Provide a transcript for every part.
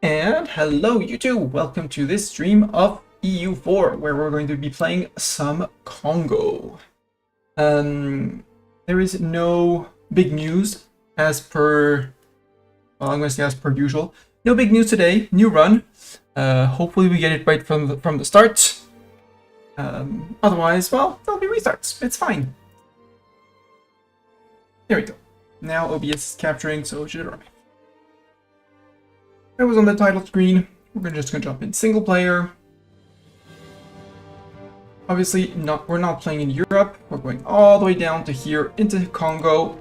And hello YouTube, welcome to this stream of EU4, where we're going to be playing some Kongo. There is no big news as per, well, I'm going to say as per usual. No big news today, new run. Hopefully we get it right from the start. Otherwise, well, there'll be restarts, it's fine. There we go. Now OBS is capturing, so it should arrive. That was on the title screen. We're just gonna jump in single player. Obviously, we're not playing in Europe. We're going all the way down to here into Congo.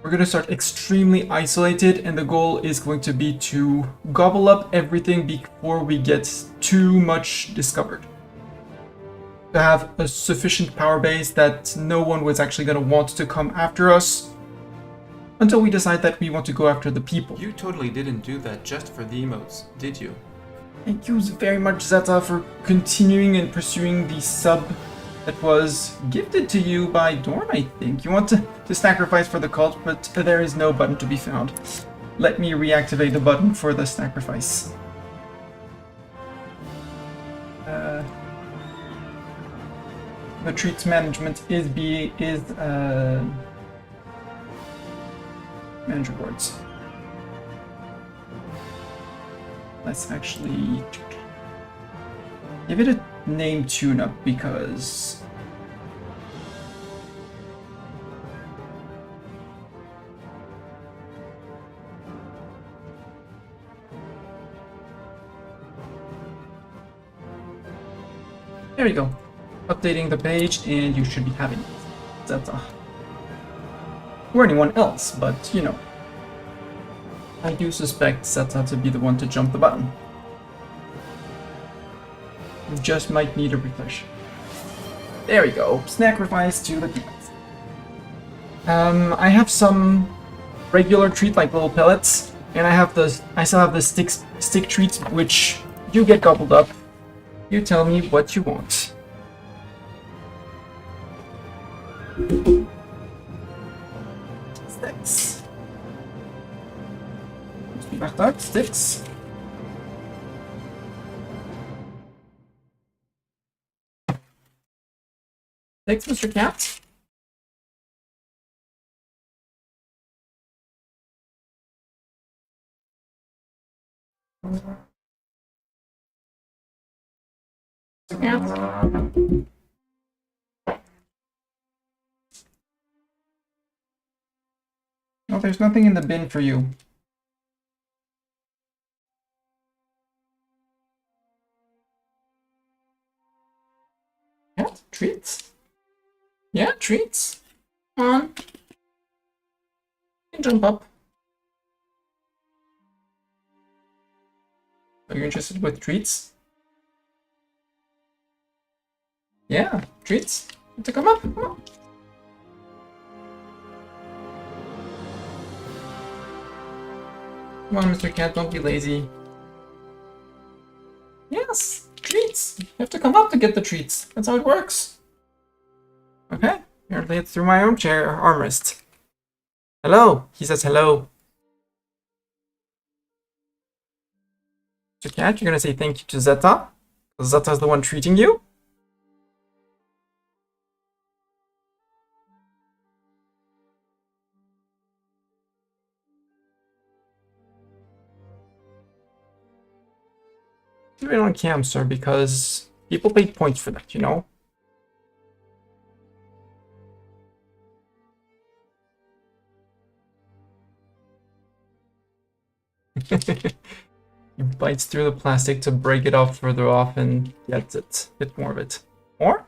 We're gonna start extremely isolated, and the goal is going to be to gobble up everything before we get too much discovered. To have a sufficient power base that no one was actually gonna want to come after us. Until we decide that we want to go after the people. You totally didn't do that just for the emotes, did you? Thank you very much, Zeta, for continuing and pursuing the sub that was gifted to you by Dorn, I think. You want to sacrifice for the cult, but there is no button to be found. Let me reactivate the button for the sacrifice. The treats management is manager boards. Let's actually give it a name tune-up because there we go. Updating the page and you should be having Zeta. Or anyone else, but you know. I do suspect Zeta to be the one to jump the button. We just might need a refresh. There we go. Sacrifice to the demons. I have some regular treat like little pellets, and I still have the stick treats which do get gobbled up. You tell me what you want. Sticks. Sticks. Thanks, Mr. Cat. Cat. Oh, there's nothing in the bin for you. Cat? Treats? Yeah, treats. Come on. You can jump up. Are you interested with treats? Yeah, treats. Want to come up? Come on. Come on, Mr. Cat, don't be lazy. Yes, treats. You have to come up to get the treats. That's how it works. Okay, apparently it's through my armrest. Hello, he says hello. Mr. Cat, you're gonna say thank you to Zeta? Because Zeta's the one treating you? Do it on cam, sir, because people pay points for that, you know? He bites through the plastic to break it off further off and gets it. Get more of it. More?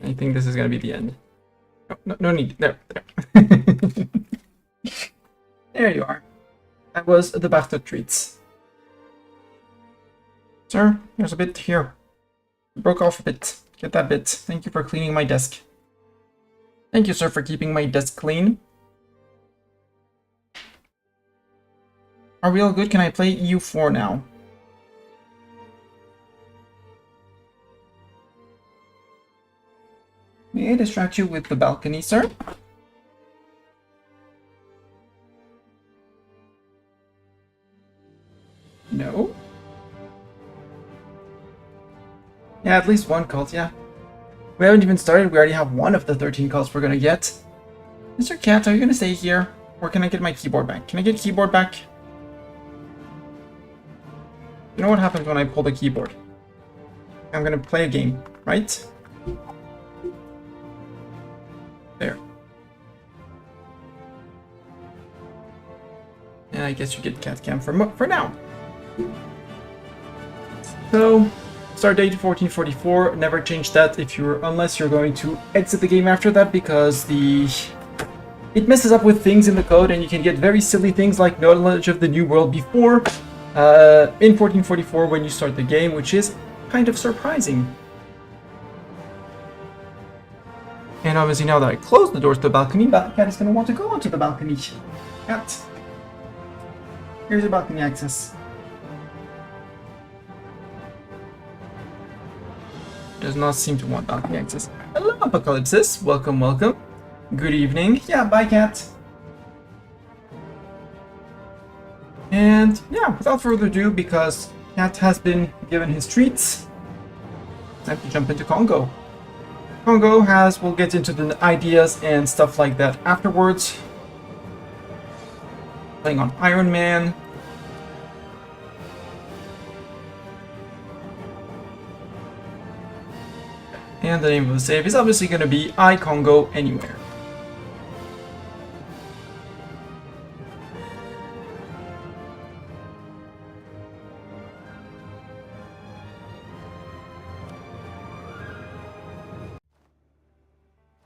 I think this is gonna be the end. No need. There. There you are. That was the Bartok treats. Sir, there's a bit here. Broke off a bit. Get that bit. Thank you for cleaning my desk. Thank you, sir, for keeping my desk clean. Are we all good? Can I play EU4 now? May I distract you with the balcony, sir? Yeah, at least one cult, yeah. We haven't even started, we already have one of the 13 cults we're gonna get. Mr. Cat, are you gonna stay here? Or can I get my keyboard back? Can I get keyboard back? You know what happens when I pull the keyboard? I'm gonna play a game, right? There. And I guess you get cat cam for now. So, start date 1444. Never change that unless you're going to exit the game after that, because it messes up with things in the code, and you can get very silly things like knowledge of the new world before in 1444 when you start the game, which is kind of surprising. And obviously now that I closed the doors to the balcony, Cat is going to want to go onto the balcony. Cat. Here's your balcony access. Does not seem to want balcony access. Hello, Apocalypsis. Welcome, welcome. Good evening. Yeah, bye, Cat. And yeah, without further ado, because Cat has been given his treats, time to jump into Kongo. Kongo we'll get into the ideas and stuff like that afterwards. Playing on Iron Man. And the name of the save is obviously going to be Kongo Anywhere.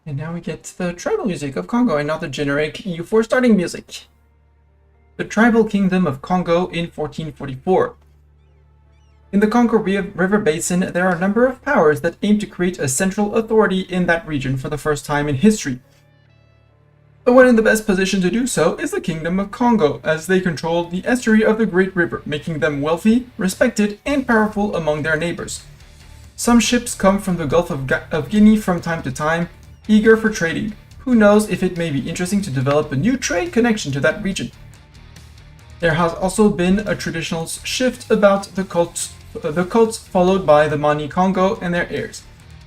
And now we get the tribal music of Kongo and not the generic EU4 starting music. The tribal kingdom of Kongo in 1444. In the Kongo River Basin, there are a number of powers that aim to create a central authority in that region for the first time in history. The one in the best position to do so is the Kingdom of Kongo, as they control the estuary of the Great River, making them wealthy, respected, and powerful among their neighbors. Some ships come from the Gulf of Guinea from time to time, eager for trading. Who knows if it may be interesting to develop a new trade connection to that region. There has also been a traditional shift about the cults followed by the Mani Kongo and their heirs,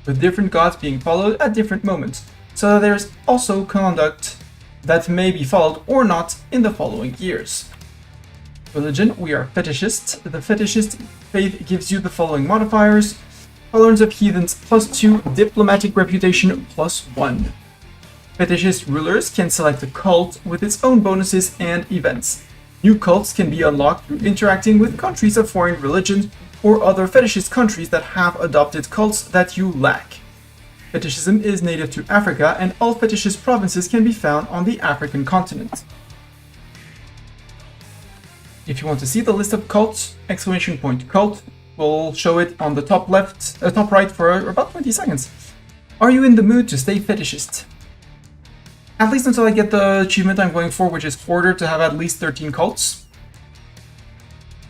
with different gods being followed at different moments, so there's also conduct that may be followed or not in the following years. Religion, we are Fetishist. The Fetishist faith gives you the following modifiers: tolerance of heathens +2, diplomatic reputation +1. Fetishist rulers can select a cult with its own bonuses and events. New cults can be unlocked through interacting with countries of foreign religions or other fetishist countries that have adopted cults that you lack. Fetishism is native to Africa, and all fetishist provinces can be found on the African continent. If you want to see the list of cults, !cult, we'll show it on the top right for about 20 seconds. Are you in the mood to stay fetishist? At least until I get the achievement I'm going for, which is Hoarder, to have at least 13 cults.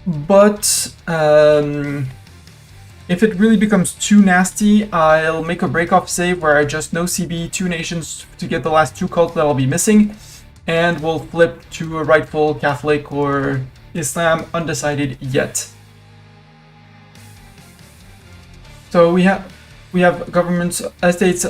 But if it really becomes too nasty, I'll make a break-off save where I just no CB 2 nations to get the last 2 cults that I'll be missing, and we'll flip to a rightful Catholic or Islam, undecided yet. So we have governments, estates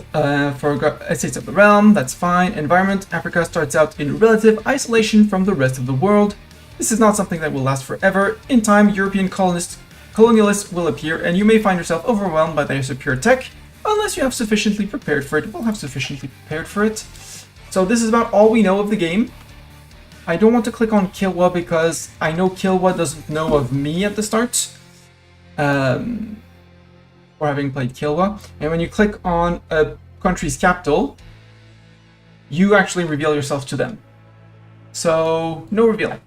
estates of the realm, that's fine. Environment, Africa starts out in relative isolation from the rest of the world. This is not something that will last forever. In time, European colonialists will appear, and you may find yourself overwhelmed by their superior tech, unless you have sufficiently prepared for it. We'll have sufficiently prepared for it. So this is about all we know of the game. I don't want to click on Kilwa because I know Kilwa doesn't know of me at the start. For having played Kilwa. And when you click on a country's capital, you actually reveal yourself to them. So, no revealing.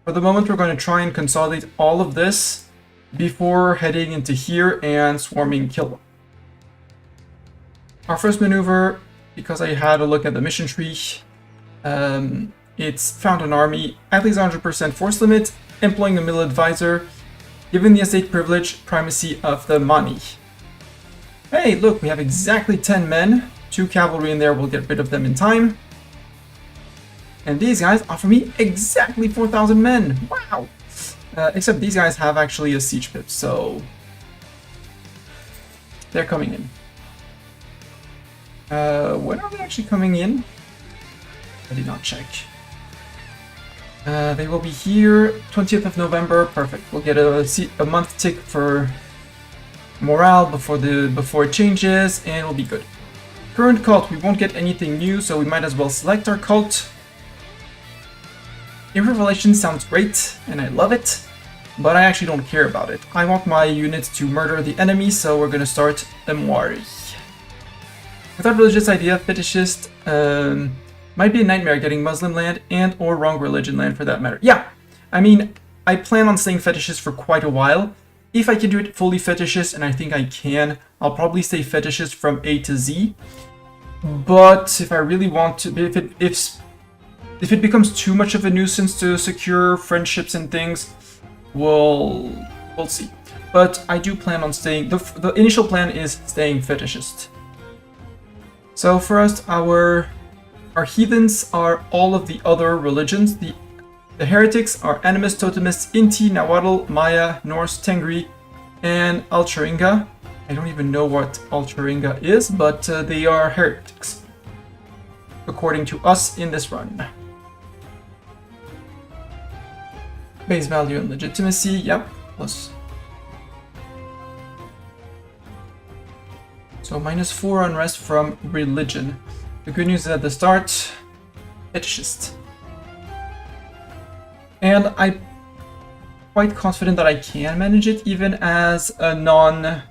For the moment, we're going to try and consolidate all of this before heading into here and swarming Kilwa. Our first maneuver, because I had a look at the mission tree, it's found an army, at least 100% force limit, employing a middle advisor, given the estate privilege, primacy of the Mani. Hey, look, we have exactly 10 men. 2 cavalry in there, we'll get rid of them in time. And these guys offer me exactly 4,000 men. Wow! Except these guys have actually a siege pip, so... they're coming in. When are they actually coming in? I did not check. They will be here 20th of November. Perfect. We'll get a month tick for morale before it changes, and we'll be good. Current cult, we won't get anything new, so we might as well select our cult. Revelation sounds great, and I love it, but I actually don't care about it. I want my units to murder the enemy, so we're gonna start Mwari. Without religious idea, Fetishist might be a nightmare getting Muslim land and or wrong religion land for that matter. Yeah, I mean, I plan on staying Fetishist for quite a while. If I can do it fully Fetishist, and I think I can, I'll probably stay Fetishist from A to Z. But if I really want to, if it becomes too much of a nuisance to secure friendships and things, we'll see. But I do plan on staying. The initial plan is staying Fetishist. So first, our heathens are all of the other religions. The heretics are animists, totemists, Inti, Nahuatl, Maya, Norse, Tengri, and Alcharinga. I don't even know what Alcharinga is, but they are heretics, according to us in this run. Base value and legitimacy, yep, plus. So -4 unrest from religion. The good news is at the start, Fetishist. And I'm quite confident that I can manage it even as a non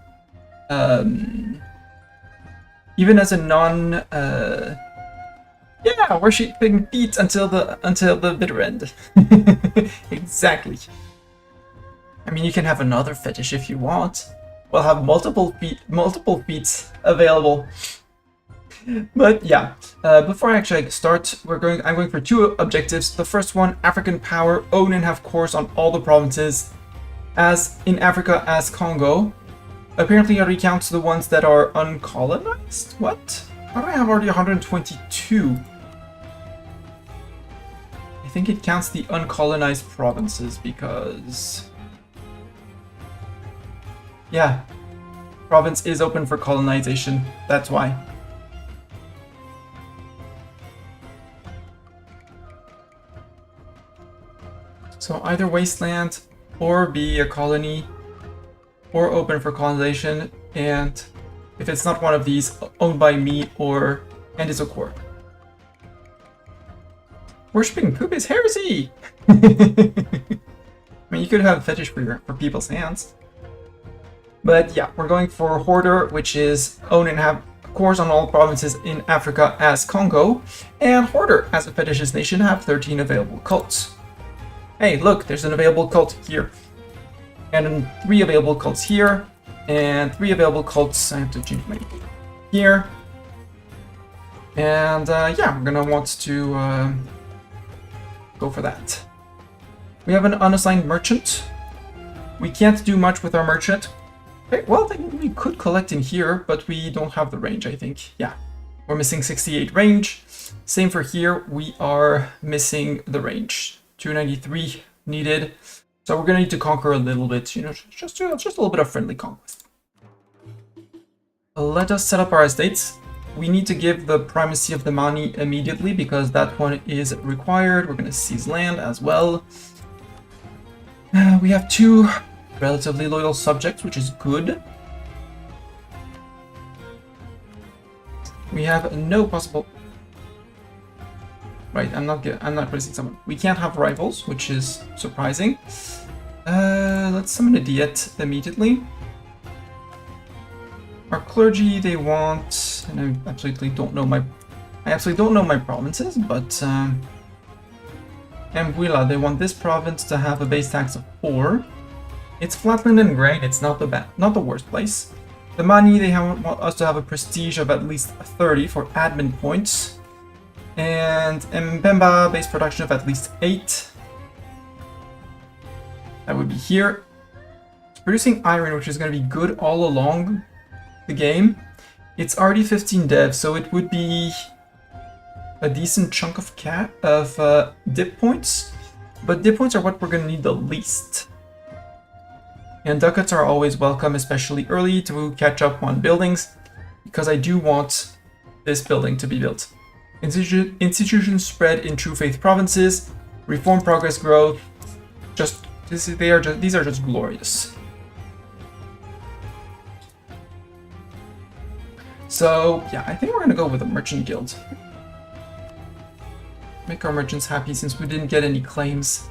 yeah, worshipping feet until the bitter end. Exactly. I mean, you can have another fetish if you want. We'll have multiple feats available. But yeah, before I actually start, I'm going for 2 objectives. The first one, African power, own and have cores on all the provinces as in Africa as Kongo. Apparently it already counts the ones that are uncolonized? What? How do I have already 122? I think it counts the uncolonized provinces because... yeah, province is open for colonization, that's why. So either wasteland, or be a colony, or open for colonization, and if it's not one of these, owned by me and is a core. Worshipping poop is heresy! I mean, you could have a fetish for people's hands. But yeah, we're going for Hoarder, which is own and have cores on all provinces in Africa as Kongo, and Hoarder, as a fetishist nation, have 13 available cults. Hey, look, there's an available cult here. And 3 available cults here. And 3 available cults, I have to change my here. And yeah, we're gonna want to go for that. We have an unassigned merchant. We can't do much with our merchant. Okay, well, we could collect in here, but we don't have the range, I think. Yeah, we're missing 68 range. Same for here, we are missing the range. 293 needed. So we're gonna need to conquer a little bit, you know, just a little bit of friendly conquest. Let us set up our estates. We need to give the primacy of the Mani immediately because that one is required. We're gonna seize land as well. We have 2 relatively loyal subjects, which is good. We have no possible... Right, I'm not placing someone. We can't have rivals, which is surprising. Let's summon a diet immediately. Our clergy, they want, and I absolutely don't know my provinces, but Anguilla, they want this province to have a base tax of 4. It's flatland and grain. It's not the worst place. The Mani, they want us to have a prestige of at least 30 for admin points. And Mbemba, base production of at least 8. That would be here. It's producing iron, which is going to be good all along the game. It's already 15 dev, so it would be a decent chunk of dip points. But dip points are what we're going to need the least. And ducats are always welcome, especially early, to catch up on buildings, because I do want this building to be built. Institutions spread in True Faith provinces, reform, progress, growth. These are just glorious. So yeah, I think we're gonna go with a merchant guild. Make our merchants happy since we didn't get any claims.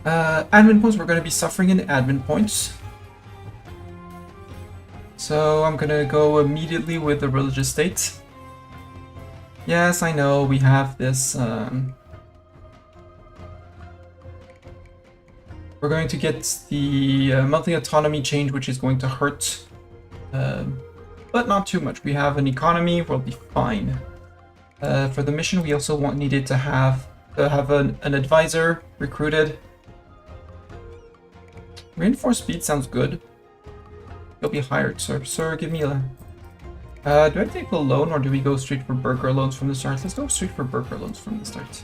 Admin points, we're gonna be suffering in admin points. So I'm gonna go immediately with the religious state. Yes, I know, we have this... We're going to get the monthly autonomy change, which is going to hurt. But not too much. We have an economy, we'll be fine. For the mission, we also needed to have an advisor recruited. Reinforced speed sounds good. You'll be hired, sir. Sir, give me a... do I take a loan or do we go straight for burger loans from the start? Let's go straight for burger loans from the start.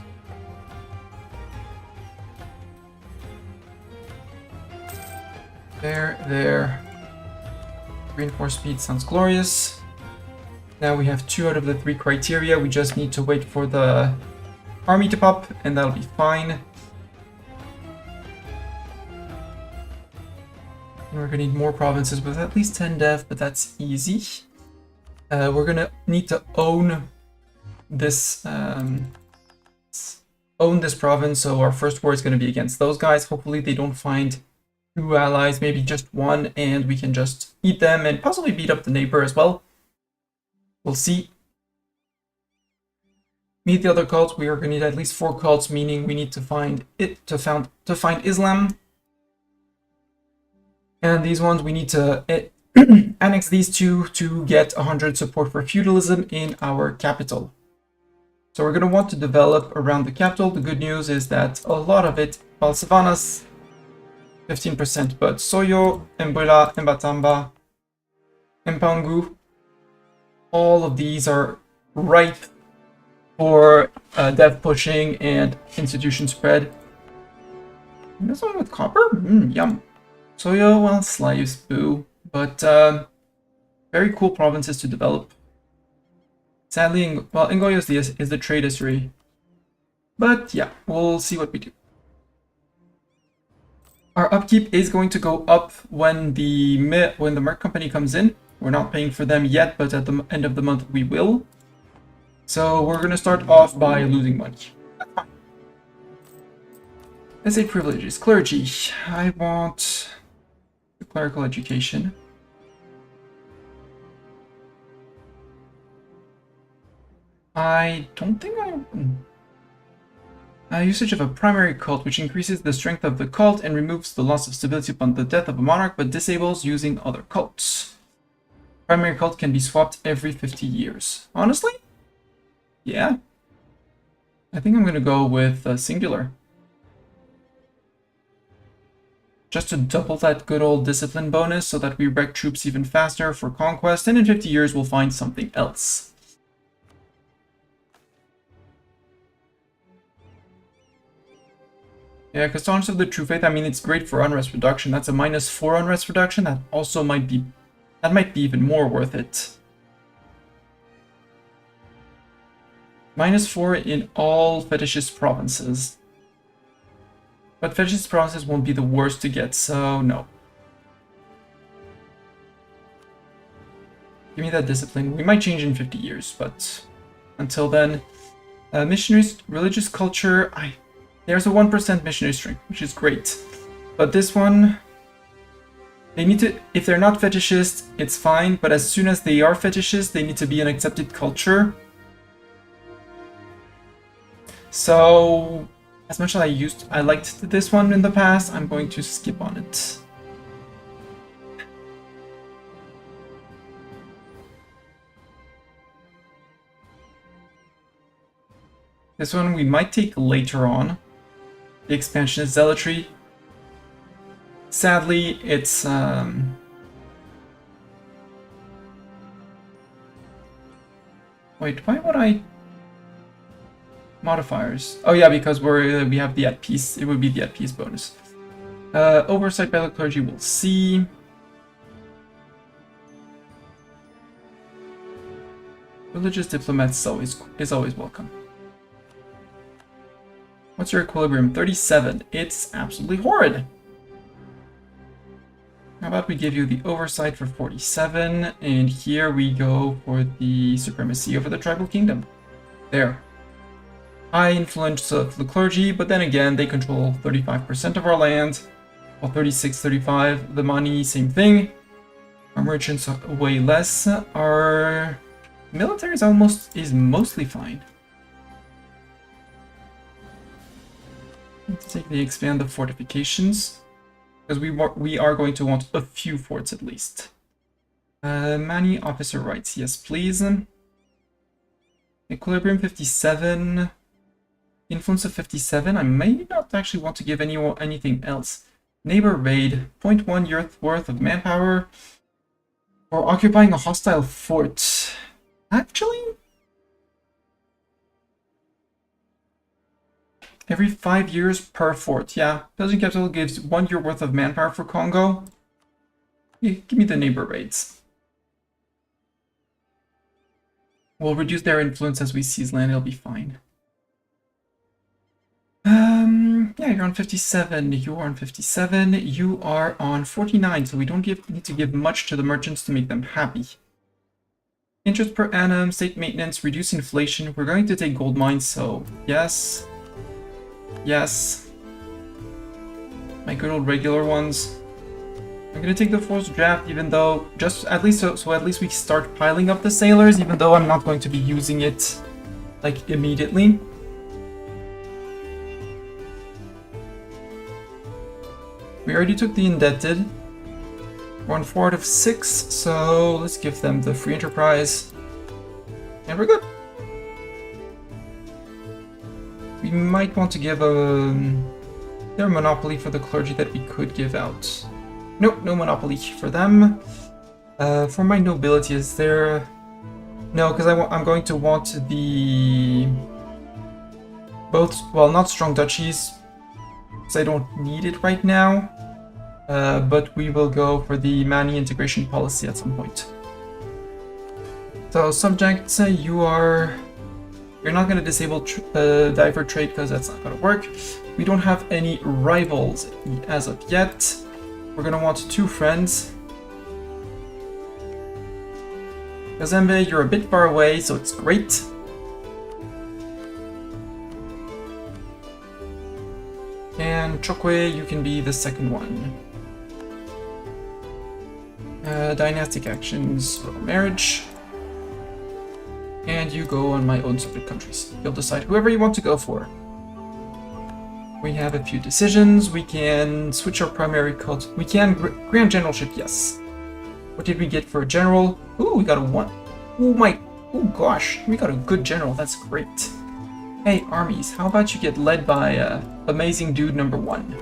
There. Reinforced speed sounds glorious. Now we have 2 out of the 3 criteria. We just need to wait for the army to pop, and that'll be fine. And we're gonna need more provinces with at least 10 dev, but that's easy. We're gonna need to own this province, so our first war is gonna be against those guys. Hopefully they don't find 2 allies, maybe just 1, and we can just eat them and possibly beat up the neighbor as well. We'll see. Meet the other cults. We are going to need at least 4 cults, meaning we need to find Islam. And these ones we need to annex these 2 to get 100 support for feudalism in our capital. So we're going to want to develop around the capital. The good news is that a lot of it, well, Savannah's 15%, but Soyo, Mbula, Mbatamba, Mpangu, all of these are ripe for dev pushing and institution spread. And this one with copper? Yum. Soyo, well, slaves, boo. But very cool provinces to develop. Sadly, Ngoyo is the trade history. But yeah, we'll see what we do. Our upkeep is going to go up when the merc company comes in. We're not paying for them yet, but at the end of the month we will. So we're going to start off by losing money. That's fine. Let's say privileges. Clergy. I want the clerical education. I don't think usage of a primary cult, which increases the strength of the cult and removes the loss of stability upon the death of a monarch, but disables using other cults. Primary cult can be swapped every 50 years. Honestly? Yeah. I think I'm going to go with singular. Just to double that good old discipline bonus so that we wreck troops even faster for conquest, and in 50 years we'll find something else. Yeah, Custodians of the True Faith, I mean, it's great for unrest reduction. That's a -4 unrest reduction. That also might be even more worth it. -4 in all Fetishist provinces. But Fetishist provinces won't be the worst to get, so no. Give me that discipline. We might change in 50 years, but until then, missionaries, religious culture, there's a 1% missionary strength, which is great. But this one, they need to, if they're not fetishist, it's fine, but as soon as they are fetishist, they need to be an accepted culture. So, as much as I liked this one in the past, I'm going to skip on it. This one we might take later on. The expansion is zealotry. Sadly, it's wait, why would I modifiers? Oh yeah, because we have the at peace. It would be the at peace bonus. Oversight by the clergy, we'll see. Religious diplomats is always welcome. What's your equilibrium? 37. It's absolutely horrid. How about we give you the oversight for 47, and here we go for the supremacy over the tribal kingdom. There. High influence of the clergy, but then again, they control 35% of our land. Well, 36, 35. The money, same thing. Our merchants are way less. Our military is mostly fine. Let's take the expand the fortifications. Because we are going to want a few forts at least. Many officer rights, yes please. Equilibrium 57. Influence of 57. I may not actually want to give anything else. Neighbor raid. 0.1 year worth of manpower. For occupying a hostile fort. Actually? Every 5 years per fort, yeah. Belgian capital gives 1 year worth of manpower for Congo. Yeah, give me the neighbor raids. We'll reduce their influence as we seize land, it'll be fine. Yeah, you're on 57, you are on 57, you are on 49, so we don't need to give much to the merchants to make them happy. Interest per annum, state maintenance, reduce inflation. We're going to take gold mines, so yes. Yes. My good old regular ones. I'm gonna take the forced draft, even though just at least so at least we start piling up the sailors, even though I'm not going to be using it like immediately. We already took the indebted. We're on 4 out of 6, so let's give them the free enterprise. And we're good. We might want to give their monopoly for the clergy that we could give out. Nope, no monopoly for them. For my nobility, is there... No, because I'm going to want the... both, well, not strong duchies, because I don't need it right now. But we will go for the Mani integration policy at some point. So, subject, you're not going to disable diver trade because that's not going to work. We don't have any rivals as of yet. We're going to want 2 friends. Kazembe, you're a bit far away, so it's great. And Chokwe, you can be the second one. Dynastic actions, marriage. And you go on my own separate countries. You'll decide whoever you want to go for. We have a few decisions. We can switch our primary cult. We can grant generalship, yes. What did we get for a general? Ooh, we got a 1. Oh gosh, we got a good general. That's great. Hey, armies, how about you get led by amazing dude number 1?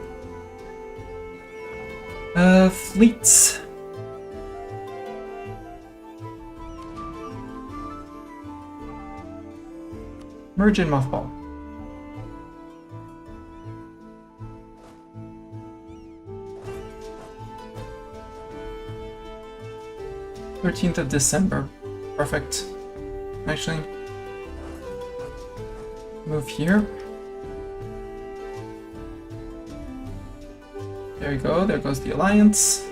Fleets. Merge and mothball. th of December. Perfect. Actually, move here. There you go. There goes the alliance.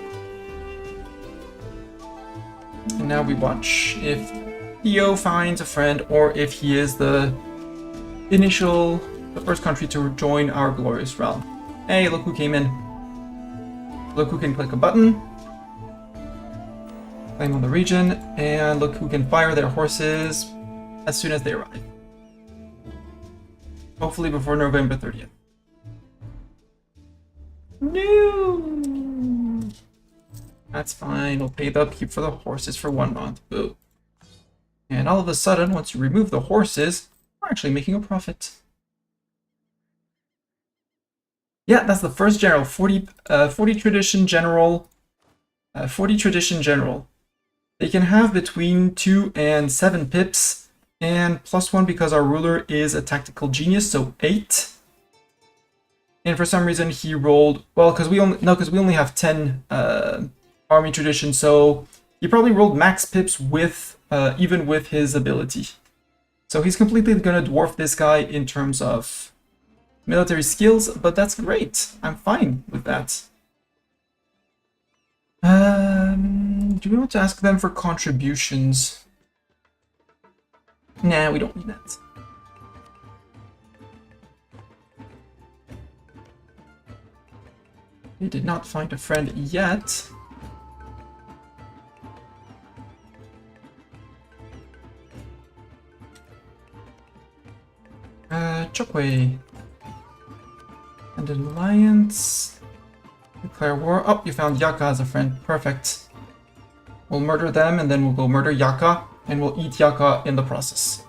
And now we watch if Theo finds a friend or if he is the first country to join our glorious realm. Hey, look who came in. Look who can click a button. Claim on the region, and look who can fire their horses as soon as they arrive. Hopefully before November 30th. No! That's fine, we'll pay the upkeep for the horses for 1 month. Boo. And all of a sudden, once you remove the horses, we're actually making a profit. Yeah, that's the first general. 40 tradition general. 40 tradition general. They can have between 2 and 7 pips, and +1 because our ruler is a tactical genius, so 8. And for some reason he rolled, well, because we only have 10 army tradition, so he probably rolled max pips with even with his ability. So he's completely gonna dwarf this guy in terms of military skills, but that's great. I'm fine with that. Do we want to ask them for contributions? Nah, we don't need that. We did not find a friend yet. Chokwe. And an alliance. Declare war. Oh, you found Yaka as a friend. Perfect. We'll murder them and then we'll go murder Yaka. And we'll eat Yaka in the process.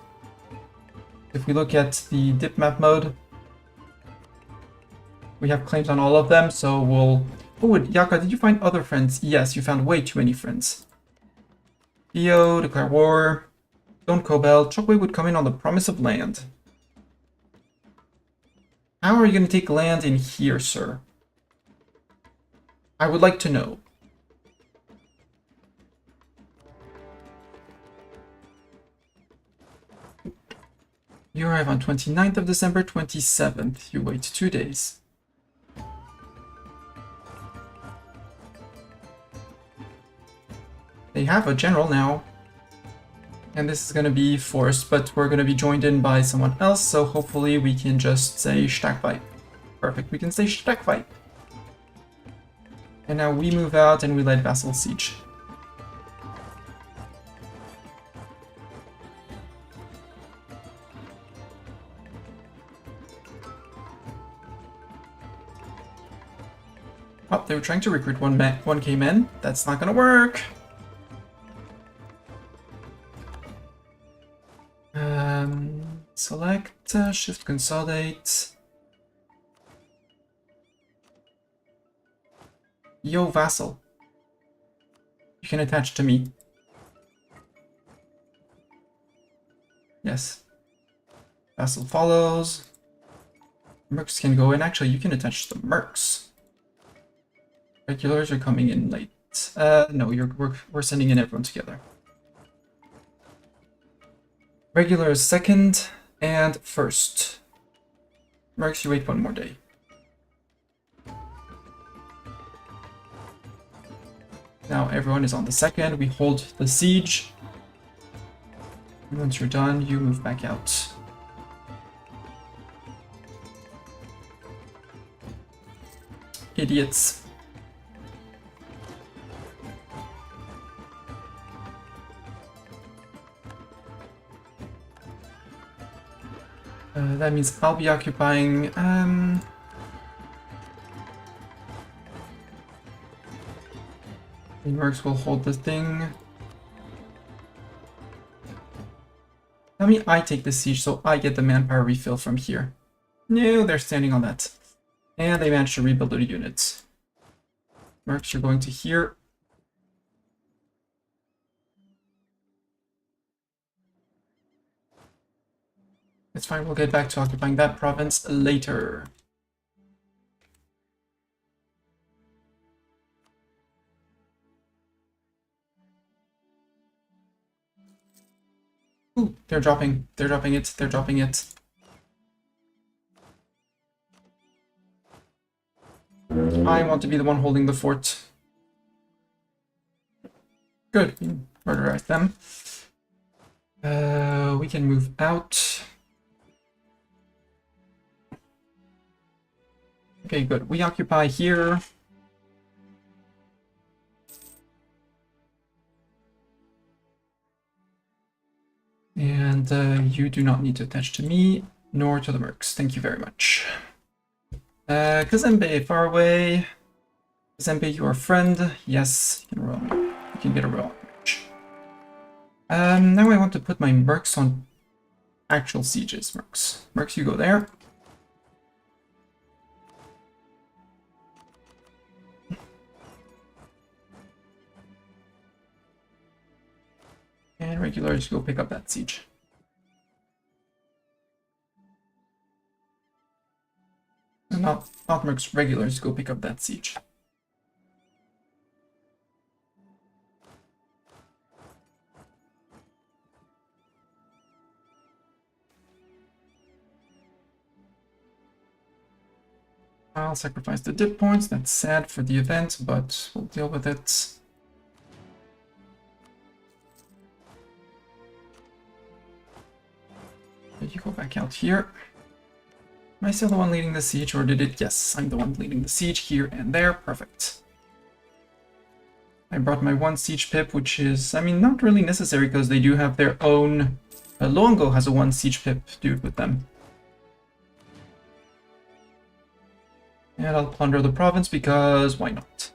If we look at the dip map mode, we have claims on all of them, so we'll... Oh, Yaka, did you find other friends? Yes, you found way too many friends. Theo, declare war. Don't Kobel. Chokwe would come in on the promise of land. How are you going to take land in here, sir? I would like to know. You arrive on 29th of December, 27th. You wait 2 days. They have a general now. And this is going to be forced, but we're going to be joined in by someone else, so hopefully we can just say Stackfight. Perfect, we can say Stackfight. And now we move out and we let Vassal Siege. Oh, they were trying to recruit 1K men. That's not gonna work. Select, shift consolidate. Yo, vassal. You can attach to me. Yes. Vassal follows. Mercs can go in. Actually, you can attach the mercs. Regulars are coming in late. No, we're sending in everyone together. Regular is second and first. Mercs, you wait 1 more day. Now everyone is on the second. We hold the siege. And once you're done, you move back out. Idiots. That means I'll be occupying, the mercs will hold the thing. Let me I take the siege so I get the manpower refill from here. No, they're standing on that. And they managed to rebuild their units. Mercs, you're going to here. It's fine, we'll get back to occupying that province later. Ooh, they're dropping it, they're dropping it. I want to be the one holding the fort. Good, murderize them. We can move out. Okay, good. We occupy here. And you do not need to attach to me, nor to the mercs. Thank you very much. Kazembe, far away. Kazembe, you are a friend. Yes, you can roll. You can get a roll. Now I want to put my mercs on actual sieges. Mercs. Mercs, you go there. And regulars, go pick up that siege. Otmark's regulars go pick up that siege. I'll sacrifice the dip points. That's sad for the event, but we'll deal with it. You go back out here. Am I still the one leading the siege, or did it? Yes, I'm the one leading the siege here and there. Perfect. I brought my one siege pip, which is, I mean, not really necessary because they do have their own... Longo has a one siege pip dude with them. And I'll plunder the province because why not?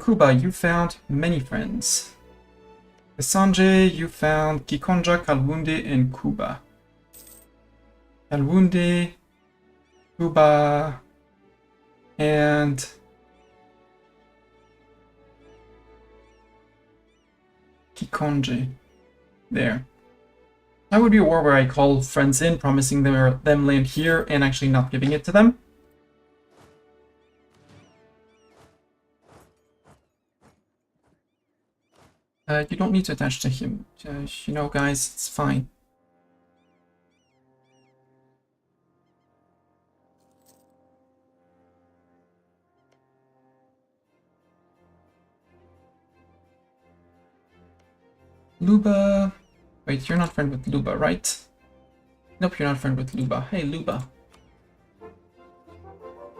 Kuba, you found many friends. Sanjay, you found Kikonja, Kalwunde, and Kuba. Kalwunde, Kuba, and Kikonje. There. That would be a war where I call friends in, promising them land here, and actually not giving it to them. You don't need to attach to him. You know, guys, it's fine. Luba... Wait, you're not friend with Luba, right? Nope, you're not friend with Luba. Hey, Luba.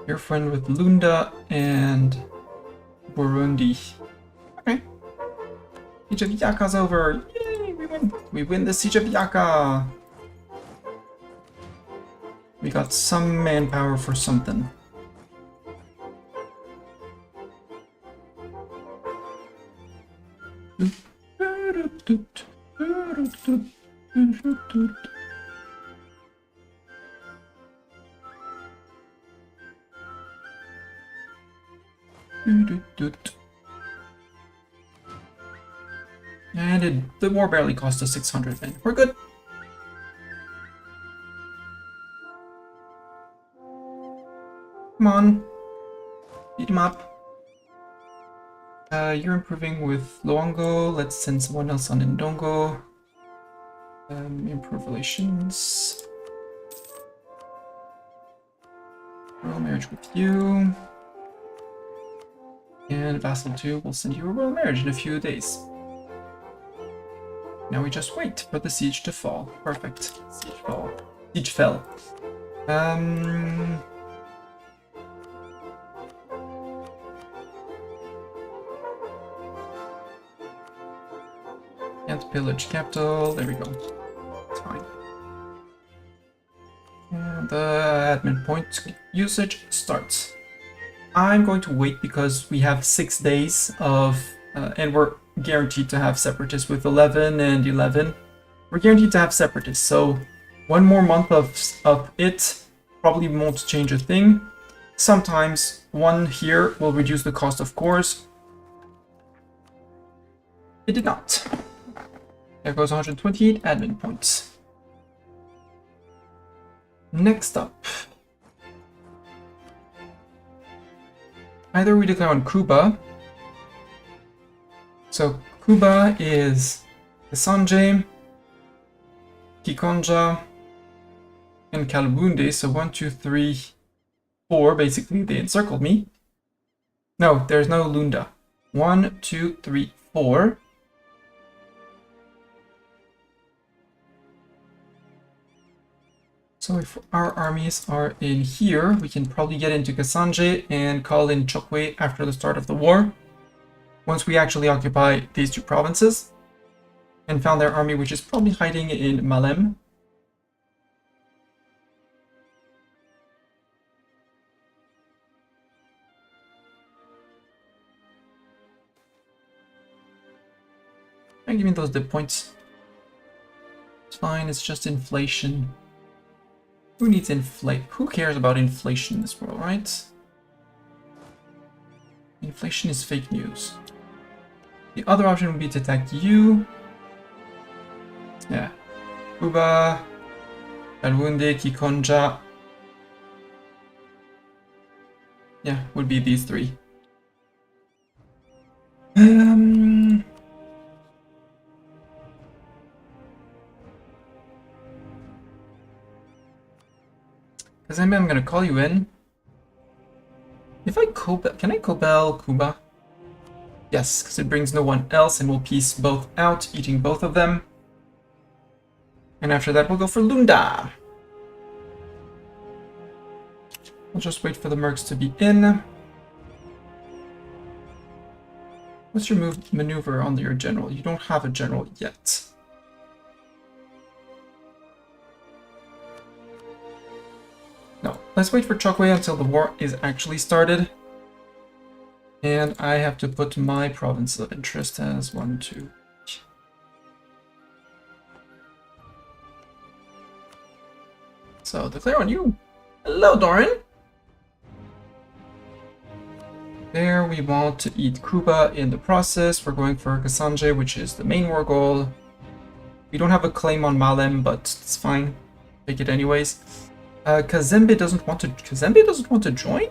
You're friend with Lunda and Burundi. Okay. Siege of Yaka's over! Yay! We win! We win the Siege of Yaka! We got some manpower for something. And the war barely cost us 600 men. We're good. Come on. Beat him up. You're improving with Luongo. Let's send someone else on Ndongo. Improve relations. Royal marriage with you. And Vassal 2 will send you a royal marriage in a few days. Now we just wait for the siege to fall. Perfect. Siege fall. Siege fell. Can't pillage capital. There we go. It's fine. And the admin point usage starts. I'm going to wait because we have 6 days of, and we're guaranteed to have separatists with 11 and 11. We're guaranteed to have separatists, so one more month of it probably won't change a thing. Sometimes one here will reduce the cost of cores. It did not. There goes 128 admin points. Next up. Either we declare on Kuba. So Kuba is Sanjay, Kikonja, and Kalbunde. So 1, 2, 3, 4. Basically, they encircled me. No, there's no Lunda. 1, 2, 3, 4. So if our armies are in here, we can probably get into Kasanje and call in Chokwe after the start of the war. Once we actually occupy these two provinces and found their army, which is probably hiding in Malem. And give me those dip points. It's fine, it's just inflation. Who needs inflate? Who cares about inflation in this world, right? Inflation is fake news. The other option would be to attack you. Yeah. Kuba, Kalwunde, Kikonja. Yeah, would be these three. Kazembe, I'm gonna call you in. If I can I Cobel Kuba? Yes, because it brings no one else and we'll piece both out, eating both of them. And after that we'll go for Lunda. We'll just wait for the mercs to be in. What's your maneuver on your general? You don't have a general yet. No, let's wait for Chokwe until the war is actually started. And I have to put my province of interest as 1, 2. So, declare on you. Hello, Doran. There, we want to eat Kuba in the process. We're going for Kasanje, which is the main war goal. We don't have a claim on Malem, but it's fine. Take it anyways. Kazembe doesn't want to join?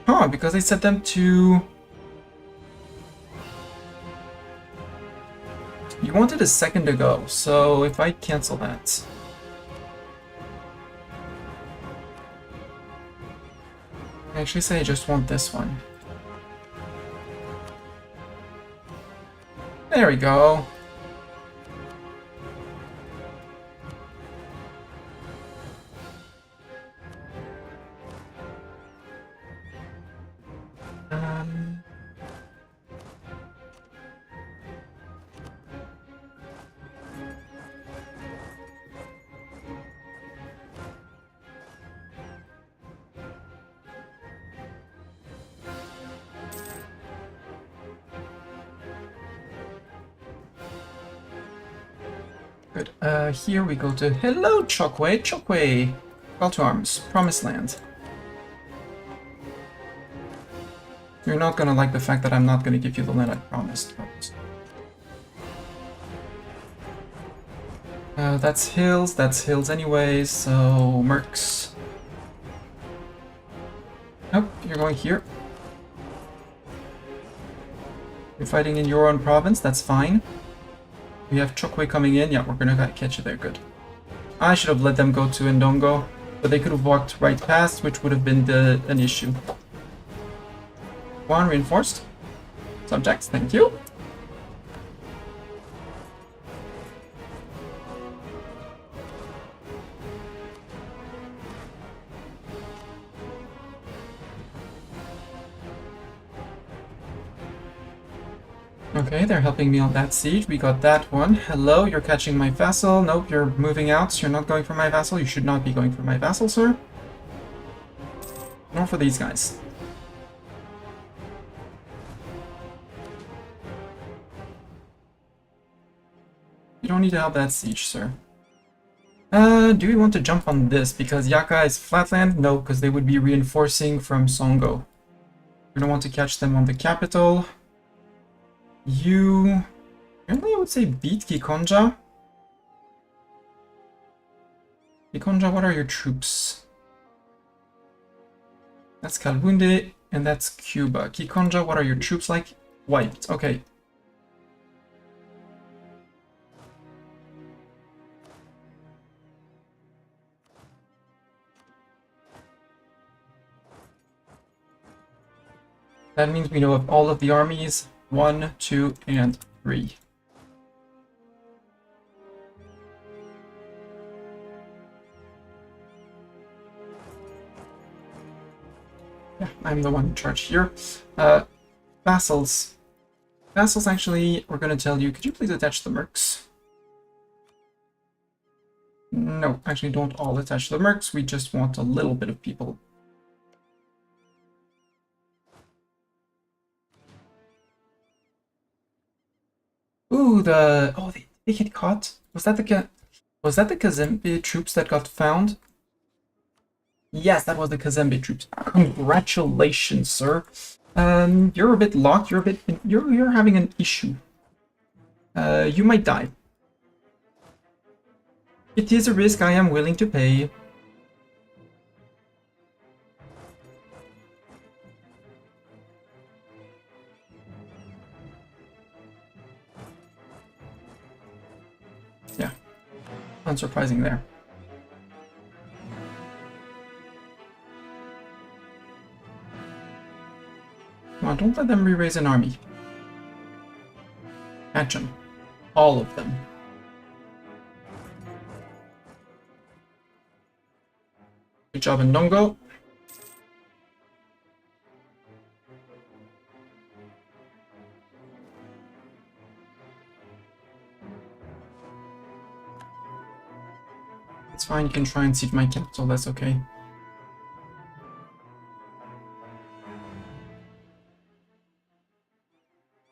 Huh, because I set them to... You wanted a second ago, so if I cancel that... I actually say I just want this one. There we go. Good. Here we go to... Hello, Chokwe! Chokwe! Call to arms. Promised land. You're not gonna like the fact that I'm not gonna give you the land I promised. That's hills anyways, so... Mercs. Nope, you're going here. You're fighting in your own province, that's fine. We have Chokwe coming in. Yeah, we're gonna catch you there. Good. I should have let them go to Ndongo, but they could have walked right past, which would have been an issue. One reinforced. Subjects, thank you. Okay, they're helping me on that siege. We got that one. Hello, you're catching my vassal. Nope, you're moving out. You're not going for my vassal. You should not be going for my vassal, sir. Nor for these guys. You don't need to help that siege, sir. Do we want to jump on this? Because Yaka is flatland? No, because they would be reinforcing from Songo. We're gonna want to catch them on the capital. You... Apparently I would say beat Kikonja. Kikonja, what are your troops? That's Kalbunde, and that's Cuba. Kikonja, what are your troops like? Wiped. Okay. That means we know of all of the armies. 1, 2, and 3. Yeah, I'm the one in charge here. Vassals. Vassals, actually, we're going to tell you, could you please attach the mercs? No, actually don't all attach the mercs, we just want a little bit of people. Ooh, they get caught. Was that the Kazembe troops that got found? Yes, that was the Kazembe troops. Congratulations, sir. You're a bit locked. You're having an issue. You might die. It is a risk I am willing to pay. Yeah, unsurprising there. Come on, don't let them re-raise an army. Catch them. All of them. Good job, Ndongo. It's fine, you can try and siege my capital, that's okay.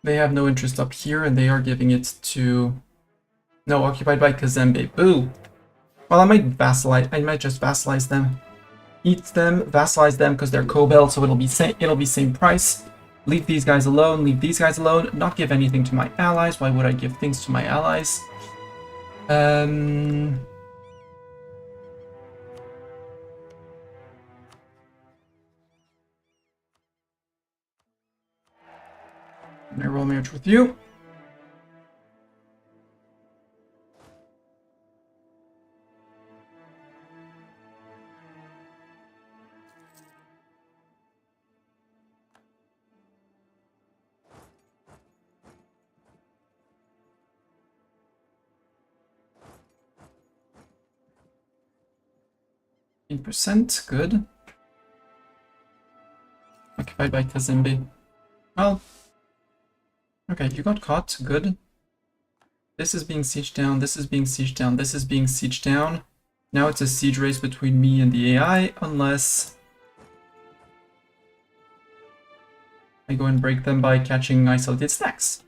They have no interest up here, and they are giving it to... No, occupied by Kazembe. Boo! Well, I might just vassalize them. Eat them, vassalize them, because they're Cobel, so it'll be same price. Leave these guys alone, leave these guys alone. Not give anything to my allies. Why would I give things to my allies? I roll marriage with you. %, good. Occupied by Kazembe. Well, okay, you got caught, good. This is being sieged down, this is being sieged down, this is being sieged down. Now it's a siege race between me and the AI, unless I go and break them by catching isolated stacks.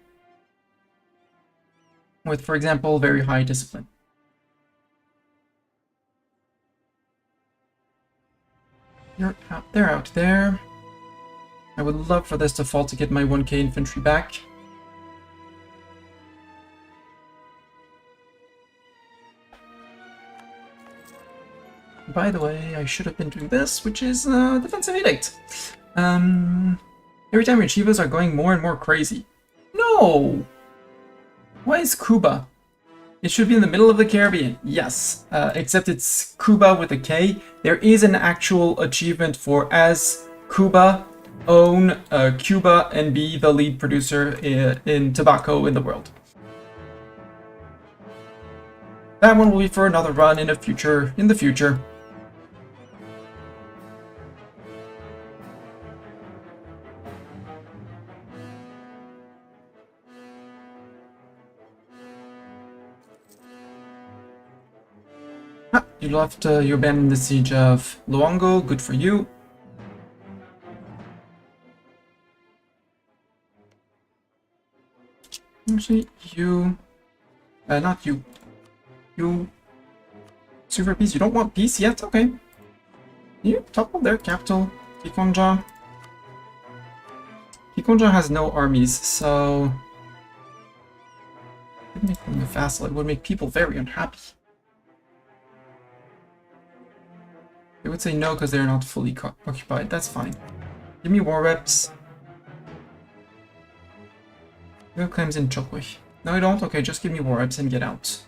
With, for example, very high discipline. They're out there. I would love for this to fall to get my 1k infantry back. By the way, I should have been doing this, which is defensive edict. Every time your Chivas are going more and more crazy. No! Why is Cuba? It should be in the middle of the Caribbean. Yes, except it's Cuba with a K. There is an actual achievement for as Cuba own Cuba and be the lead producer in tobacco in the world. That one will be for another run in the future. You abandoned the siege of Luongo, good for you. Actually, not you. You, super peace, you don't want peace yet? Okay. You topple their capital, Kikonja. Kikonja has no armies, so... It would make them a vassal, it would make people very unhappy. They would say no because they're not fully occupied. That's fine. Give me war reps. Who claims in Chokwe? No, I don't? Okay, just give me war reps and get out.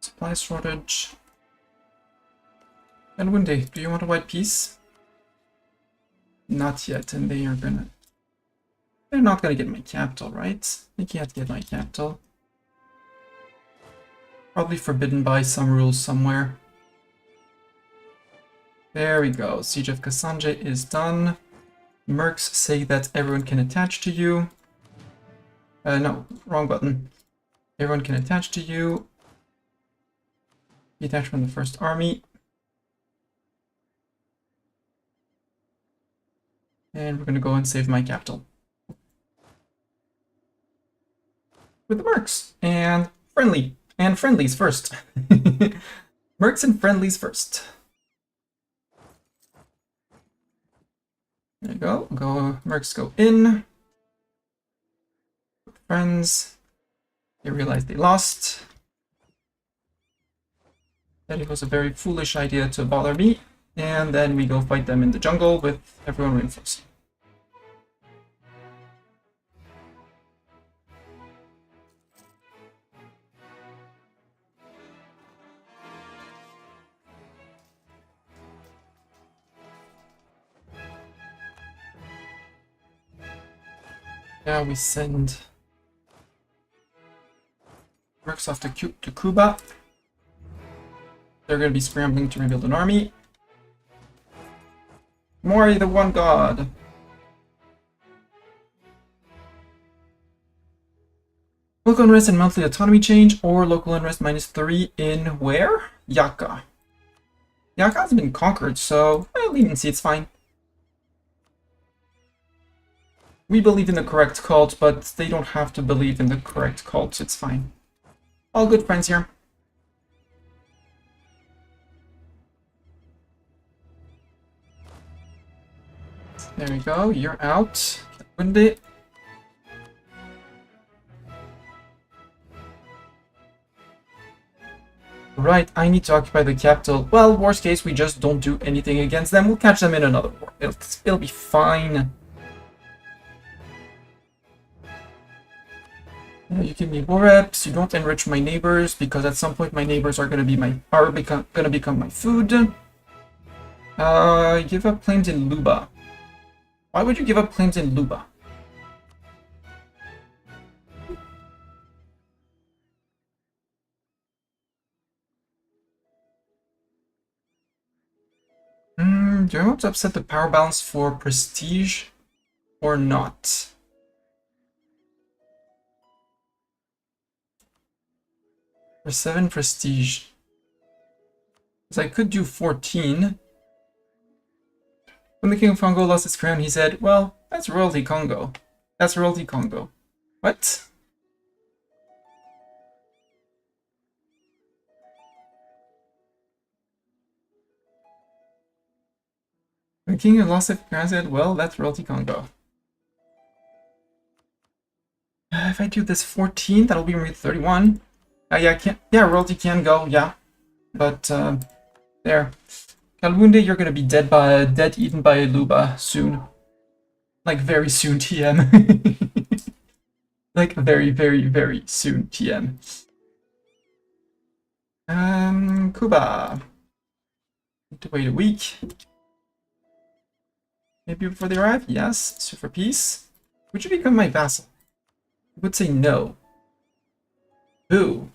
Supply shortage. And Wunde, do you want a white peace? Not yet, and they are gonna... They're not gonna get my capital, right? They can't get my capital. Probably forbidden by some rules somewhere. There we go. Siege of Kasanje is done. Mercs say that everyone can attach to you. No, wrong button. Everyone can attach to you. Detach from the first army. And we're gonna go and save my capital. With the mercs and friendlies first. Mercs and friendlies first. There you go. Mercs go in. Friends. They realize they lost. That it was a very foolish idea to bother me. And then we go fight them in the jungle with everyone reinforcing. Now we send works off to Kuba. They're going to be scrambling to rebuild an army. Mori, the one god. Local unrest and monthly autonomy change, or local unrest -3 in where? Yaka. Yaka's been conquered, so leniency, it's fine. We believe in the correct cult, but they don't have to believe in the correct cult, it's fine. All good friends here. There we go, you're out. Win it. Right, I need to occupy the capital. Well, worst case, we just don't do anything against them. We'll catch them in another war. It'll be fine. You give me war reps. You don't enrich my neighbors because at some point my neighbors are gonna become my food. Give up claims in Luba. Why would you give up claims in Luba? Do I want to upset the power balance for prestige or not? For 7 prestige. Because I could do 14. When the King of Kongo lost his crown, he said, well, that's royalty Kongo. That's royalty Kongo. What? The King of lost his crown said, well, that's royalty Kongo. If I do this 14, that'll be 31. Yeah, royalty can go, yeah. But, there. Kalwunde, you're gonna be dead eaten by a Luba soon. Like, very soon, TM. Like, very, very, very soon, TM. Kuba. Need to wait a week. Maybe before they arrive? Yes. Sue for peace. Would you become my vassal? I would say no. Boo.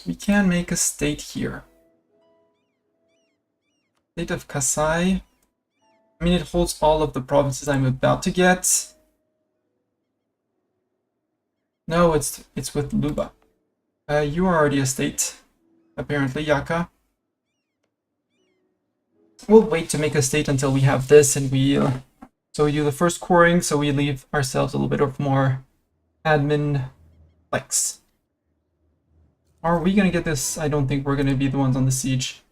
We can make a state here. State of Kasai. I mean, it holds all of the provinces I'm about to get. No, it's with Luba. You are already a state, apparently, Yaka. We'll wait to make a state until we have this, and so we do the first coring, so we leave ourselves a little bit of more admin flex. Are we gonna get this? I don't think we're gonna be the ones on the siege.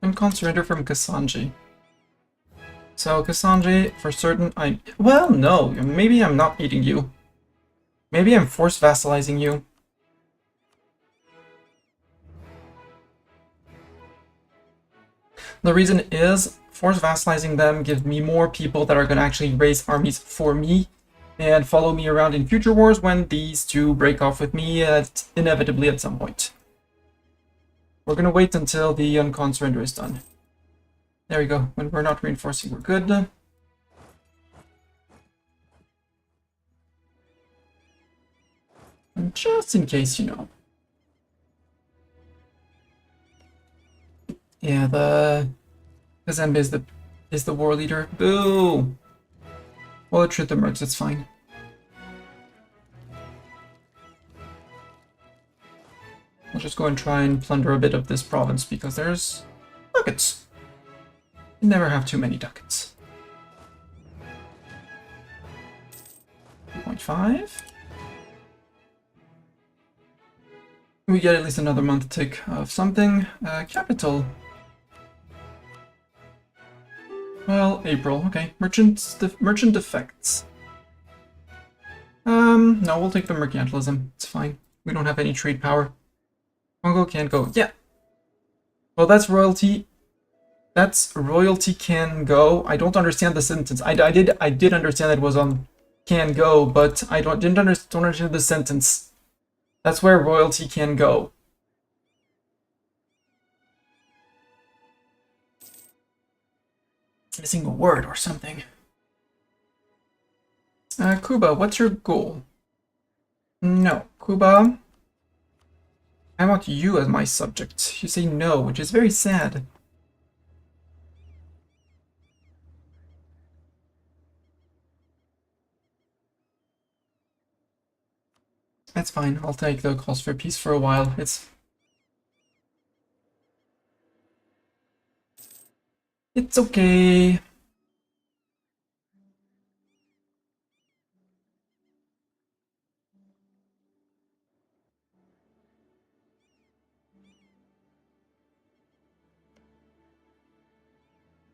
I'm can't surrender from Kasanji. So Kasanji, for certain, well, no, maybe I'm not eating you. Maybe I'm force vassalizing you. The reason is, force vassalizing them gives me more people that are going to actually raise armies for me and follow me around in future wars when these two break off with me inevitably at some point. We're going to wait until the uncon surrender is done. There we go. When we're not reinforcing, we're good. And just in case, you know. Yeah, the Kazembe is the war leader. Boo! Well, it should the mercs, it's fine. I'll just go and try and plunder a bit of this province because there's ducats. You never have too many ducats. 2.5. We get at least another month tick of something. Capital. Well, April, okay. Merchant defects. No, we'll take the mercantilism. It's fine. We don't have any trade power. Kongo can't go. Yeah. Well, that's royalty. That's royalty can go. I don't understand the sentence. I did understand that it was on can go, but I don't understand the sentence. That's where royalty can go. It's missing a word or something. Cuba, what's your goal? No, Cuba. I want you as my subject. You say no, which is very sad. That's fine. I'll take the calls for peace for a while. It's okay.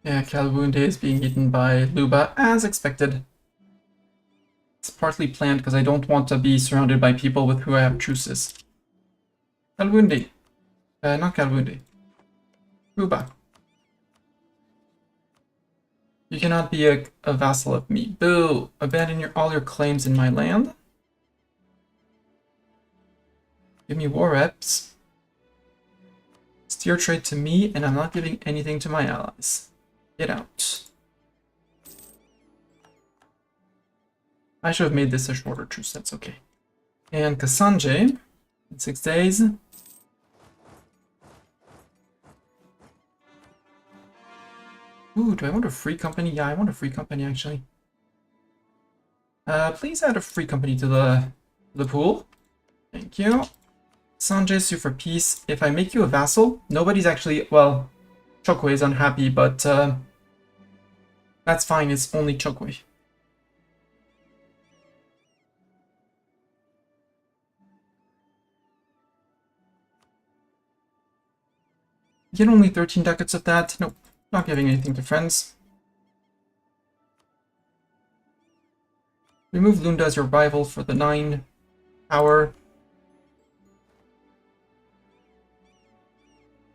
Yeah, Kalwunde is being eaten by Luba, as expected. It's partly planned because I don't want to be surrounded by people with who I have truces. Kalwunde. Not Kalwunde. Luba. You cannot be a vassal of me. Boo! Abandon all your claims in my land. Give me war reps. Steer trade to me, and I'm not giving anything to my allies. Get out. I should have made this a shorter truce, that's okay. And Kasanje, in 6 days. Ooh, do I want a free company? Yeah, I want a free company, actually. Please add a free company to the pool. Thank you. Sanjay, sue for peace. If I make you a vassal, nobody's actually, well, Chokwe is unhappy, but that's fine, it's only Chokwe. Get only 13 ducats of that. Nope, not giving anything to friends. Remove Lunda as your rival for the 9 power.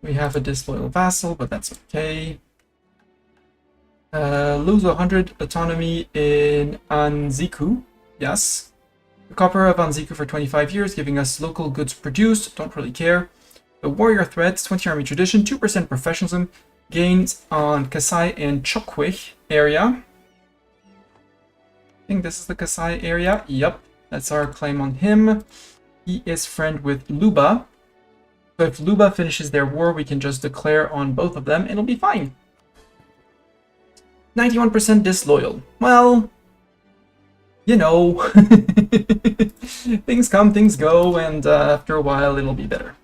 We have a disloyal vassal, but that's okay. Lose 100 autonomy in Anziku. Yes. The copper of Anziku for 25 years, giving us local goods produced. Don't really care. The warrior threats, 20 army tradition, 2% professionalism, gains on Kasai and Chokwe area. I think this is the Kasai area. Yep, that's our claim on him. He is friend with Luba. So if Luba finishes their war, we can just declare on both of them, and it'll be fine. 91% disloyal. Well, you know, things come, things go, and after a while, it'll be better.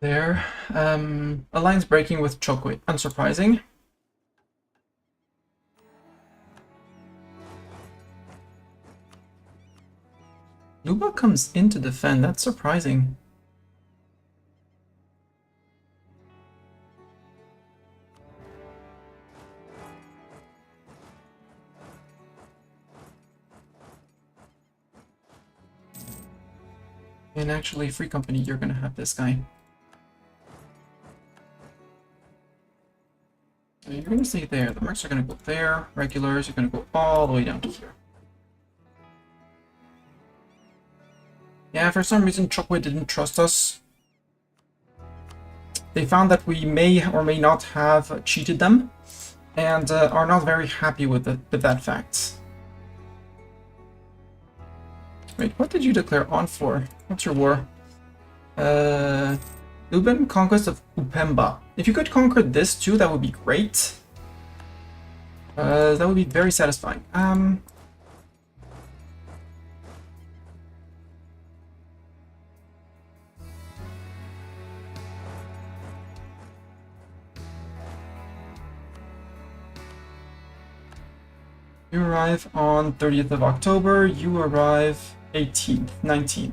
There. Alliance breaking with Chokwe. Unsurprising. Luba comes in to defend. That's surprising. And actually, free company, you're gonna have this guy. So you're gonna stay there. The mercs are gonna go there. Regulars are gonna go all the way down to here. Yeah, for some reason, Chokwe didn't trust us. They found that we may or may not have cheated them, and are not very happy with that fact. Wait, what did you declare on for? What's your war? Lubin, conquest of Upemba. If you could conquer this too, that would be great. That would be very satisfying. You arrive on 30th of October. You arrive 18th, 19th.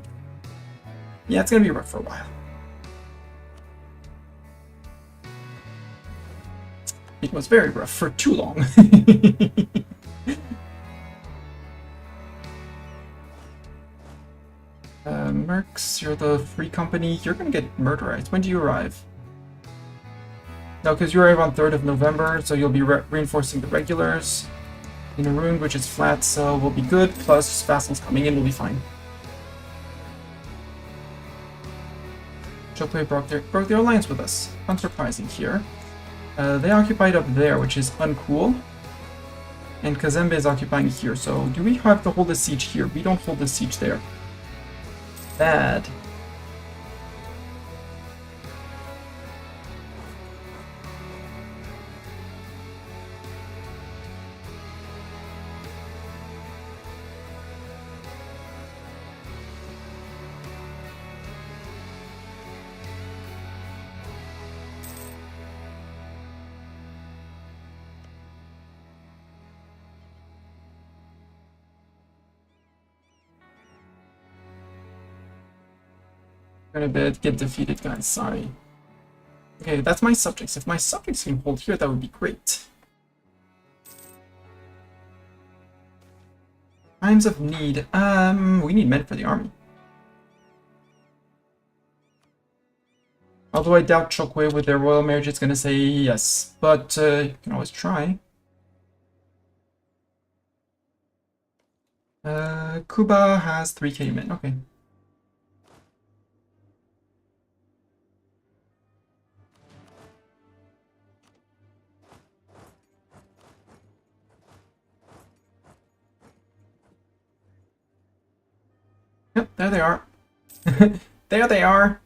Yeah, it's gonna be rough for a while. It was very rough for too long. Mercs, you're the free company. You're gonna get murderized. When do you arrive? No, because you arrive on 3rd of November, so you'll be reinforcing the regulars. In a rune, which is flat, so we'll be good. Plus, vassals coming in will be fine. Chokwe broke their alliance with us. Unsurprising here. They occupied up there, which is uncool. And Kazembe is occupying here, so do we have to hold the siege here? We don't hold the siege there. Bad. Gonna get defeated, guys. Sorry. Okay, that's my subjects. If my subjects can hold here, that would be great. Times of need. We need men for the army. Although I doubt Chokwe with their royal marriage is gonna say yes, but you can always try. Kuba has 3k men. Okay. Yep, there they are. There they are.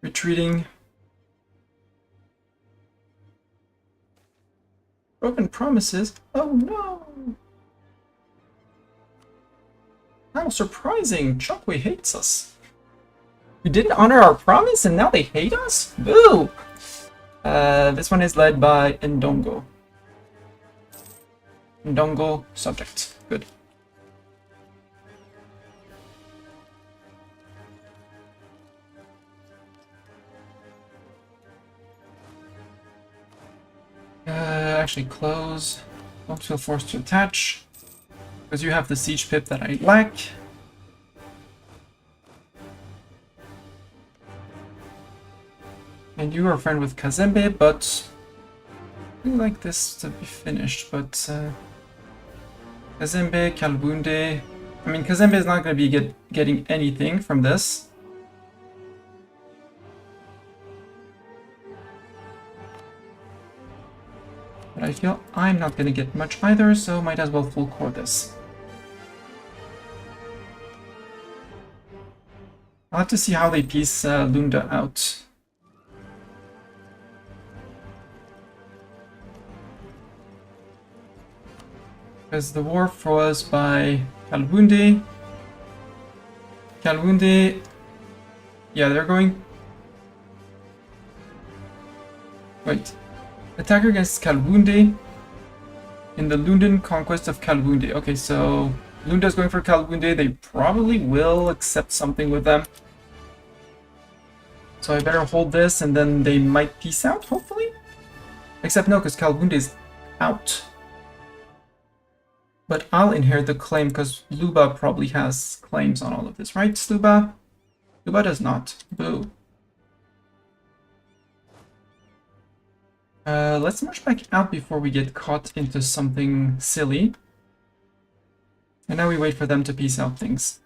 Retreating. Broken promises? Oh no! How surprising! Chokwe hates us. We didn't honor our promise and now they hate us? Boo! This one is led by Ndongo. Ndongo, subject. Good. Actually close. Don't feel forced to attach. Because you have the siege pip that I lack. And you are a friend with Kazembe, but I would like this to be finished, but Kazembe, Kalbunde. I mean, Kazembe is not going to be getting anything from this. But I feel I'm not going to get much either, so might as well full core this. I'll have to see how they piece Lunda out. Because the war was by Kalbunde. Kalbunde... Yeah, they're going... Wait. Attacker against Kalbunde in the Lundan conquest of Kalbunde. Okay, so Lunda's going for Kalbunde. They probably will accept something with them. So I better hold this and then they might peace out, hopefully? Except no, because Kalbunde is out. But I'll inherit the claim because Luba probably has claims on all of this, right, Luba? Luba does not. Boo. Let's march back out before we get caught into something silly. And now we wait for them to piece out things.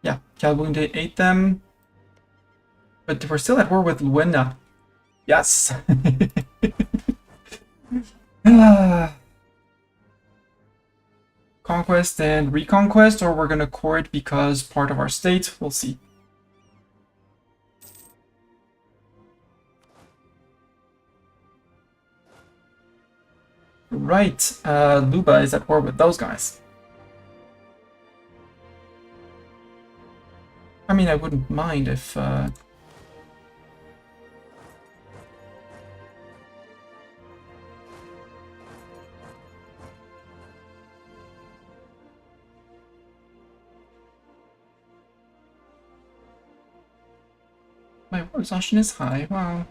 Yeah, Kalbunde ate them. But we're still at war with Luena. Yes! Conquest and reconquest, or we're gonna core it because part of our state. We'll see. Right, Luba is at war with those guys. I mean, I wouldn't mind if... My war exhaustion is high. Wow.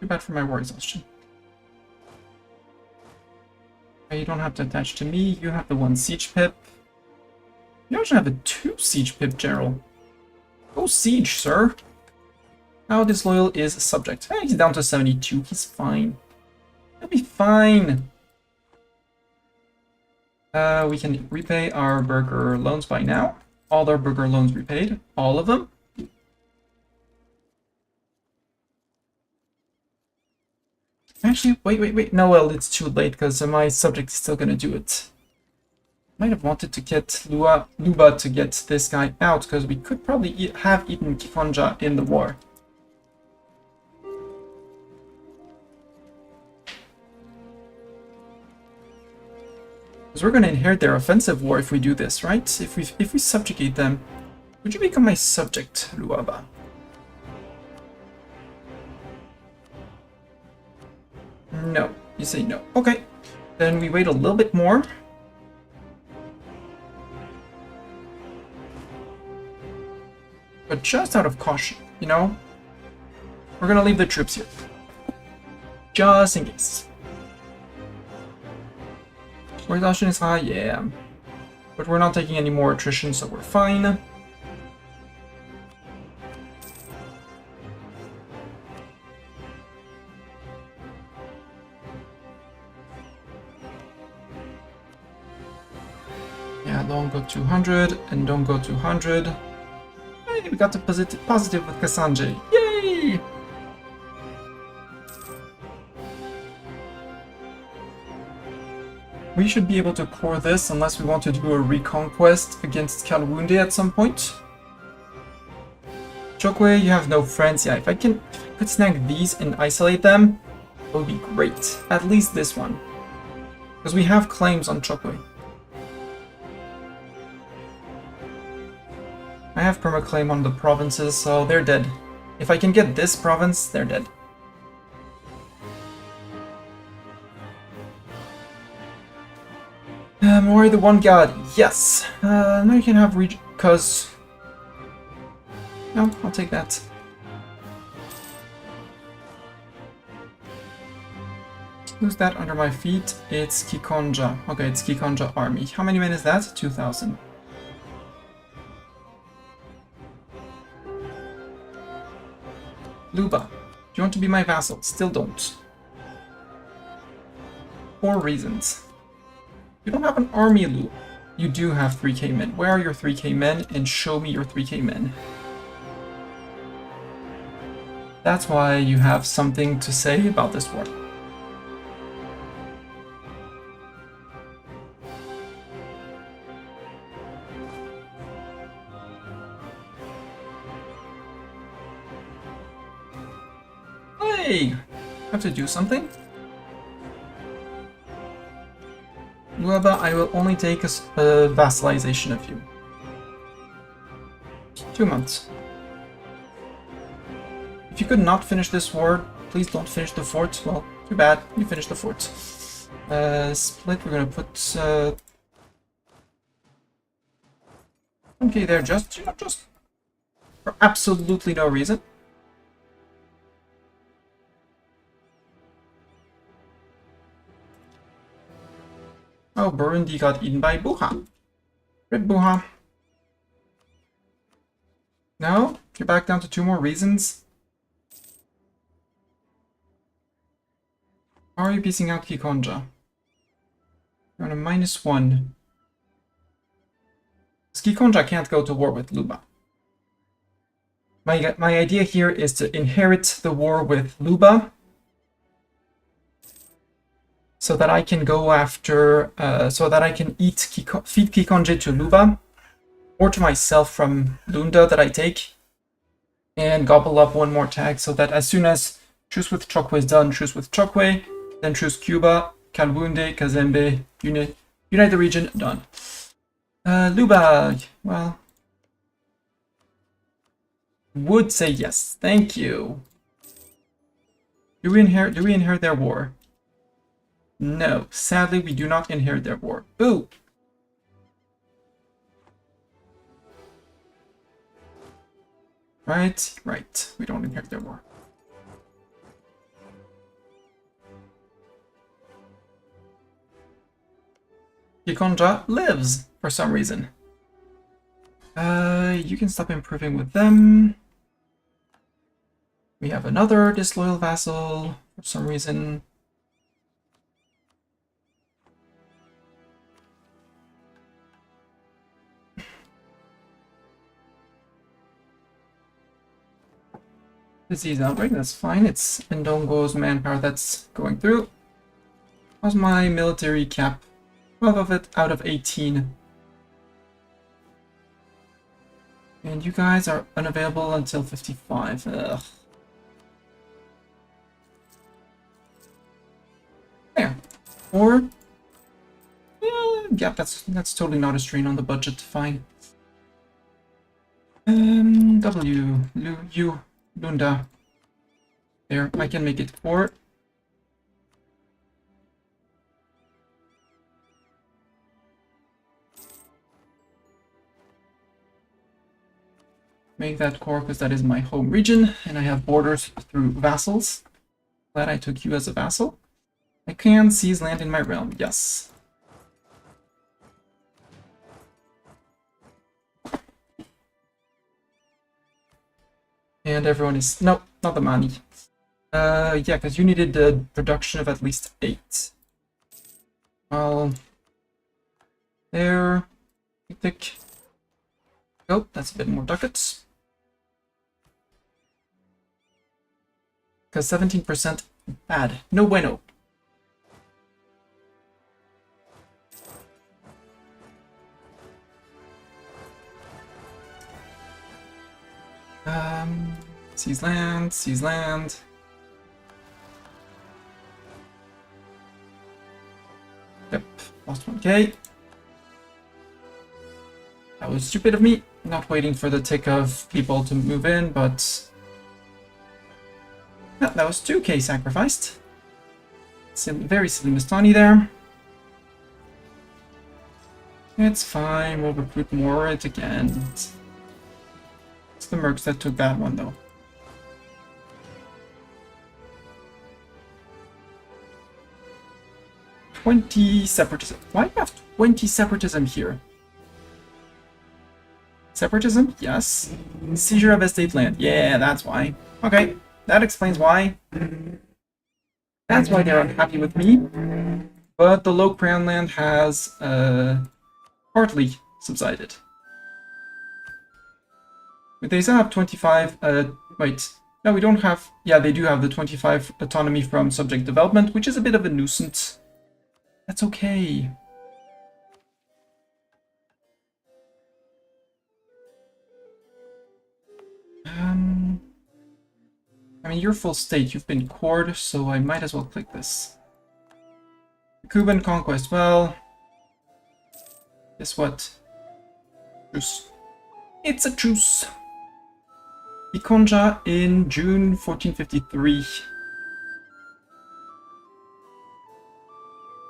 Too bad for my war exhaustion. You don't have to attach to me. You have the 1 siege pip. You actually have a 2 siege pip, General. Go siege, sir. Now disloyal is subject. He's down to 72. He's fine. He'll be fine. We can repay our burger loans by now. All our burger loans repaid. All of them. Actually, wait. No, well, it's too late because my subject is still gonna do it. Might have wanted to get Luba to get this guy out because we could probably have eaten Kikonja in the war. Because we're gonna inherit their offensive war if we do this, right? If we subjugate them, would you become my subject, Luaba? No. You say no. Okay. Then we wait a little bit more. But just out of caution, you know? We're gonna leave the troops here. Just in case. War exhaustion is high, yeah. But we're not taking any more attrition, so we're fine. Yeah, don't go 200 and don't go 200. Hey, we got to positive with Kasanje. Yay! We should be able to core this unless we want to do a reconquest against Kalwunde at some point. Chokwe, you have no friends. Yeah, if I could snag these and isolate them, that would be great. At least this one. Because we have claims on Chokwe. I have permaclaim on the provinces, so they're dead. If I can get this province, they're dead. Mori the One God, yes. Now you can have cause... No, I'll take that. Who's that under my feet? It's Kikonja. Okay, it's Kikonja army. How many men is that? 2,000. Luba, do you want to be my vassal? Still don't. 4 reasons. You don't have an army, Luba. You do have 3k men. Where are your 3k men? And show me your 3k men. That's why you have something to say about this war. Hey! Have to do something? Luaba, I will only take a vassalization of you. 2 months. If you could not finish this war, please don't finish the fort. Well, too bad. You finished the fort. Split, we're gonna put... Okay, there, just for absolutely no reason. Oh, Burundi got eaten by Buha. Rip Buha. No? You're back down to 2 more reasons? How are you piecing out Kikonja? You're on a -1. Kikonja can't go to war with Luba. My idea here is to inherit the war with Luba so that I can go after, so that I can feed Kikonje to Luba or to myself from Lunda that I take and gobble up 1 more tag so that as soon as truce with Chokwe is done, truce with Chokwe, then choose Cuba, Kalwunde, Kazembe, unite the region, done. Luba, well, would say yes, thank you. Do we inherit their war? No, sadly we do not inherit their war. Ooh! Right? Right. We don't inherit their war. Kikonja lives for some reason. You can stop improving with them. We have another disloyal vassal for some reason. Disease outbreak, that's fine. It's Ndongo's manpower that's going through. How's my military cap? 12 of it out of 18. And you guys are unavailable until 55. Ugh. There. Or... yeah, that's totally not a strain on the budget. Fine. U, Lunda. There, I can make it 4. Make that core because that is my home region, and I have borders through vassals. Glad I took you as a vassal. I can seize land in my realm, yes. And everyone is... no, not the money. Yeah, because you needed the production of at least 8. Well... there... tick. Oh, that's a bit more ducats. Because 17% bad. No bueno. Seize land, seize land. Yep, lost 1k. That was stupid of me, not waiting for the tick of people to move in, but... yeah, that was 2k sacrificed. Very silly Mistani there. It's fine, we'll recruit more it again. It's the mercs that took that one, though. "20 separatism." Why do you have 20 separatism here? Separatism? Yes. Seizure of estate land. Yeah, that's why. Okay, that explains why. That's why they're unhappy with me. But the low crown land has partly subsided. But they still have 25, wait. No, we don't have, yeah, they do have the 25 autonomy from subject development, which is a bit of a nuisance. That's okay. I mean, you're full state, you've been cored, so I might as well click this. Cuban conquest, well... guess what? Truce. It's a truce! Kikonja in June 1453.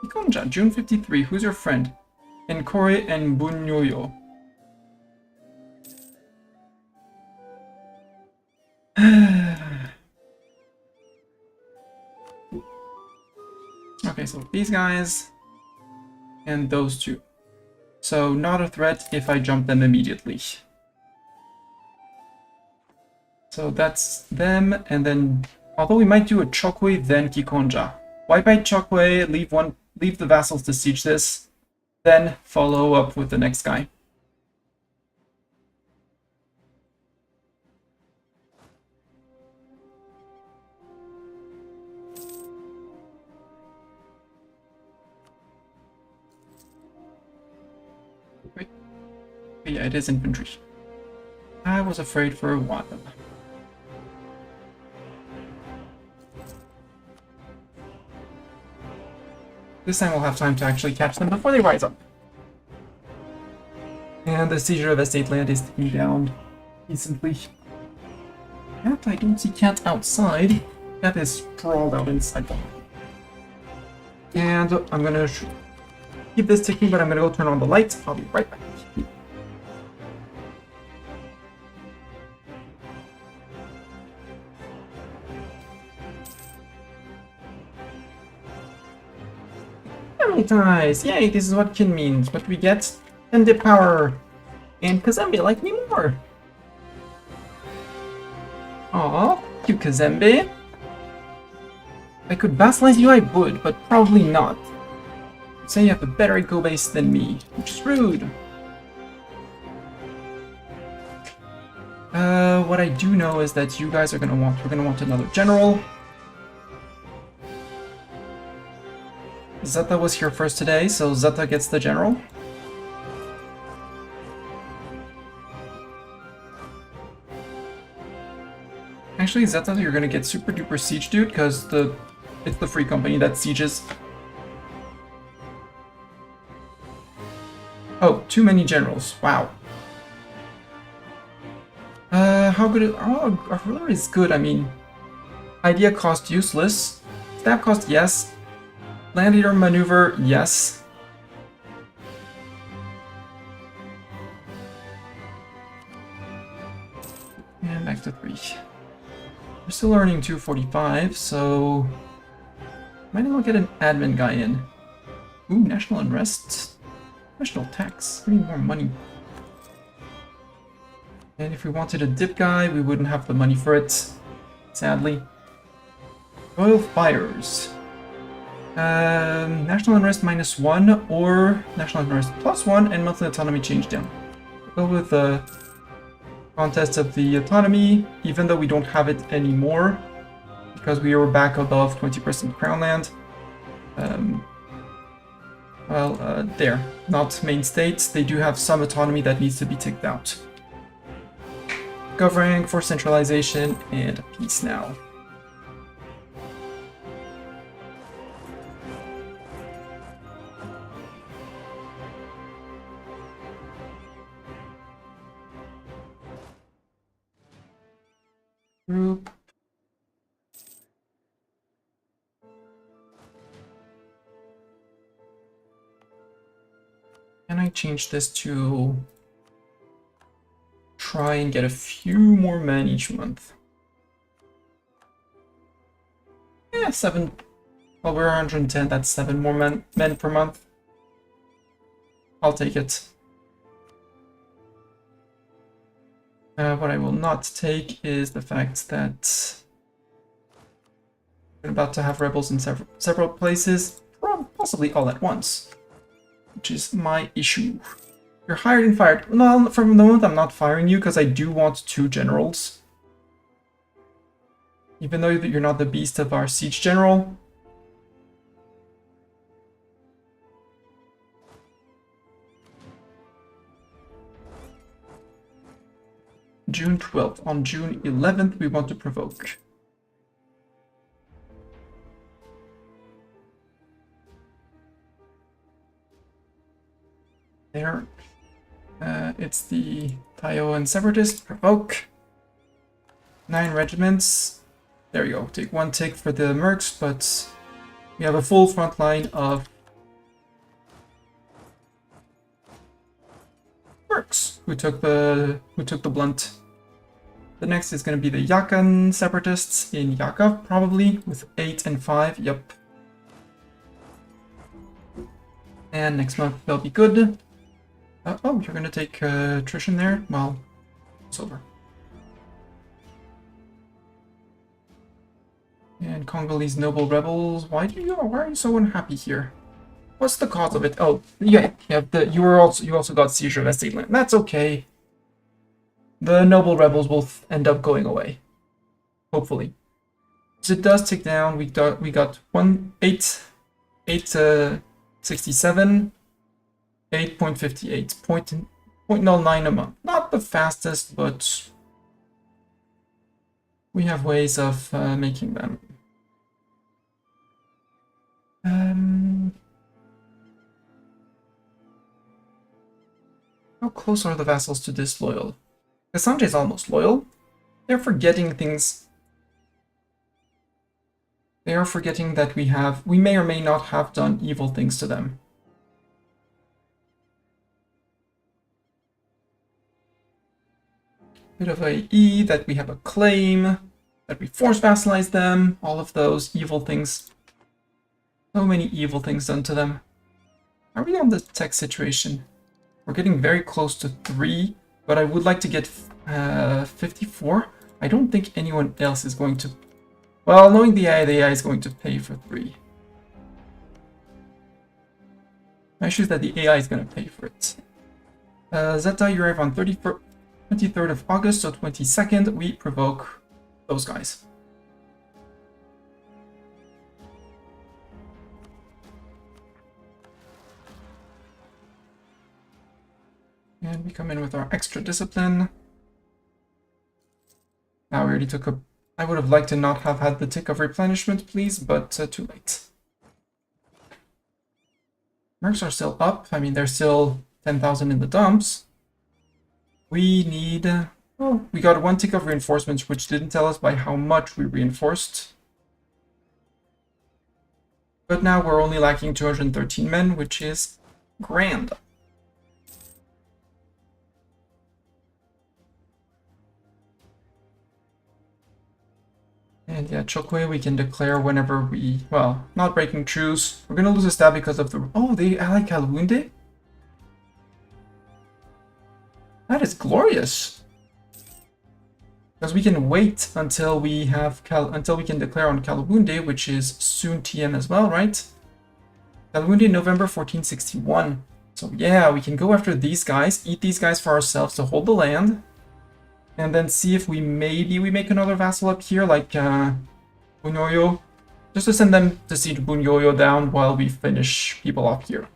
Kikonja, June 53. Who's your friend? Nkore and Bunyoyo. Okay, so these guys and those two. So not a threat if I jump them immediately. So that's them, and then although we might do a Chokwe, then Kikonja. Wipe out Chokwe, leave the vassals to siege this, then follow up with the next guy. Wait. Yeah, it is infantry. I was afraid for a while. This time we'll have time to actually catch them before they rise up. And the seizure of estate land is taken down decently. Cat, I don't see Cat outside. Cat is sprawled out inside. And I'm gonna keep this ticking, but I'm gonna go turn on the lights. I'll be right back. Army ties! Yay, this is what kin means. What we get? 10 dip power. And Kazembe like me more. Aw, thank you, Kazembe. If I could vassalize you, I would, but probably not. You'd say you have a better eco base than me, which is rude. What I do know is that you guys are gonna want, we're gonna want another general. Zeta was here first today, so Zeta gets the general. Actually, Zeta, you're gonna get super duper siege dude, because it's the free company that sieges. Oh, too many generals. Wow. How good is... Oh, artillery is good. I mean, idea cost useless. Stab cost, yes. Land eater maneuver, yes. And back to 3. We're still earning 245, so... Might as well get an admin guy in. Ooh, national unrest. National tax. We need more money. And if we wanted a dip guy, we wouldn't have the money for it, sadly. Royal Fires. National Unrest -1 or National Unrest +1 and monthly autonomy change down. We'll go with the contest of the autonomy, even though we don't have it anymore, because we were back above 20% crown land. There. Not main states. They do have some autonomy that needs to be ticked out. Governing for centralization and peace now. Group. Can I change this to try and get a few more men each month? Yeah, 7. Well, we're 110, that's 7 more men per month. I'll take it. What I will not take is the fact that we're about to have rebels in several places, possibly all at once, which is my issue. You're hired and fired. Well, from the moment I'm not firing you because I do want 2 generals. Even though you're not the beast of our siege general. June 12th. On June 11th, we want to provoke. There. It's the Taioan Separatist. Provoke. 9 regiments. There you go. Take 1 tick for the mercs, but we have a full front line of mercs who took the blunt. The next is going to be the Yakan Separatists in Yakov, probably, with 8 and 5. Yep. And next month they'll be good. Oh, you're gonna take attrition there? Well, it's over. And Congolese noble rebels. Why are you so unhappy here? What's the cause of it? Oh, yeah, you also got seizure of estate land. That's okay. The noble rebels will end up going away, hopefully. So it does tick down. We got 867. 8.58, 0.09 a month. Not the fastest, but we have ways of making them. How close are the vassals to disloyal? Sanjay is almost loyal. They're forgetting things. They are forgetting that we may or may not have done evil things to them. Bit of a E, that we have a claim, that we force vassalize them, all of those evil things. So many evil things done to them. Are we on the tech situation? We're getting very close to 3, but I would like to get 54. I don't think anyone else is going to... Well, knowing the AI is going to pay for 3. My issue is that the AI is going to pay for it. Zeta, you arrive on 23rd of August, so 22nd, we provoke those guys. And we come in with our extra discipline. Now we already took a... I would have liked to not have had the tick of replenishment, please, but too late. Mercs are still up. I mean, there's still 10,000 in the dumps. We need... oh, we got 1 tick of reinforcements, which didn't tell us by how much we reinforced. But now we're only lacking 213 men, which is grand. And yeah, Chokwe we can declare whenever we... well, not breaking truce. We're gonna lose a stab because of the... oh, they ally Kalunde? That is glorious! Because we can wait until we have until we can declare on Kalunde, which is soon TM as well, right? Kalunde, November 1461. So yeah, we can go after these guys, eat these guys for ourselves to hold the land. And then see if we maybe make another vassal up here, like Bunyoyo. Just to send them to siege Bunyoyo down while we finish people up here.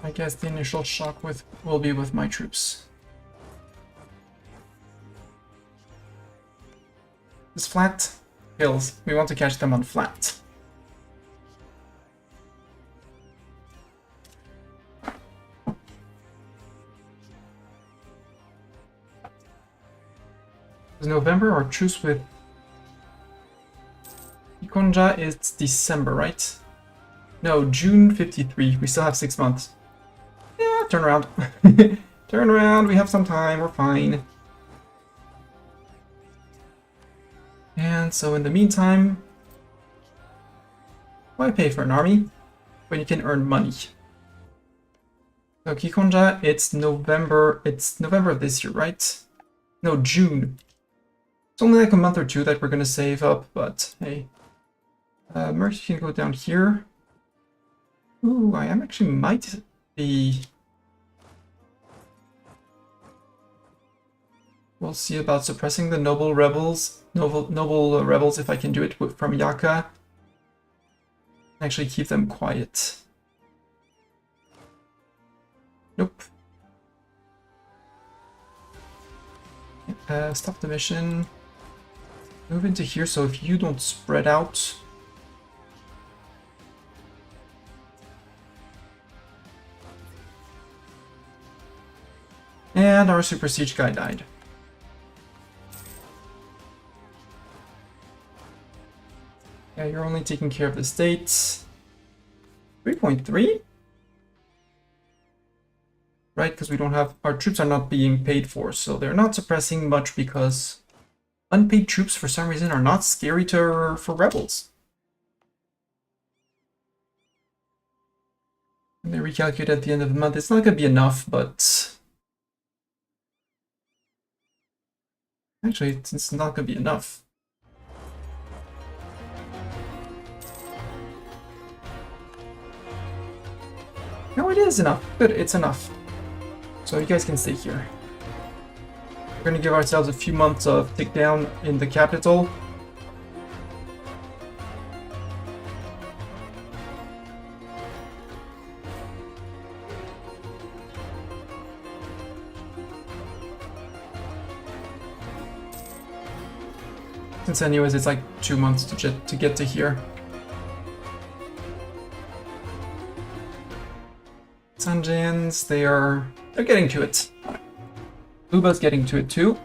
I guess the initial shock will be with my troops. This flat hills. We want to catch them on flat. Is November or truce with Ikonja? It's December, right? No, June 53. We still have 6 months. Yeah, turn around. Turn around. We have some time. We're fine. And so in the meantime, why pay for an army when you can earn money? So Kikonja, it's November of this year, right? No, June. It's only like a month or 2 that we're gonna save up, but hey. Merc can go down here. Ooh, I am actually might be... we'll see about suppressing the noble rebels if I can do it from Yaka. Actually keep them quiet. Nope. Stop the mission. Move into here so if you don't spread out. And our super siege guy died. Yeah, you're only taking care of the states. 3.3? Right, because we don't have... our troops are not being paid for, so they're not suppressing much because unpaid troops for some reason are not scary for rebels. When they recalculate at the end of the month, it's not going to be enough, but... actually, it's not going to be enough. No, it is enough. Good, it's enough. So you guys can stay here. We're going to give ourselves a few months of takedown in the capital. Since anyways, it's like 2 months to get to here. Sanjians, they're getting to it. Uba's getting to it too.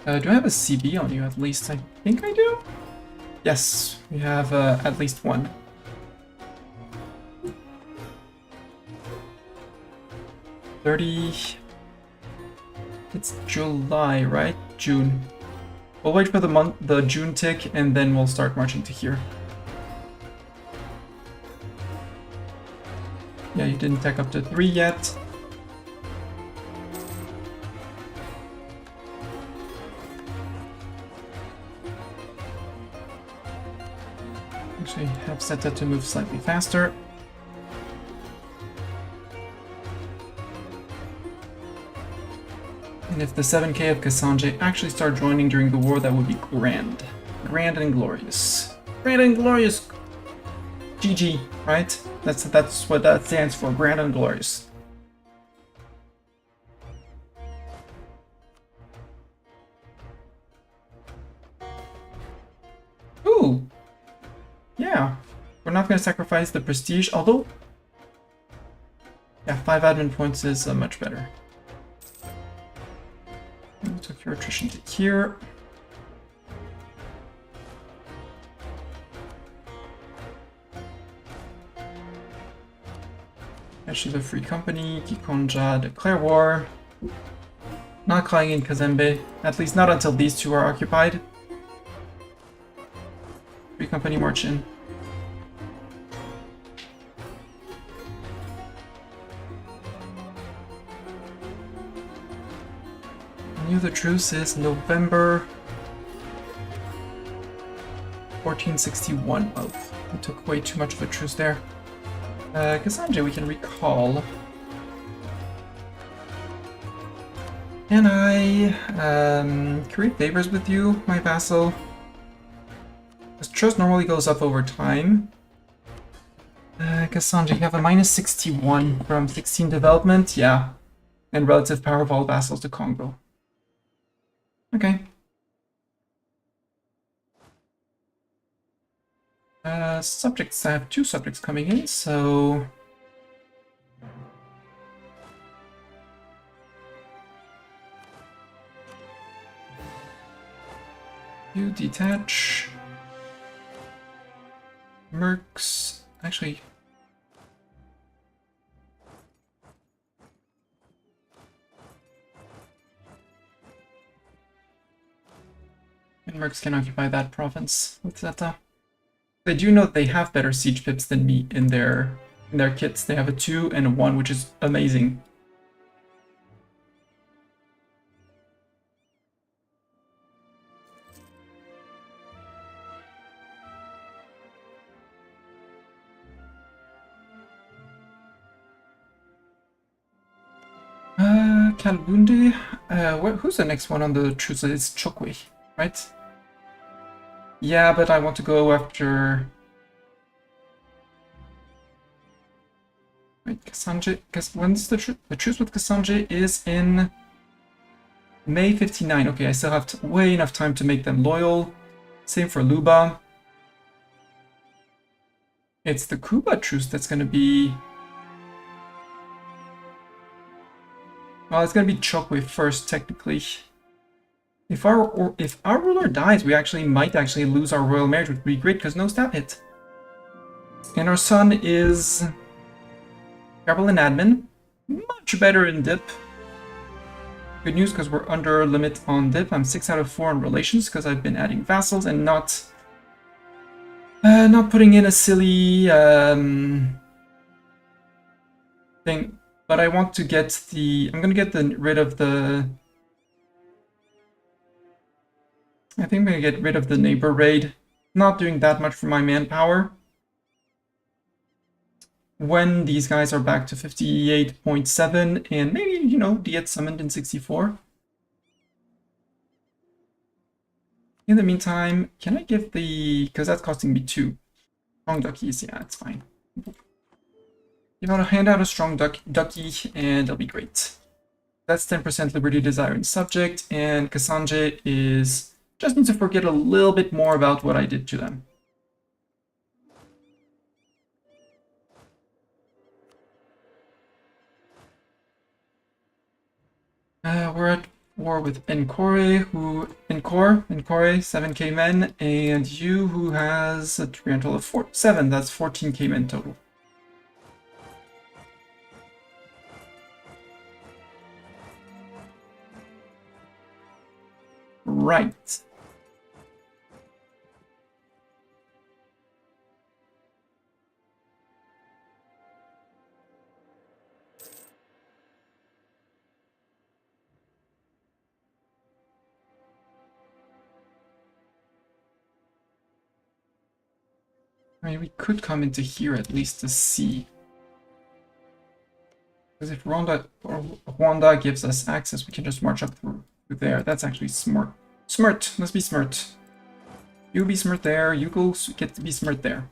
Do I have a CB on you at least? I think I do. Yes, we have at least one. It's July, right? June. We'll wait for the June tick, and then we'll start marching to here. Yeah, you didn't tech up to 3 yet. Actually, have set that to move slightly faster. And if the 7k of Kassanje actually start joining during the war, that would be grand. Grand and glorious. Grand and glorious! GG, right? That's what that stands for, grand and glorious. Ooh! Yeah, we're not going to sacrifice the prestige, although... Yeah, 5 admin points is much better. We took your attrition to here. Actually, the Free Company, Kikonja, declare war. Not calling in Kazembe, at least not until these two are occupied. Free Company march in. Renew the truce is November 1461. Oh, we took way too much of a truce there. Kassanje we can recall. Can I create favors with you, my vassal? This trust normally goes up over time. Kassanje, you have a minus 61 from 16 development, yeah. And relative power of all vassals to Kongo. Okay. Subjects, I have 2 subjects coming in, so... You detach. Mercs, actually... And Mercs can occupy that province with Zeta. I do know that they have better siege pips than me in their kits. They have a 2 and a 1, which is amazing. Kalbundi. Who's the next one on the truce? It's Chokwe, right? Yeah, but I want to go after... Wait, Kassanje... When's the truce with Kassanje is in... May 59. Okay, I still have way enough time to make them loyal. Same for Luba. It's the Kuba truce that's gonna be... Well, it's gonna be Chokwe first, technically. If our ruler dies, we might lose our royal marriage, which would be great because no stab hit. And our son is Rebel and Admin, much better in dip. Good news because we're under limit on dip. I'm 6 out of 4 on relations because I've been adding vassals and not putting in a silly thing. But I want to get the. I'm gonna get rid of the. I think I'm going to get rid of the neighbor raid. Not doing that much for my manpower. When these guys are back to 58.7 and maybe, you know, get summoned in 64. In the meantime, can I give the... because that's costing me 2. Strong duckies, yeah, it's fine. Hand out a strong ducky and it'll be great. That's 10% liberty, desire, and subject, and Kassanje is... just need to forget a little bit more about what I did to them. We're at war with Encore, who... Encore, 7k men, and you, who has a grand total of 7, that's 14k men total. Right. I mean, we could come into here at least to see. Because if Rwanda gives us access, we can just march up through there. That's actually smart. Smart! Let's be smart. You be smart there, you go get to be smart there.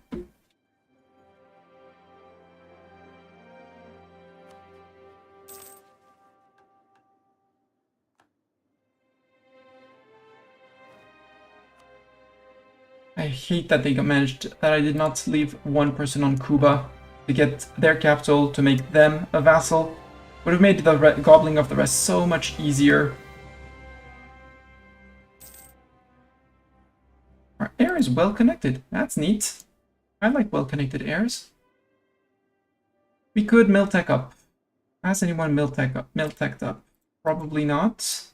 I hate that they managed that I did not leave one person on Cuba to get their capital to make them a vassal. Would have made the gobbling of the rest so much easier. Our air is well connected. That's neat. I like well connected airs. We could Miltech up. Has anyone Miltech up? Probably not.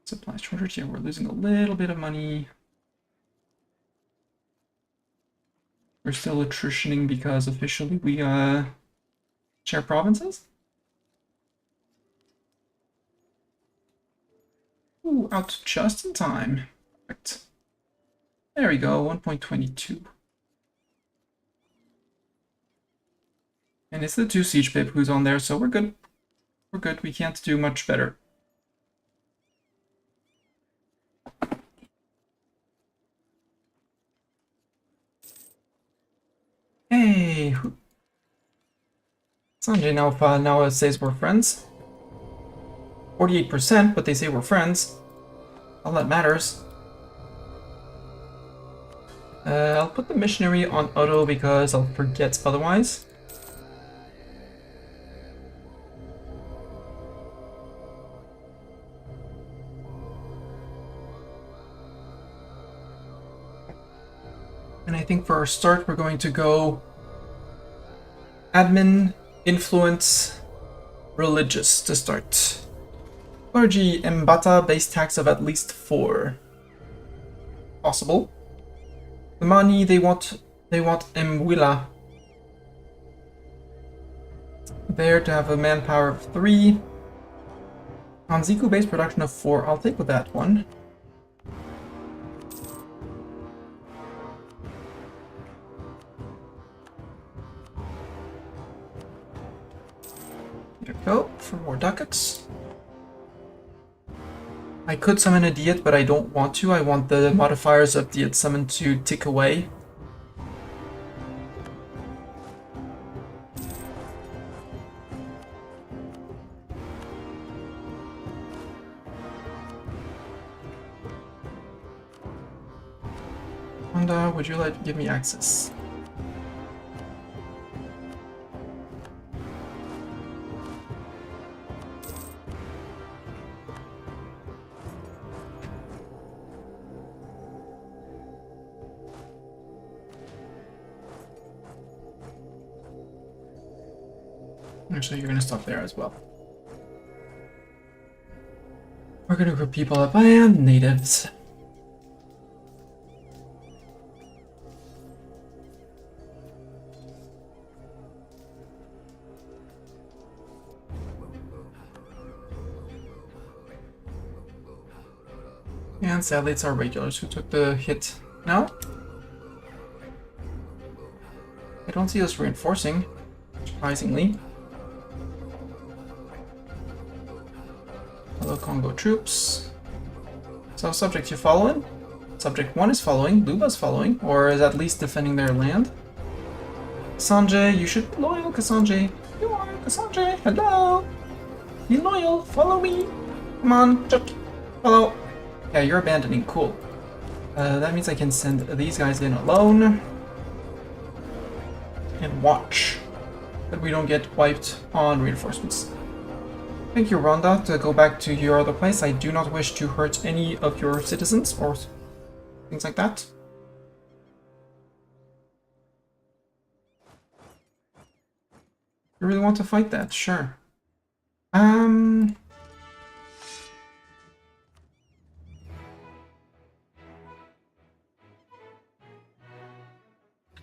Supply shortage, yeah, we're losing a little bit of money. We're still attritioning because officially we share provinces. Ooh, out just in time. Perfect. There we go, 1.22. And it's the 2 siege pip who's on there, so we're good. We're good, we can't do much better. Hey! Sanjay now says we're friends. 48%, but they say we're friends. All that matters. I'll put the missionary on auto because I'll forget otherwise. And I think for our start, we're going to go admin, influence, religious to start. Clergy, Mbata, base tax of at least 4. Possible. The money they want Mwila. There to have a manpower of 3. Anziku base production of 4. I'll take with that one. There we go, for more ducats. I could summon a Diet, but I don't want to. I want the modifiers of Diet summon to tick away. And would you give me access? Actually, you're going to stop there as well. We're going to group people up and natives. And sadly, it's our regulars who took the hit. No? I don't see us reinforcing, surprisingly. Hello, Kongo troops. So, subject, you following? Subject 1 is following, Luba's following, or is at least defending their land. Sanjay, you should be loyal, Kasanjay. You are, Kasanjay. Hello. Be loyal. Follow me. Come on, Chuck. Follow. Yeah, you're abandoning. Cool. That means I can send these guys in alone. and watch that we don't get wiped on reinforcements. Thank you, Rhonda. To go back to your other place, I do not wish to hurt any of your citizens or things like that. You really want to fight that? Sure.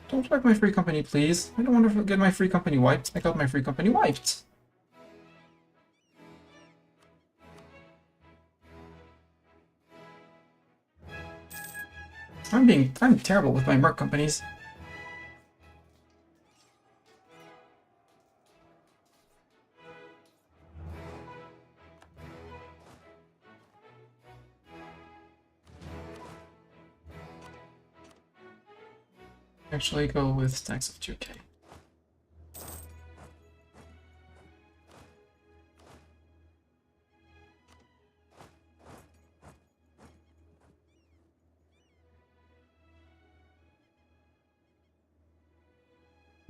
Don't wipe my free company, please. I don't want to get my free company wiped. I got my free company wiped. I'm terrible with my merc companies. Actually go with stacks of 2k.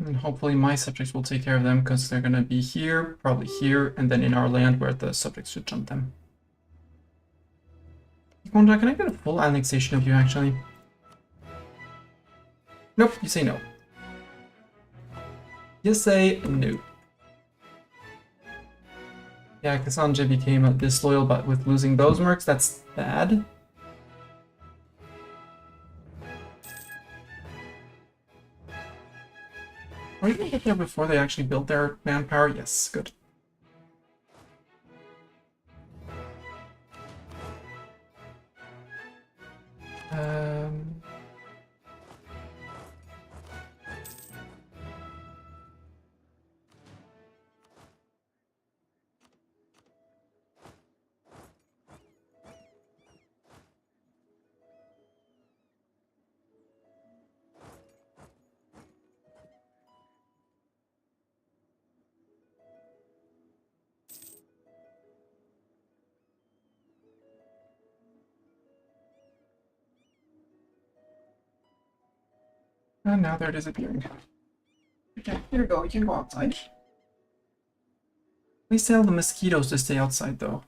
And hopefully my subjects will take care of them, because they're gonna be here, probably here, and then in our land where the subjects should jump them. Kongo, can I get a full annexation of you, actually? Nope, you say no. You say no. Yeah, Cassandra became disloyal, but with losing those mercs, that's bad. Are you gonna get there before they actually build their manpower? Yes, good. And now they're disappearing. Okay, here you go. You can go outside. Please tell the mosquitoes to stay outside, though.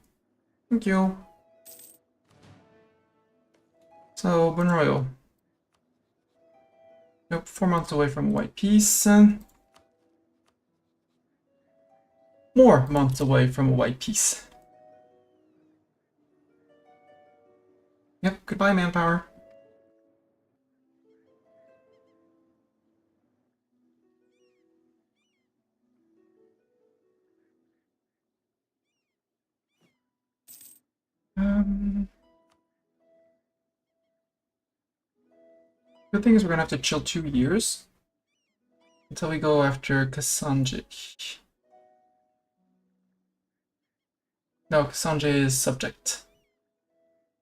Thank you. So, Bunroyo. Nope, 4 months away from white peace. More months away from a white peace. Yep, goodbye, manpower. Good thing is we're gonna have to chill 2 years until we go after Kasanji. No, Kasanji is subject.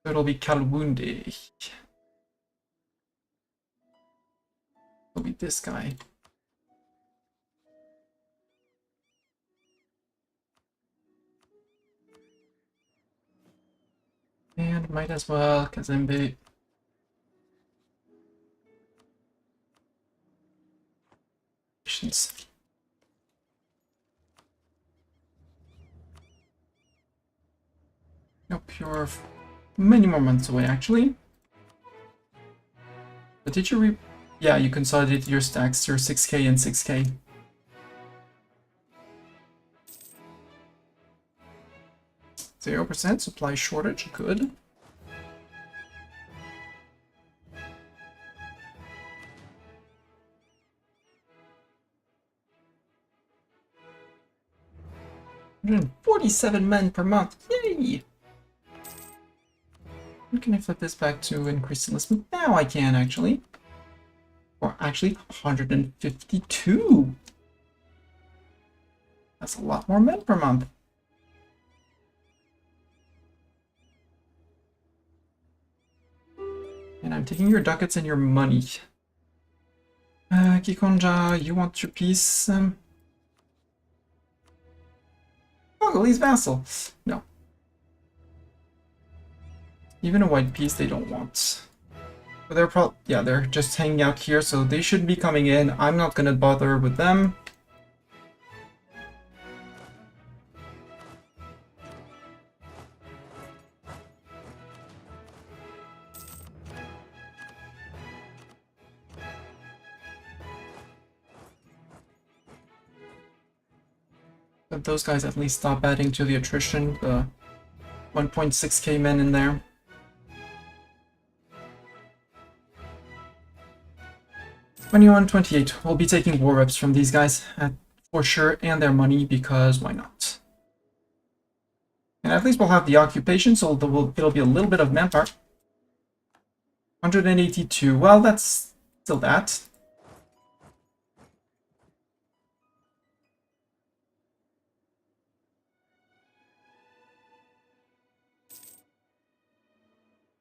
So it'll be Kalwunde. It'll be this guy. And might as well Kazembe. Nope, you're many more months away, actually. But did you yeah, you consolidated your stacks, your 6k and 6k. %, supply shortage, good. $147 men per month, yay! When can I flip this back to increased enlistment? Now I can, actually. Or actually, 152! That's a lot more men per month. And I'm taking your ducats and your money. Kikonja, you want your peace? Congolese vassal. No. Even a white peace they don't want. But they're probably, yeah, they're just hanging out here, so they should be coming in. I'm not gonna bother with them. But those guys at least stop adding to the attrition. The 1.6k men in there. '21, '28. We'll be taking war reps from these guys for sure, and their money, because why not? And at least we'll have the occupation, so it'll be a little bit of manpower. 182. Well, that's still that.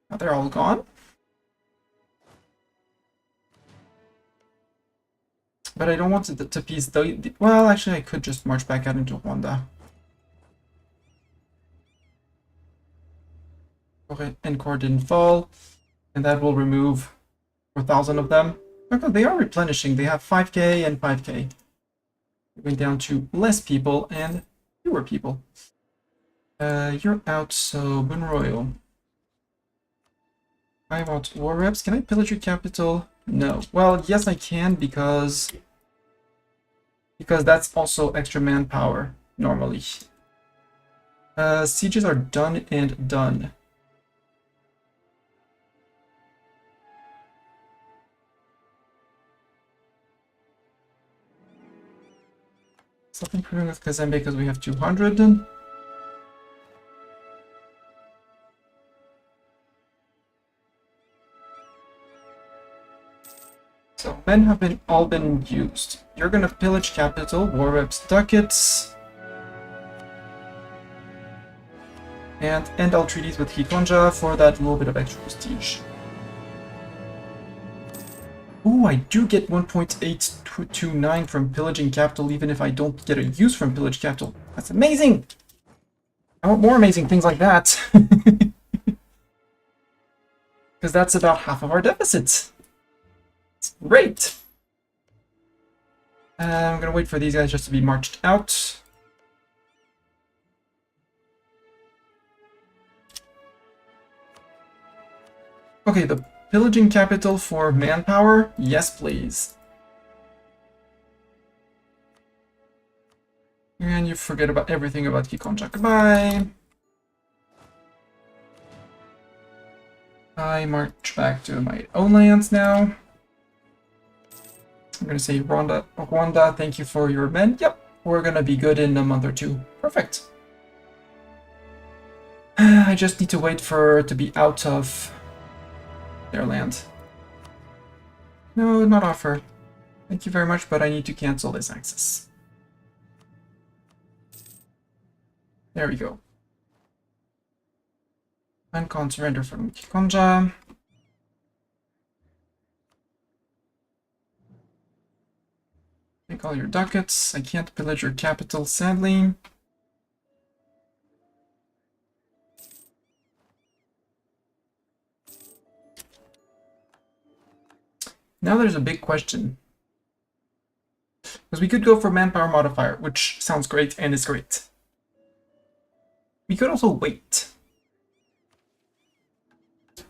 Now they're all gone. But I don't want to appease the... Well, actually, I could just march back out into Rwanda. Okay, Encore didn't fall. And that will remove 4,000 of them. Okay, they are replenishing. They have 5k and 5k. Going down to less people and fewer people. You're out, so Boon Royal. I want war reps. Can I pillage your capital? No. Well, yes I can, because that's also extra manpower, normally. Sieges are done and done. Stop improving with Kazembe because we have 200. So men have all been used. You're gonna pillage capital, war reps ducats, and end all treaties with Kikonja for that little bit of extra prestige. Ooh, I do get 1.829 from pillaging capital, even if I don't get a use from pillage capital. That's amazing! I want more amazing things like that. Because that's about half of our deficit. It's great! I'm gonna wait for these guys just to be marched out. Okay, the pillaging capital for manpower? Yes, please. And you forget about everything about Kikonja. Goodbye! I march back to my own lands now. I'm gonna say, Rwanda, thank you for your men. Yep, we're gonna be good in a month or two. Perfect. I just need to wait for it to be out of their land. No, not offer. Thank you very much, but I need to cancel this access. There we go. Uncon surrender from Kikonja. Take all your ducats. I can't pillage your capital, sadly. Now there's a big question. Because we could go for manpower modifier, which sounds great and is great. We could also wait.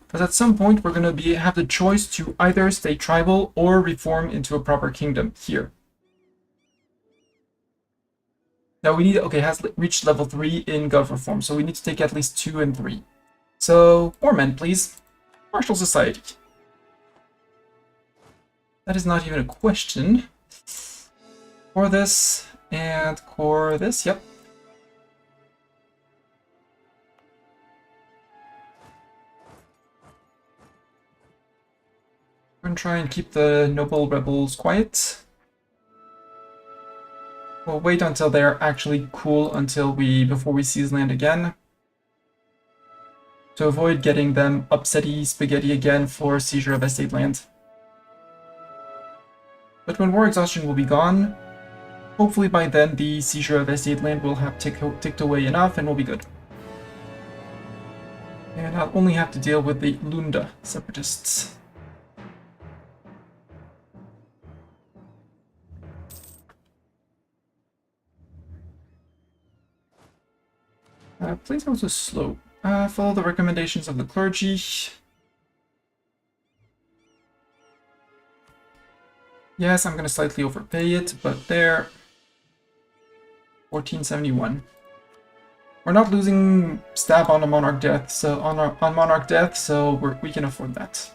Because at some point we're going to have the choice to either stay tribal or reform into a proper kingdom here. Now we need, okay, has reached level 3 in Gov Reform, so we need to take at least 2 and 3. So, more men, please. Martial Society. That is not even a question. Core this, and core this, yep. We're gonna try and keep the noble rebels quiet. We'll wait until they're actually cool before we seize land again. To avoid getting them upsetty spaghetti again for seizure of estate land. But when war exhaustion will be gone, hopefully by then the seizure of estate land will have ticked away enough and we'll be good. And I'll only have to deal with the Lunda separatists. Please go to slow. Follow the recommendations of the clergy. Yes, I'm gonna slightly overpay it, but there. 1471. We're not losing stab on a monarch death, so on monarch death, so we can afford that.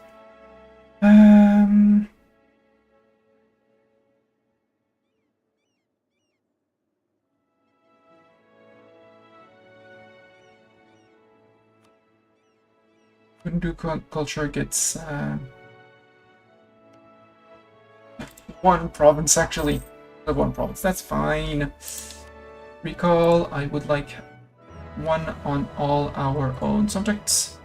Kundu culture gets one province actually. One province, that's fine. Recall, I would like one on all our own subjects.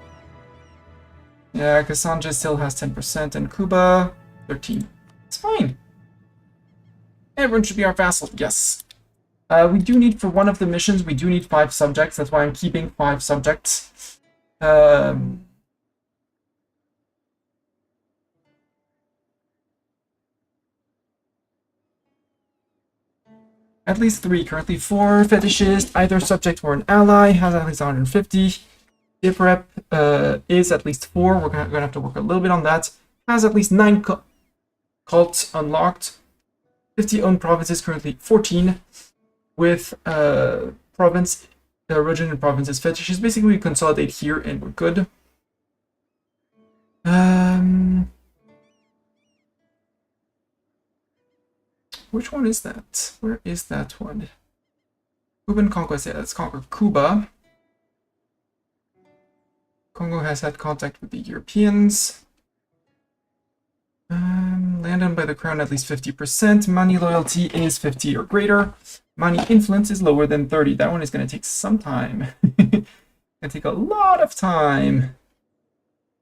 Yeah, Cassandra still has 10% and Kuba 13. It's fine. Everyone should be our vassal, yes. We do need, for one of the missions, we do need 5 subjects. That's why I'm keeping 5 subjects. At least 3, currently 4. Fetishist, either subject or an ally, has at least 150. If rep is at least 4, we're gonna have to work a little bit on that. Has at least 9 cults unlocked. 50 owned provinces, currently 14. With province, region and provinces Fetishist. Basically, we consolidate here and we're good. Which one is that? Where is that one? Cuban conquest. Yeah, let's conquer Cuba. Kongo has had contact with the Europeans. Land owned by the crown at least 50%. Money loyalty is 50 or greater. Money influence is lower than 30. That one is going to take some time. Gonna take a lot of time.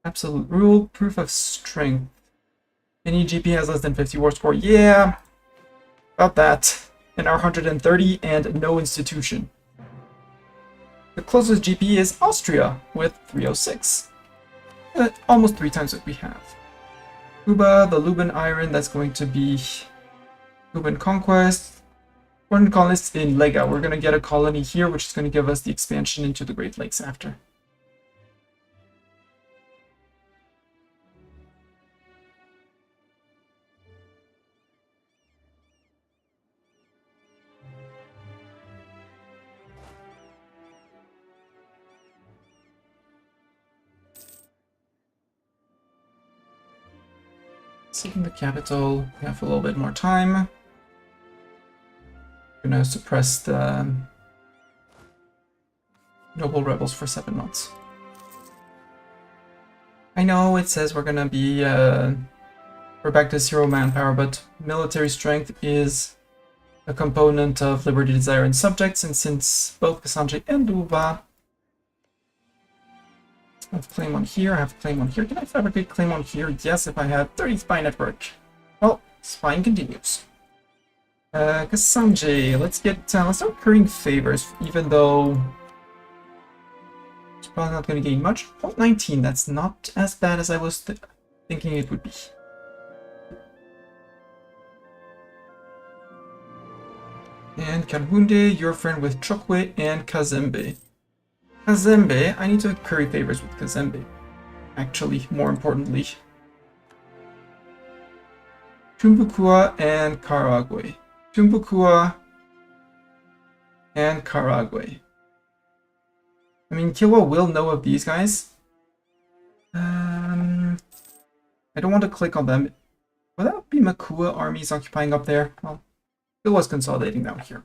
Absolute rule. Proof of strength. Any GP has less than 50 war score. Yeah. About that. And our 130 and no institution. The closest GP is Austria with 306. Almost 3 times what we have. Cuba, the Luban Iron, that's going to be Cuban Conquest. Foreign colonists in Lega. We're going to get a colony here, which is going to give us the expansion into the Great Lakes after. Seeking the capital, we have a little bit more time. We're gonna suppress the noble rebels for 7 months. I know it says we're gonna be we're back to 0 manpower, but military strength is a component of liberty, desire, and subjects, and since both Kasanji and Duba I have claim on here, I have claim on here. Can I fabricate claim on here? Yes, if I have 30 spy network. Well, spying continues. Kasanji, let's start accruing favors, even though it's probably not going to gain much. Oh, 19, that's not as bad as I was thinking it would be. And Kanhunde, your friend with Chokwe and Kazembe. Kazembe, I need to curry favors with Kazembe. Actually, more importantly. Tumbukua and Karagwe. Tumbukua and Karagwe. I mean, Kilwa will know of these guys. I don't want to click on them. Would that be Makua armies occupying up there? Well, Kilwa's consolidating down here.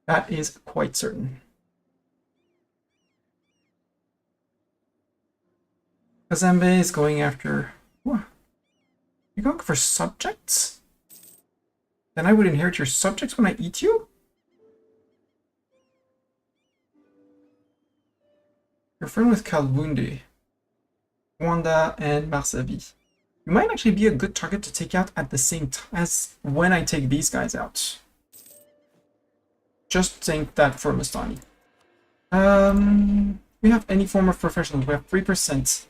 That is quite certain. Kazembe is going after... What? You're going for subjects? Then I would inherit your subjects when I eat you? You're friend with Kalwunde, Rwanda, and Marsavi. You might actually be a good target to take out at the same time as when I take these guys out. Just think that for Mastani. We have any form of professionals. We have 3%.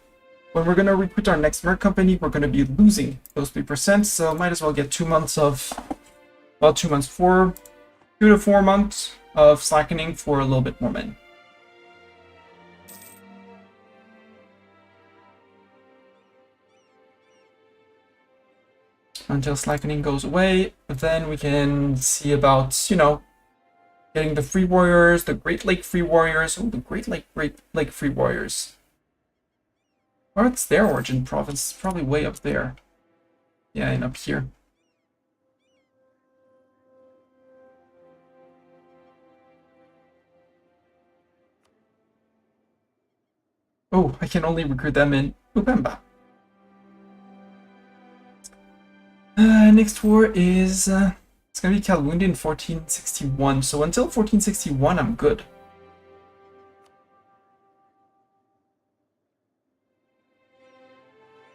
When we're going to recruit our next merc company, we're going to be losing those 3%, so might as well get 2 months of, well, 2 months, 2 to 4 months of slackening for a little bit more men. until slackening goes away. Then we can see about, you know, getting the free warriors, the Great Lake free warriors. Oh, the Great Lake free warriors. What's their origin province? Probably way up there. Yeah, and up here. Oh, I can only recruit them in Upemba. Next war is... it's gonna be Kalwundi in 1461, so until 1461 I'm good.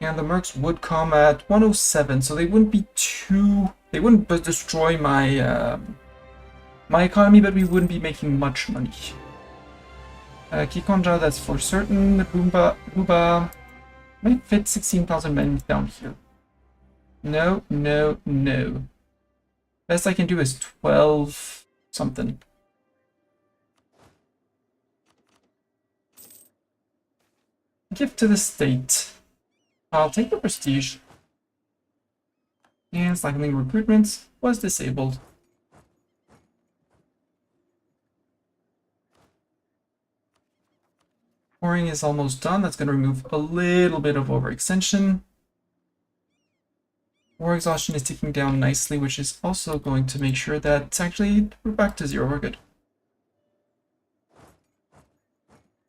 And the mercs would come at 107, so they wouldn't be too... They wouldn't destroy my my economy, but we wouldn't be making much money. Kikonja, that's for certain. Buba might fit 16,000 men down here. No, no, no. Best I can do is 12 something. Give to the state. I'll take the prestige. And slackening recruitment was disabled. Pouring is almost done. That's going to remove a little bit of overextension. War exhaustion is ticking down nicely, which is also going to make sure that actually we're back to 0. We're good.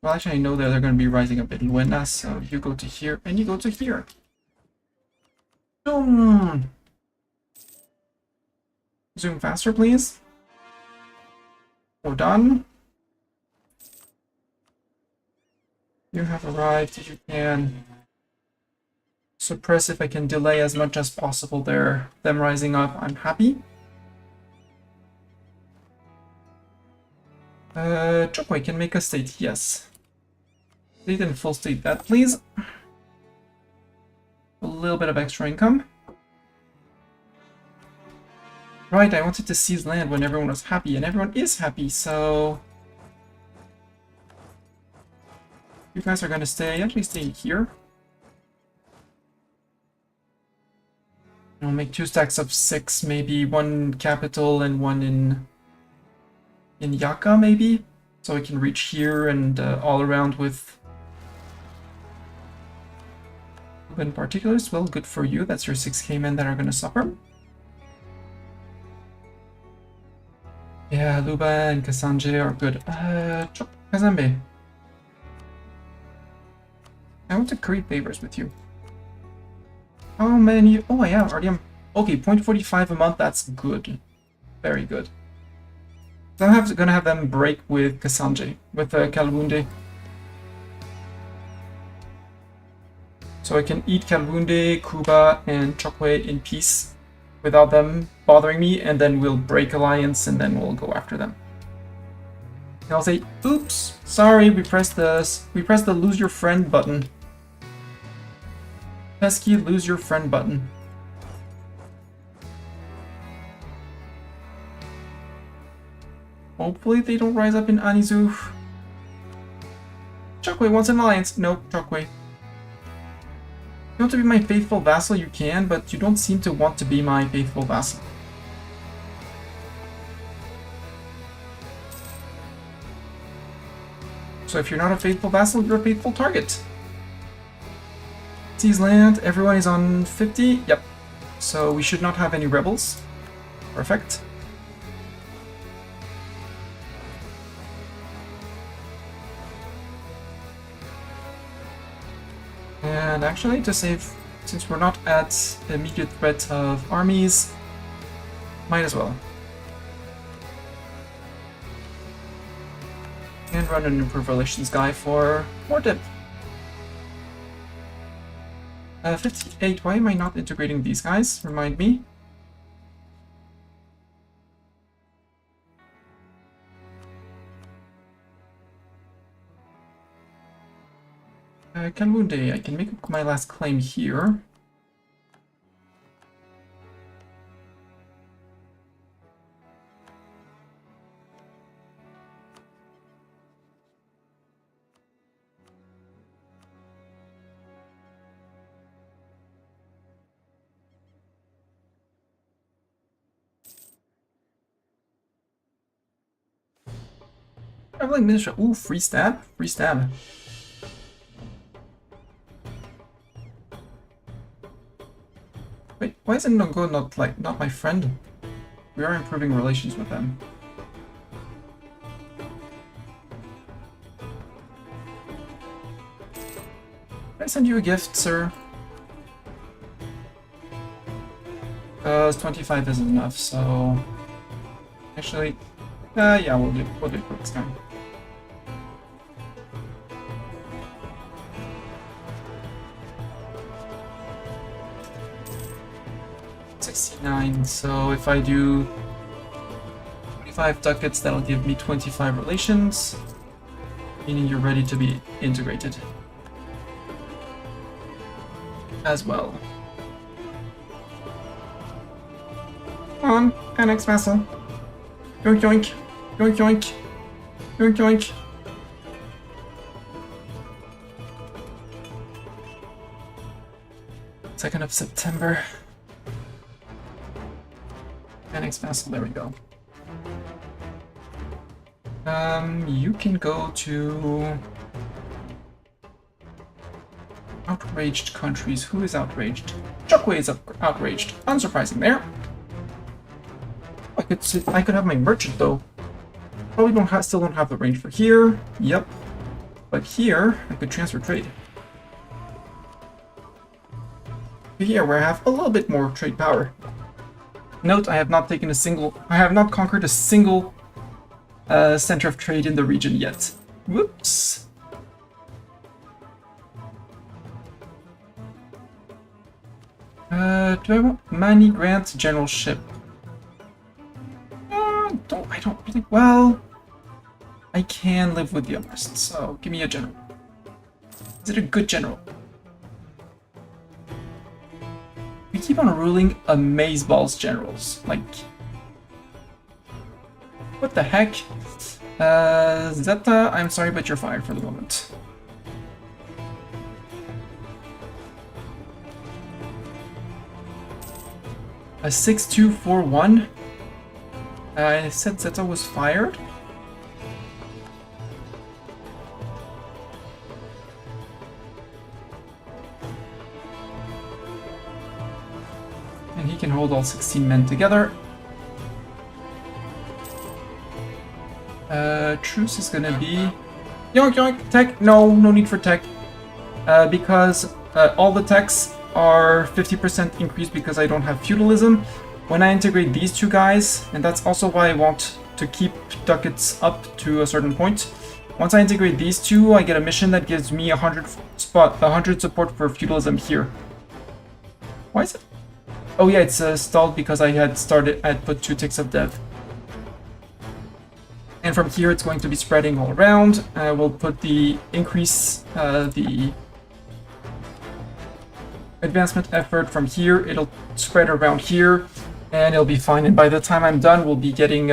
Well, actually, I know that they're going to be rising up in Luena, so you go to here and you go to here. Zoom faster, please. We're done. You have arrived. You can suppress if I can delay as much as possible them rising up. I'm happy. Chokwe can make a state, yes. State and full state that, please. A little bit of extra income. Right, I wanted to seize land when everyone was happy, and everyone is happy, so... You guys are gonna actually stay here. I'll make 2 stacks of 6, maybe 1 capital and 1 in Yaka, maybe? So I can reach here and all around with... in particulars. Well, good for you. That's your 6k men that are gonna suffer. Yeah, Luba and Kasanje are good. Kazambe. I want to create favors with you. How many? Oh, I have already. Okay, 0.45 a month. That's good. Very good. So I'm gonna have them break with Kasanje, with Kalwunde. So I can eat Kalwunde, Kuba, and Chokwe in peace without them bothering me, and then we'll break alliance, and then we'll go after them. And I'll say, "Oops, sorry, we pressed the lose your friend button. Pesky lose your friend button." Hopefully they don't rise up in Anizu. Chokwe wants an alliance. Nope, Chokwe. You want to be my faithful vassal, you can, but you don't seem to want to be my faithful vassal. So if you're not a faithful vassal, you're a faithful target. Seize land, everyone is on 50, yep. So we should not have any rebels. Perfect. And actually, to save, since we're not at immediate threat of armies, might as well. And run an improved relations guy for more dip. 58, why am I not integrating these guys? Remind me. Kalwunde, I can make my last claim here. Traveling minister. Ooh, free stab. Free stab. Wait, why isn't Kongo not my friend? We are improving relations with them. Can I send you a gift, sir? 25 isn't enough, so... Actually, yeah, we'll do it quick this time. $69, so if I do 25 ducats, that'll give me 25 relations, meaning you're ready to be integrated as well. Come on, annex vassal. Yoink yoink, yoink yoink, yoink yoink. Second of September. Annex vassal, there we go. You can go to outraged countries. Who is outraged? Chokwe is outraged. Unsurprising there. I could have my merchant though. Probably still don't have the range for here. Yep. But here I could transfer trade. Here where I have a little bit more trade power. Note, I have not conquered a single center of trade in the region yet. Whoops. Do I want Mani Grant generalship? I don't really. Well, I can live with the unrest, so give me a general. Is it a good general? We keep on ruling amazeballs generals. Like, what the heck? Zeta, I'm sorry, but you're fired for the moment. A 6241. I said Zeta was fired. And he can hold all 16 men together. Truce is gonna be... Yoink yoink! Tech! No, no need for tech. Because all the techs are 50% increased because I don't have feudalism. When I integrate these two guys, and that's also why I want to keep ducats up to a certain point. Once I integrate these two, I get a mission that gives me 100 support for feudalism here. Why is it? Oh yeah, it's stalled because I had put 2 ticks of death. And from here, it's going to be spreading all around. We'll put the the advancement effort from here. It'll spread around here. And it'll be fine, and by the time I'm done, we'll be getting,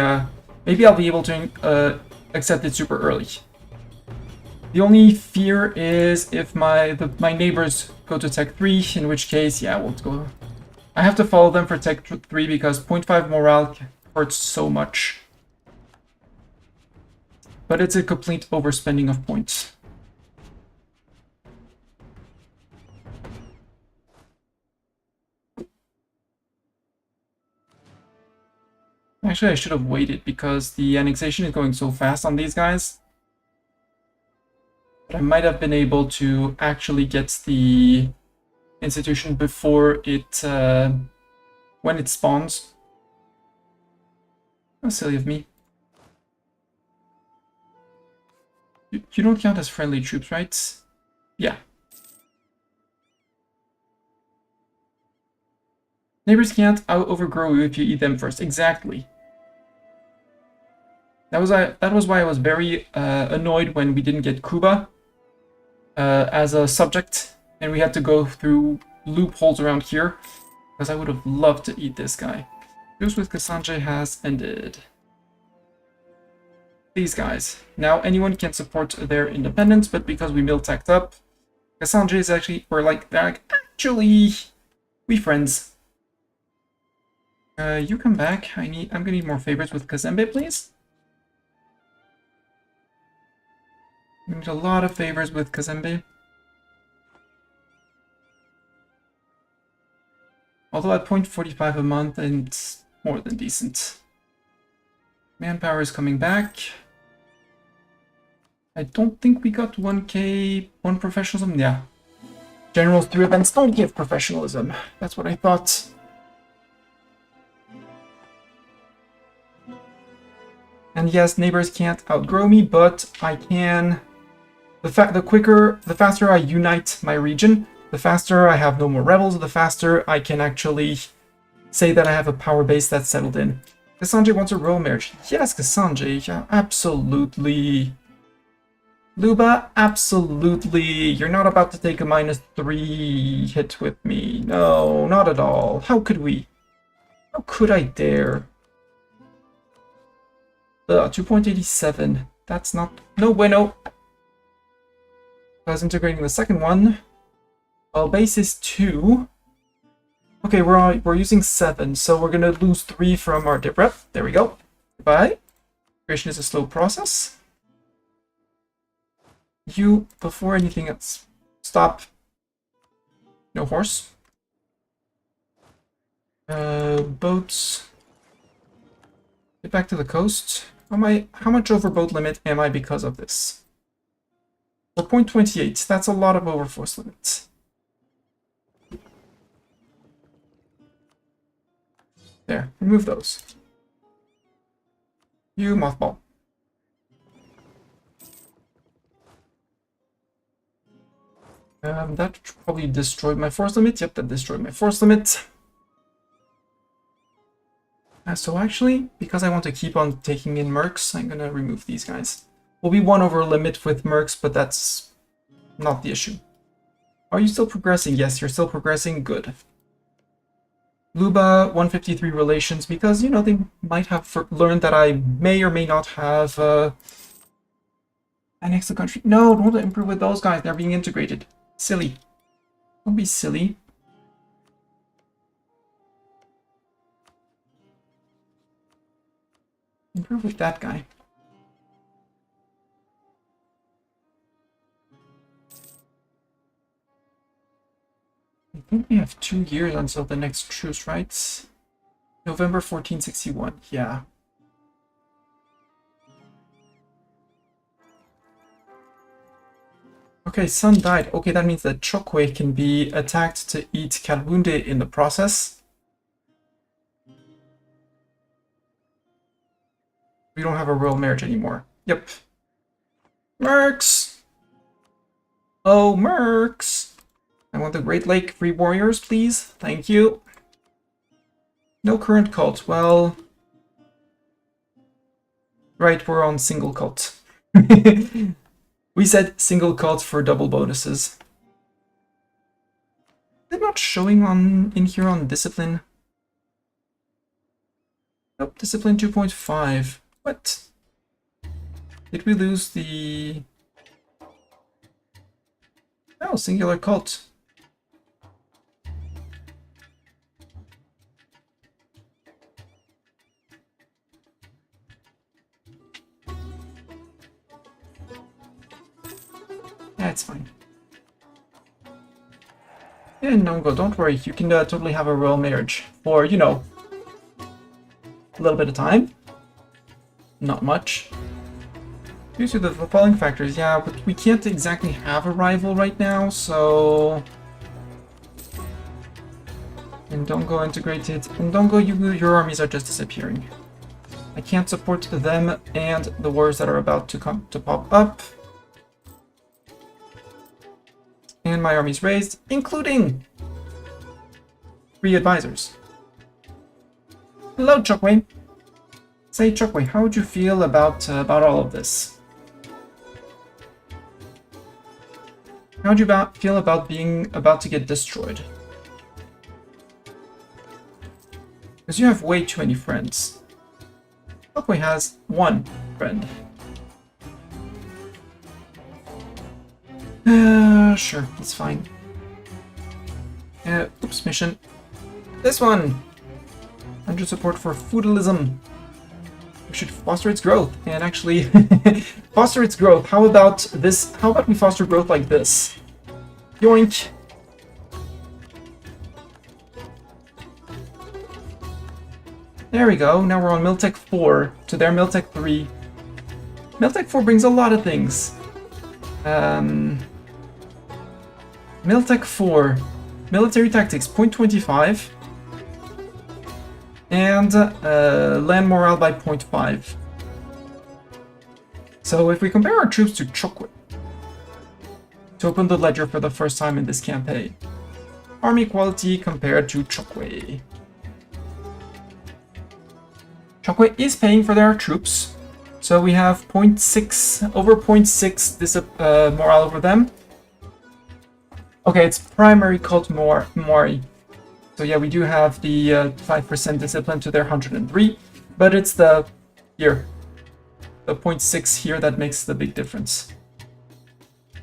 maybe I'll be able to accept it super early. The only fear is if my neighbors go to Tech 3, in which case, yeah, we'll go. I have to follow them for Tech 3 because 0.5 morale hurts so much. But it's a complete overspending of points. Actually, I should have waited because the annexation is going so fast on these guys. But I might have been able to actually get the institution before it, when it spawns. How silly of me. You don't count as friendly troops, right? Yeah. Neighbors can't overgrow you if you eat them first. Exactly. That was why I was very annoyed when we didn't get Cuba as a subject, and we had to go through loopholes around here, because I would have loved to eat this guy. Truce with Kassanje has ended. These guys. Now anyone can support their independence, but because we mill-tacked up, Kassanje is actually, they're like, actually, we friends. You come back. I'm gonna need more favorites with Kazembe, please. We need a lot of favors with Kazembe. Although at 0.45 a month, it's more than decent. Manpower is coming back. I don't think we got 1k, 1 professionalism. Yeah. Generals 3 events don't give professionalism. That's what I thought. And yes, neighbors can't outgrow me, but I can. The faster I unite my region, the faster I have no more rebels, the faster I can actually say that I have a power base that's settled in. Kasanje wants a royal marriage. Yes, Kasanje, yeah, absolutely. Luba, absolutely. You're not about to take a -3 hit with me. No, not at all. How could we? How could I dare? 2.87. That's not... No bueno. I was integrating the second one. Well, base is 2. Okay, we're using 7, so we're gonna lose 3 from our dip rep. There we go. Goodbye. Creation is a slow process. You, before anything else, stop. No horse. Boats. Get back to the coast. How much over boat limit am I because of this? 4.28. That's a lot of over force limit. There, remove those. You mothball. That probably destroyed my force limit. Yep, that destroyed my force limit. So actually, because I want to keep on taking in mercs, I'm gonna remove these guys. We'll be 1 over limit with mercs, but that's not the issue. Are you still progressing? Yes, you're still progressing. Good. Luba, 153 relations, because, you know, they might have learned that I may or may not have annexed the country. No, don't improve with those guys. They're being integrated. Silly. Don't be silly. Improve with that guy. I think we have 2 years until the next truce, right? November 1461, yeah. Okay, Sun died. Okay, that means that Chokwe can be attacked to eat Kalwunde in the process. We don't have a royal marriage anymore. Yep. Mercs! Oh, Mercs! I want the Great Lake Free Warriors, please. Thank you. No current cult. Well... Right, we're on single cult. We said single cult for double bonuses. Is it not showing in here on discipline? Nope, discipline 2.5. What? Did we lose the... Oh, singular cult. Yeah, it's fine. Yeah, Nongo, don't worry. You can totally have a royal marriage for, you know, a little bit of time. Not much. Due to the following factors, yeah, but we can't exactly have a rival right now, so... Ndongo integrated. Ndongo, your armies are just disappearing. I can't support them and the wars that are about to pop up. And my army's raised, including 3 advisors. Hello, Chokwe. Say, Chokwe, how would you feel about all of this? How would you feel about being about to get destroyed? Because you have way too many friends. Chokwe has 1 friend. Sure, it's fine. Oops, mission. This one! 100 support for feudalism. We should foster its growth. And actually, foster its growth. How about this? How about we foster growth like this? Yoink! There we go. Now we're on Miltech 4 to their Miltech 3. Miltech 4 brings a lot of things. Miltech 4, military tactics, 0.25. And land morale by 0.5. So if we compare our troops to Chokwe, to open the ledger for the first time in this campaign, army quality compared to Chokwe. Chokwe is paying for their troops, so we have 0.6, over 0.6 morale over them. Okay, it's primary cult Mori. So yeah, we do have the 5% discipline to their 103, but it's the 0.6 here that makes the big difference.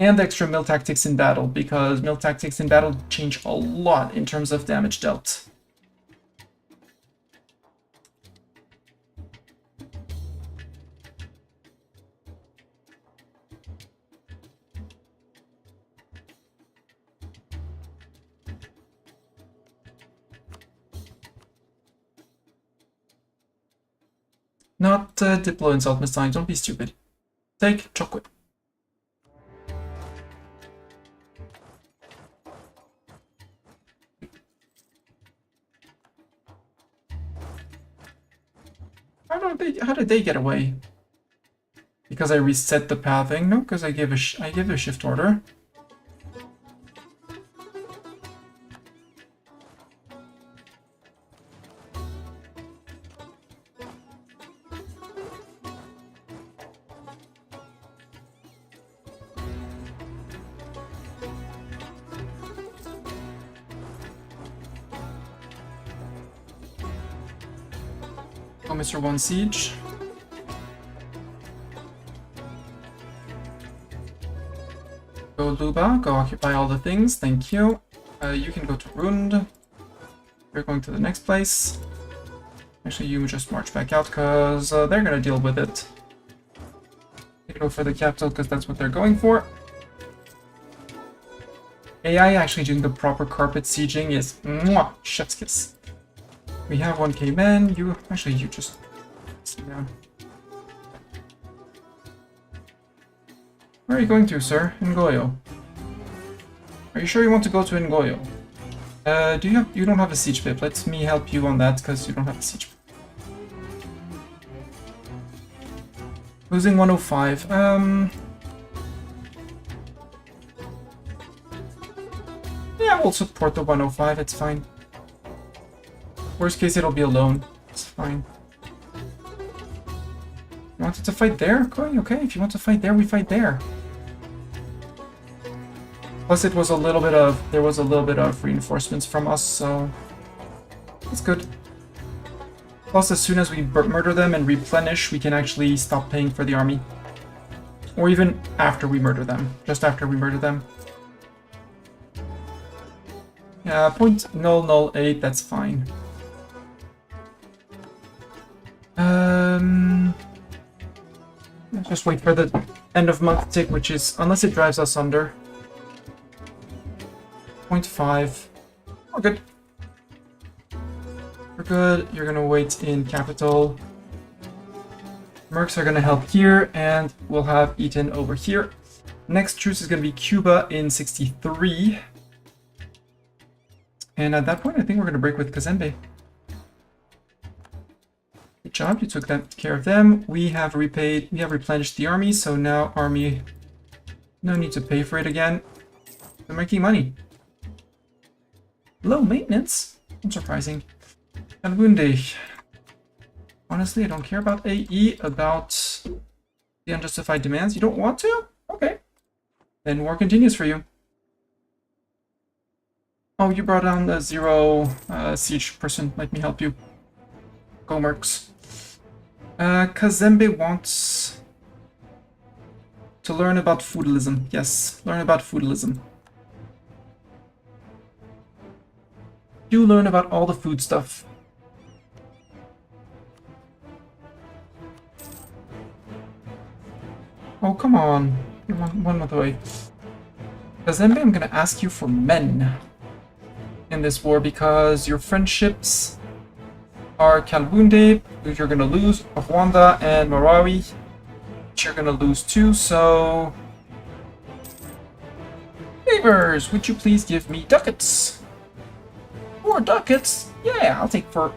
And extra mill tactics in battle, because mill tactics in battle change a lot in terms of damage dealt. Not Diplo insult Messiah, don't be stupid. Take chocolate. How did they get away? Because I reset the pathing? No, because I gave a shift order. Oh, Mr. One Siege. Go Luba, go occupy all the things, thank you. You can go to Rund. We're going to the next place. Actually, you just march back out, because they're gonna deal with it. They go for the capital, because that's what they're going for. AI actually doing the proper carpet sieging is mwah, chef's kiss. We have 1k men, you just sit down. Where are you going to, sir? Ngoyo. Are you sure you want to go to Ngoyo? You don't have a siege pip. Let me help you on that, because you don't have a siege pip. Losing 105. Yeah, we'll support the 105, it's fine. Worst case, it'll be alone. It's fine. You wanted to fight there? Okay, if you want to fight there, we fight there. Plus, there was a little bit of reinforcements from us, so that's good. Plus, as soon as we murder them and replenish, we can actually stop paying for the army. Or even after we murder them. Just after we murder them. Yeah, 0.008, that's fine. Just wait for the end of month tick, which is, unless it drives us under. 0.5. We're good. We're good. You're gonna wait in capital. Mercs are gonna help here, and we'll have Eaton over here. Next truce is gonna be Cuba in 63. And at that point, I think we're gonna break with Kazembe. Good job, you took care of them. We have replenished the army, so now army, no need to pay for it again. They're making money. Low maintenance? Unsurprising. And Wunde. Honestly, I don't care about AE, about the unjustified demands. You don't want to? Okay. Then war continues for you. Oh, you brought down the 0 siege person. Let me help you. Go Mercs. Kazembe wants to learn about feudalism. Yes, learn about feudalism. You learn about all the food stuff. Oh, come on. You're one month away. Because then I'm gonna ask you for men in this war because your friendships are Kalbunde, which you're gonna lose, Rwanda and Marawi, which you're gonna lose too, so... Favors, would you please give me ducats? 4 ducats? Yeah, I'll take 4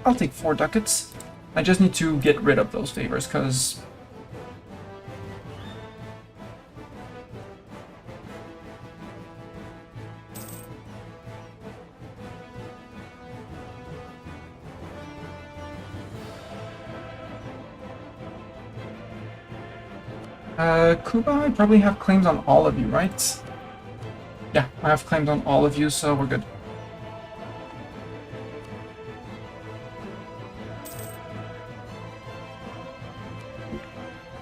ducats. I just need to get rid of those favors, because... Cuba, I probably have claims on all of you, right? Yeah, I have claims on all of you, so we're good.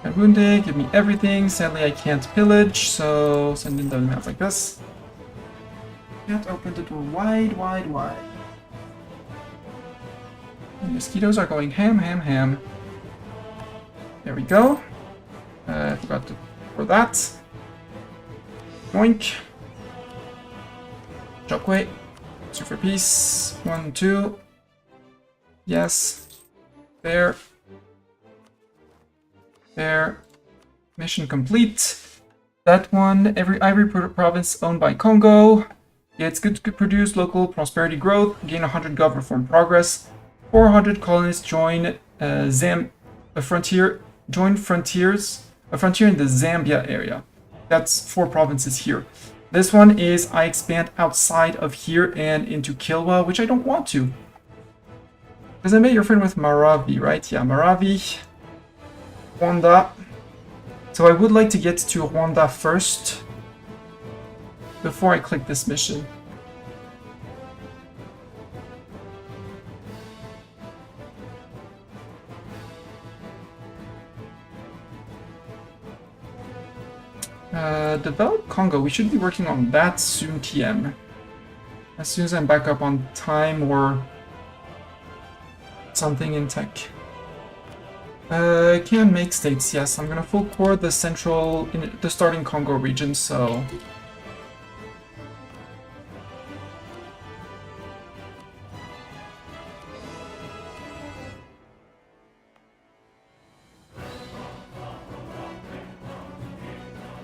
Bunde, give me everything. Sadly, I can't pillage, so send in the maps like this. Can't open the door wide, wide, wide. The mosquitoes are going ham, ham, ham. There we go. I forgot to for that. Boink. Shockwave. 2 for peace. 1, 2. Yes. There. There. Mission complete. That one, every ivory province owned by Kongo. It's good to produce local prosperity growth. Gain 100 gov reform progress. 400 colonists join a frontier in the Zambia area. That's 4 provinces here. This one is I expand outside of here and into Kilwa, which I don't want to. Because I made your friend with Maravi, right? Yeah, Maravi. Rwanda. So I would like to get to Rwanda first before I click this mission. Develop Congo. We should be working on that soon, TM. As soon as I'm back up on time or something in tech. Can make states, yes. I'm gonna full core the the starting Congo region, so...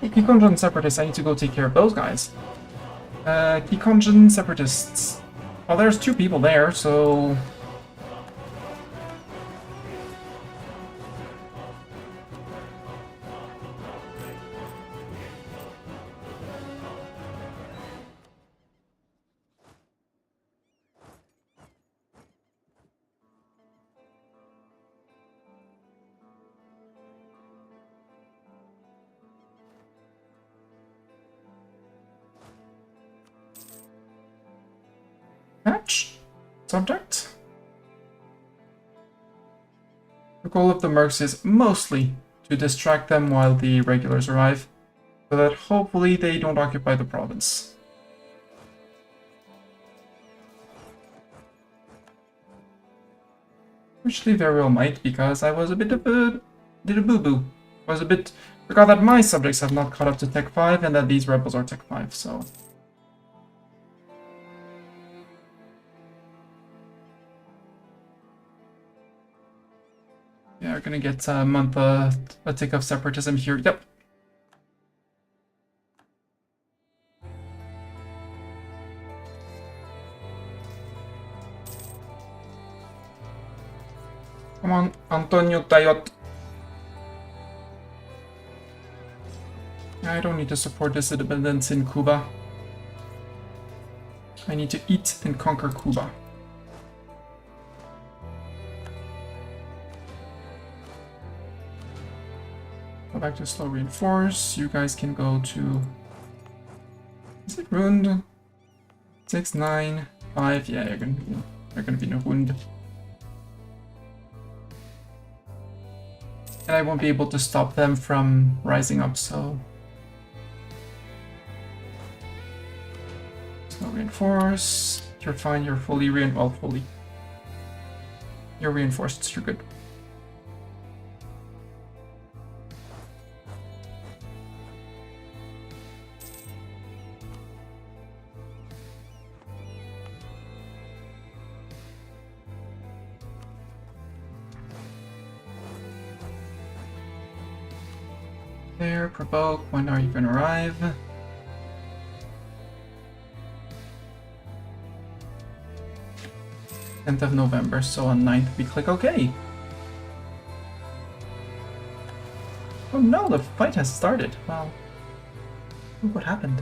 Hey, Kikonjan Separatists, I need to go take care of those guys. Kikonjan Separatists. Well, there's 2 people there, so... Match? Subject? The goal of the mercs is mostly to distract them while the regulars arrive, so that hopefully they don't occupy the province. Which they very well might, because I was a bit of a... did a boo-boo. Was a bit... forgot that my subjects have not caught up to Tech 5 and that these rebels are Tech 5, so... Yeah, we're gonna get a month a tick of separatism here. Yep. Come on, Antonio Tayot. I don't need to support dissidents in Cuba. I need to eat and conquer Cuba. Go back to slow reinforce. You guys can go to... Is it Rund? 6, 9, 5. Yeah, you're gonna be in Rund. And I won't be able to stop them from rising up, so... Slow reinforce. You're fine, you're fully fully. You're reinforced, you're good. There, provoke. When are you gonna arrive? 10th of November, so on 9th we click OK. Oh no, the fight has started. Wow. Look what happened.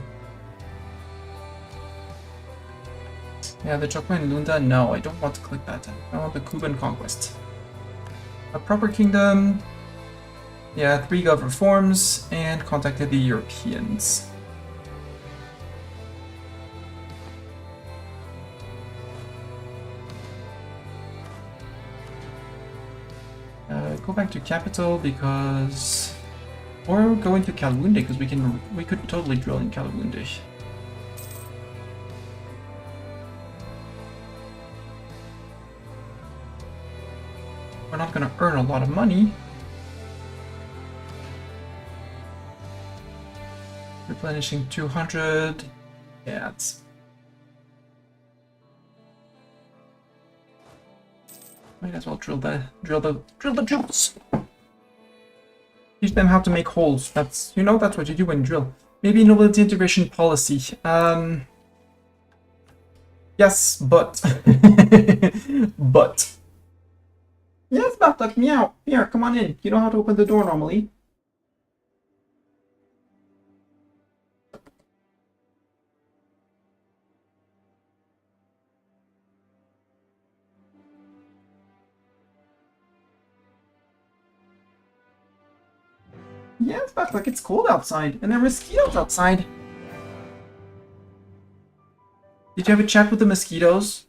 Yeah, the Chokma and Lunda, no, I don't want to click that. I want the Cuban conquest. A proper kingdom. Yeah, 3 gov reforms and contacted the Europeans. Go back to capital because, or go into Kalwunde because we could totally drill in Kalwunde. We're not gonna earn a lot of money. Replenishing 200. Yeah, it's. Might as well drill the drills. Teach them how to make holes. That's that's what you do when you drill. Maybe nobility integration policy. Yes, but but. Yes, Bartok, meow. Here, come on in. You know how to open the door normally. Yes, Bartok, it's cold outside, and there are mosquitoes outside. Did you have a chat with the mosquitoes?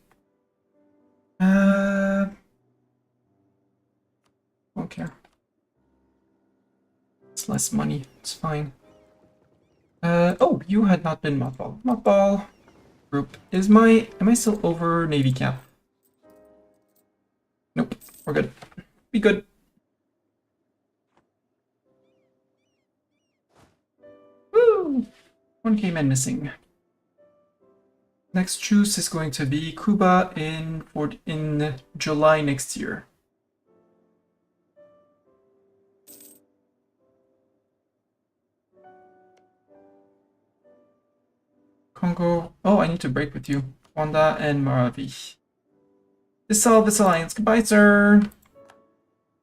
Don't care. It's less money. It's fine. Oh, you had not been mothball. Mothball group. Am I still over Navy cap? Nope. We're good. Be good. Woo! 1K men missing. Next truce is going to be Cuba in July next year. Kongo. Oh, I need to break with you. Wanda and Maravi. Dissolve this alliance. Goodbye, sir.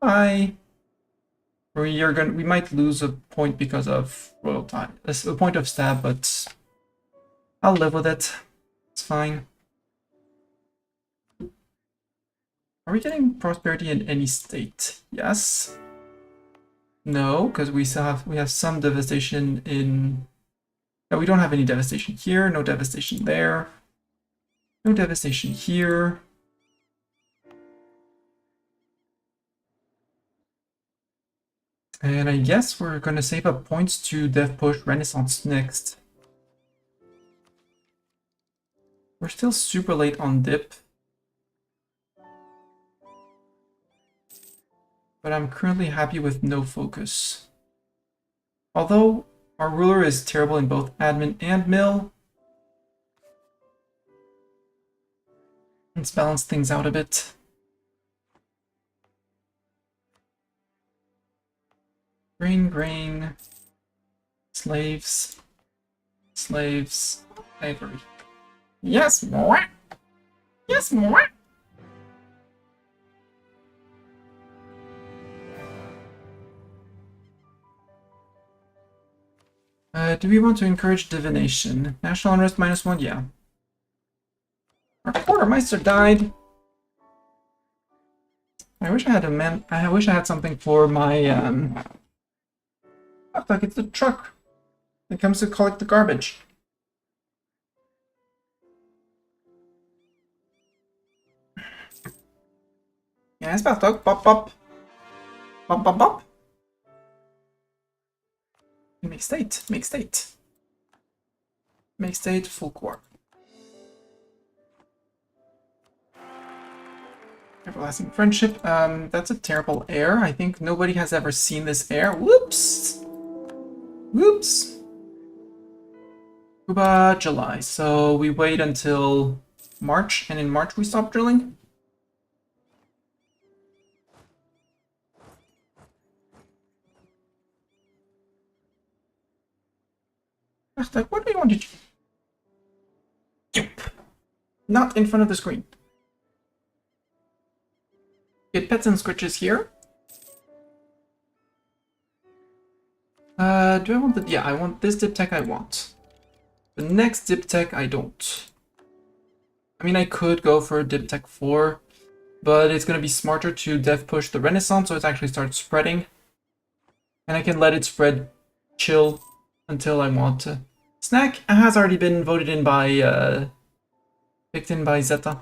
Bye. We might lose a point because of royal time. A point of stab, but I'll live with it. It's fine. Are we getting prosperity in any state? Yes. No, because we have some devastation in. No, we don't have any devastation here. No devastation there. No devastation here. And I guess we're gonna save up points to Dev Push Renaissance next. We're still super late on dip. But I'm currently happy with no focus. Although our ruler is terrible in both admin and mill. Let's balance things out a bit. Grain, slaves, ivory. Yes, more. Yes, more. Do we want to encourage divination? National unrest -1, yeah. Our quartermeister died. I wish I had I wish I had something for my looks like it's the truck that comes to collect the garbage. Yeah, it's about to pop pop. Pop pop pop. Make state. Make state. Make state full core. Everlasting friendship. That's a terrible heir. I think nobody has ever seen this heir. Whoops. Whoops. Cuba, July. So we wait until March, and in March we stop drilling. Hashtag, what do you want to do? Yep. Not in front of the screen. Get pets and scratches here. Do I want the... Yeah, I want this dip tech I want. The next dip tech I don't. I mean, I could go for dip tech 4, but it's going to be smarter to dev push the Renaissance so it actually starts spreading. And I can let it spread chill until I want to. Snack has already been voted in by, picked in by Zeta.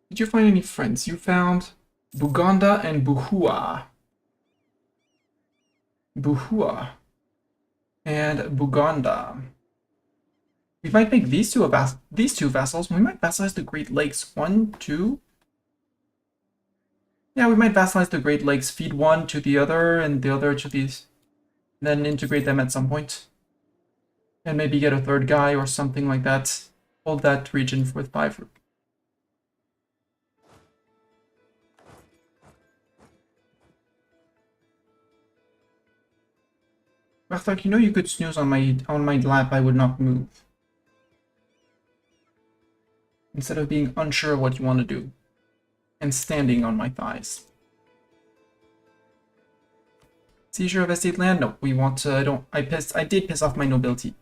Did you find any friends? You found Buganda and Buhua. Buhua and Buganda. We might make these two vassals. We might vassalize the Great Lakes. 1, 2. Yeah, we might vassalize the Great Lakes. Feed one to the other and the other to these. Then integrate them at some point. And maybe get a third guy or something like that. Hold that region with 5. Bartok, you know you could snooze on my lap, I would not move. Instead of being unsure of what you want to do. And standing on my thighs. Seizure of estate land? No, we want to, I did piss off my nobility.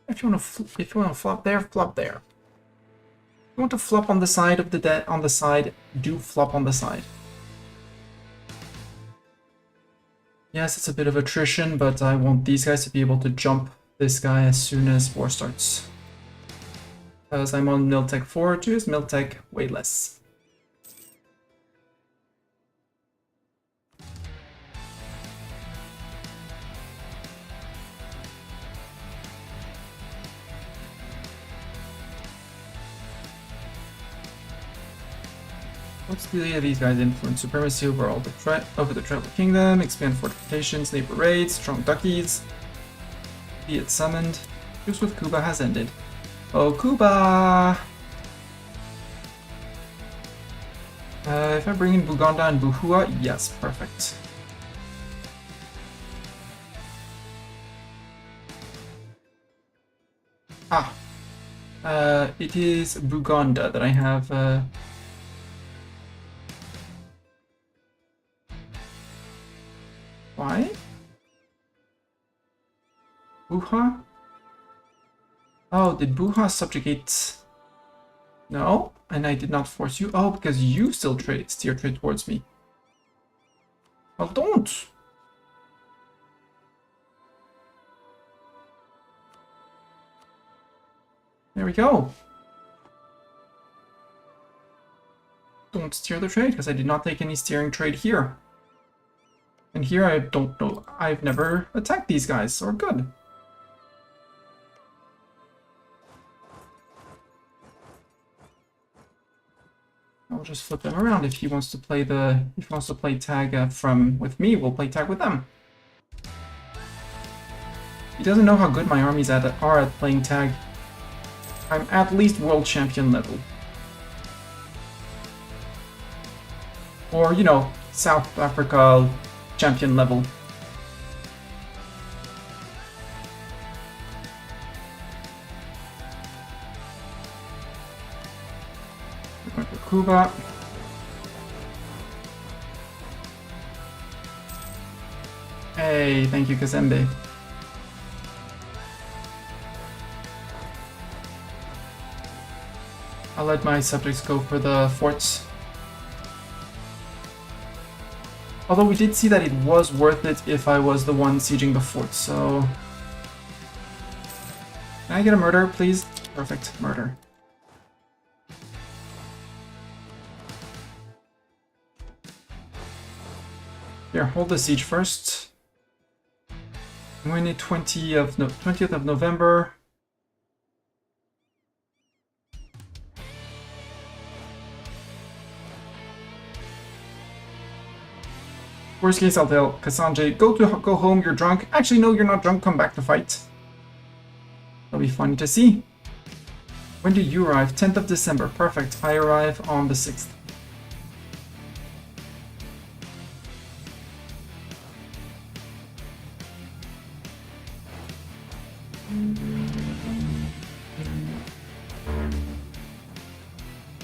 If you want to flop there, flop there. If you want to flop on the side of the do flop on the side. Yes, it's a bit of attrition, but I want these guys to be able to jump this guy as soon as war starts. Because I'm on Miltech 4, choose Miltech way less. What's the these guys influence? Supremacy over all the tribal kingdom, expand fortifications, neighbor raids, strong duckies. Be it summoned. Truce with Cuba has ended. Oh, Cuba! If I bring in Buganda and Buhua, yes, perfect. Ah. It is Buganda that I have, Why? Buha? Oh, did Buha subjugate? No, and I did not force you. Oh, because you still steer trade towards me. Well, don't! There we go. Don't steer the trade, because I did not take any steering trade here. And here I don't know, I've never attacked these guys, so we're good. I'll just flip them around. If he wants to play tag with me, we'll play tag with them. He doesn't know how good my armies are at playing tag. I'm at least world champion level. Or, you know, South Africa champion level. We're going for Cuba. Hey, thank you, Kazembe. I'll let my subjects go for the forts. Although we did see that it was worth it if I was the one sieging the fort, so... Can I get a murder, please? Perfect, murder. Here, hold the siege first. I'm going to 20th of November. Worst case, I'll tell Cassandre, go home, you're drunk. Actually, no, you're not drunk, come back to fight. That'll be funny to see. When do you arrive? 10th of December. Perfect. I arrive on the 6th.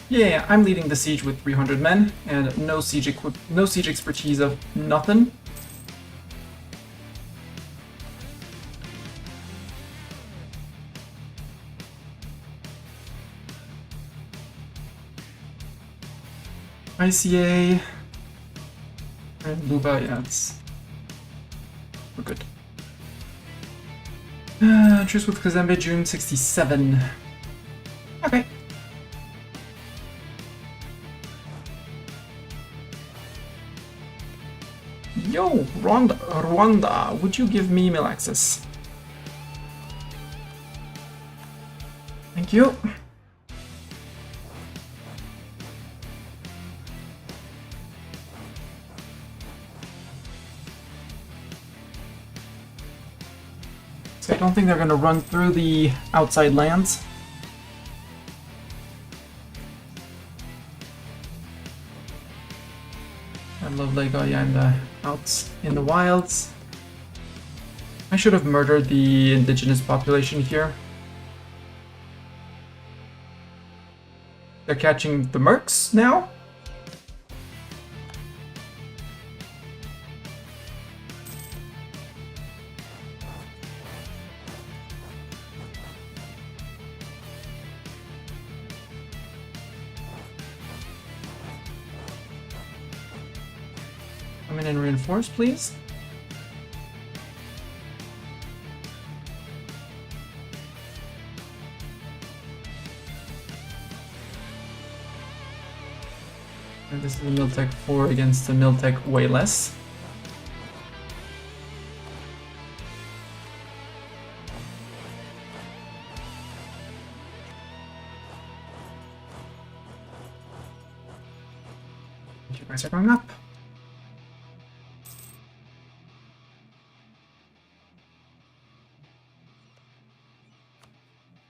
Yeah, I'm leading the siege with 300 men and no siege expertise of nothing. ICA and Luba, yeah, we're good. Truce with Kazembe, June 67. Okay. Yo, Rwanda, would you give me mill access? Thank you. So I don't think they're going to run through the outside lands. I love Legoya in the outs in the wilds. I should have murdered the indigenous population here. They're catching the mercs now. Come in and reinforce, please. And this is a Miltech 4 against a Miltech way less. You guys are going up.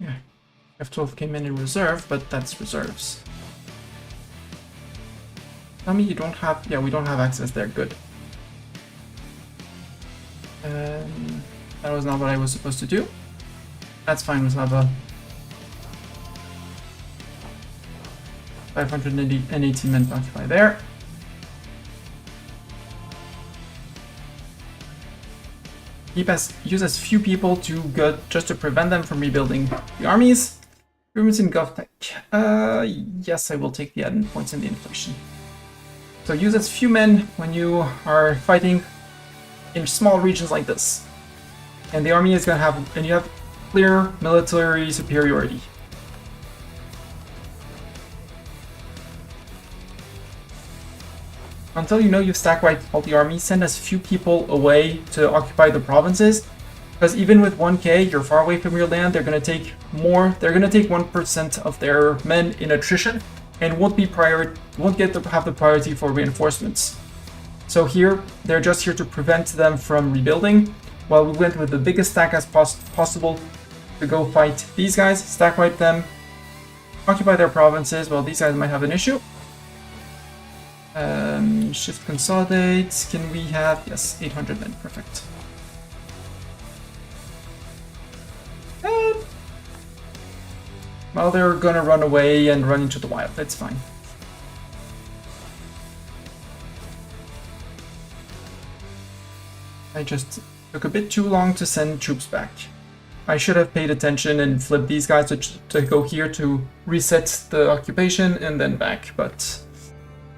Yeah, F12 came in reserve, but that's reserves. Tell me you don't have... Yeah, we don't have access there. Good. That was not what I was supposed to do. That's fine, we'll have a 580 men to occupy there. Use as few people to go, just to prevent them from rebuilding the armies. Improvements in GovTech. Yes, I will take the added points in the inflation. So use as few men when you are fighting in small regions like this. And the army is going to have, and you have clear military superiority. Until you know you've stack wiped all the army, send as few people away to occupy the provinces. Because even with 1k, you're far away from your land, they're going to take more, they're going to take 1% of their men in attrition. And won't have the priority for reinforcements. So here, they're just here to prevent them from rebuilding, while we went with the biggest stack as possible to go fight these guys, stack wipe them, occupy their provinces. Well, these guys might have an issue. Shift consolidate. Can we have... Yes, 800 men. Perfect. Well, they're gonna run away and run into the wild. That's fine. I just took a bit too long to send troops back. I should have paid attention and flipped these guys to go here to reset the occupation and then back, but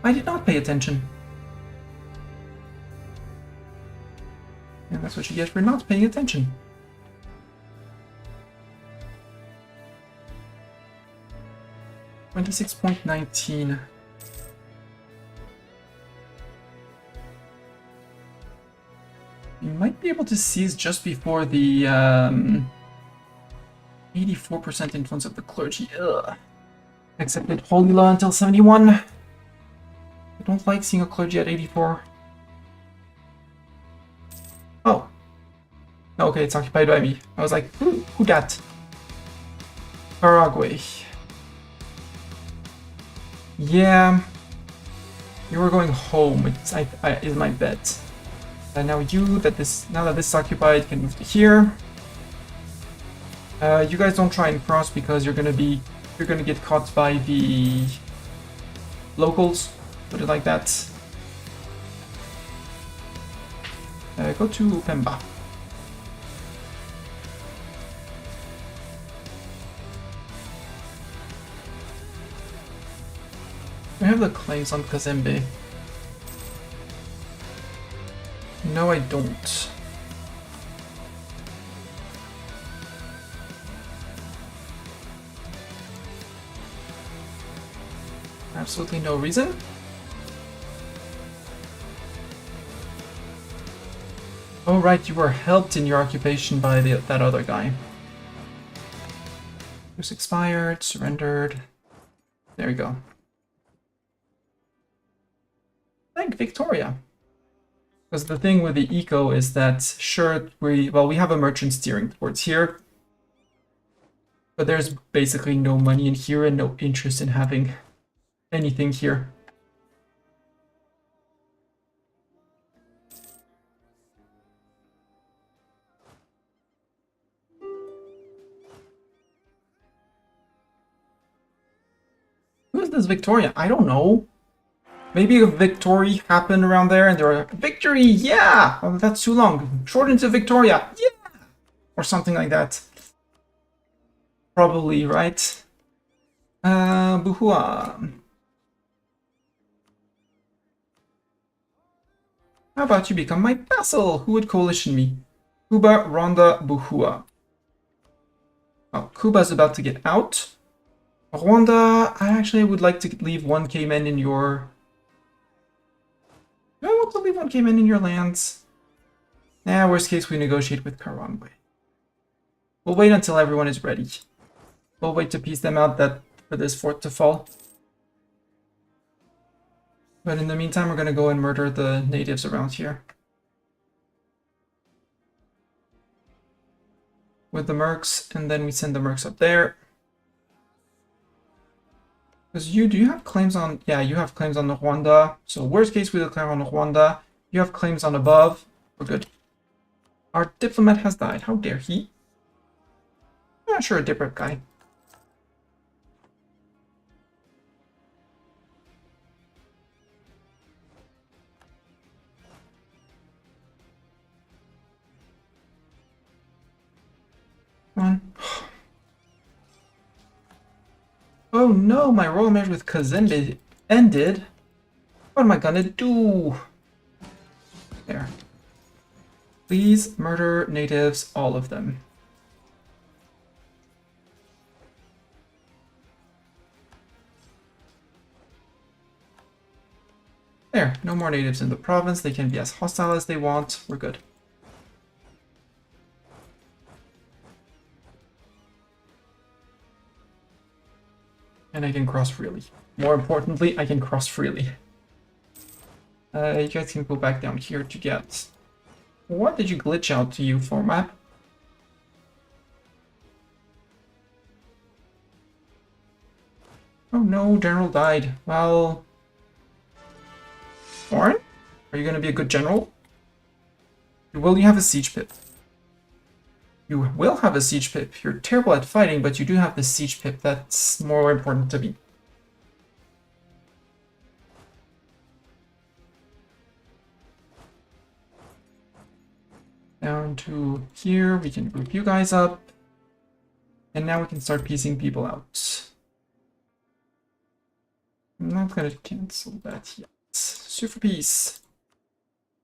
I did not pay attention. And that's what you get for not paying attention. $26.19. You might be able to seize just before the 84% influence of the clergy. Ugh. Accepted Holy Law until 71. I don't like seeing a clergy at 84. Oh. Okay, it's occupied by me. I was like, who dat? Paraguay. Yeah, you are going home. Is my bet. And now now that this is occupied, can move to here. You guys don't try and cross because you're gonna get caught by the locals. Put it like that. Go to Pemba. I have the claims on Kazembe. No, I don't. Absolutely no reason. Oh right, you were helped in your occupation by that other guy. Who's expired, surrendered. There you go. Thank Victoria. Because the thing with the eco is that, sure, we have a merchant steering towards here, but there's basically no money in here and no interest in having anything here. Who is this Victoria? I don't know. Maybe a victory happened around there and there are victory, yeah! Oh, that's too long. Shorten to Victoria, yeah! Or something like that. Probably, right? Buhua. How about you become my vassal? Who would coalition me? Kuba, Rwanda, Buhua. Oh, Kuba's about to get out. Rwanda, I actually would like to leave 1k men in your... Do I want to leave 1k men in your lands? Nah, worst case we negotiate with Karangwe. We'll wait until everyone is ready. We'll wait to piece them out for this fort to fall. But in the meantime, we're gonna go and murder the natives around here. With the mercs, and then we send the mercs up there. Because do you have claims on... Yeah, you have claims on the Rwanda. So worst case, we declare on the Rwanda. You have claims on above. We're good. Our diplomat has died. How dare he? I'm not sure a diplomat guy. Come on. Oh no, my royal marriage with Kazembe ended. What am I gonna do? There. Please murder natives, all of them. There, no more natives in the province. They can be as hostile as they want. We're good. And I can cross freely. More importantly, I can cross freely. You guys can go back down here to get... What did you glitch out to you for, map? Oh no, general died. Well... Warren? Are you gonna be a good general? Will you have a siege pip? You will have a siege pip. You're terrible at fighting, but you do have the siege pip. That's more important to me. Down to here, we can group you guys up. And now we can start piecing people out. I'm not gonna cancel that yet. Super peace.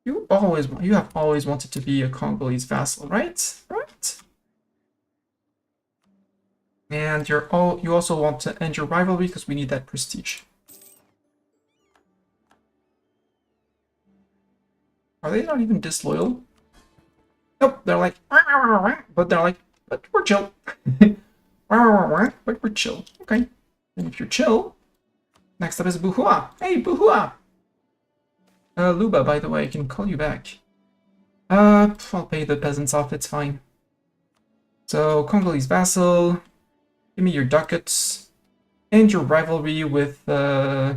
You have always wanted to be a Congolese vassal, right? Right. And you also want to end your rivalry because we need that prestige. Are they not even disloyal? Nope, they're like, but they're like, but we're chill. But we're chill. Okay. And if you're chill, next up is Buhua. Hey, Buhua! Luba, by the way, I can call you back. I'll pay the peasants off, it's fine. So, Congolese vassal. Give me your ducats. And your rivalry with Rwanda.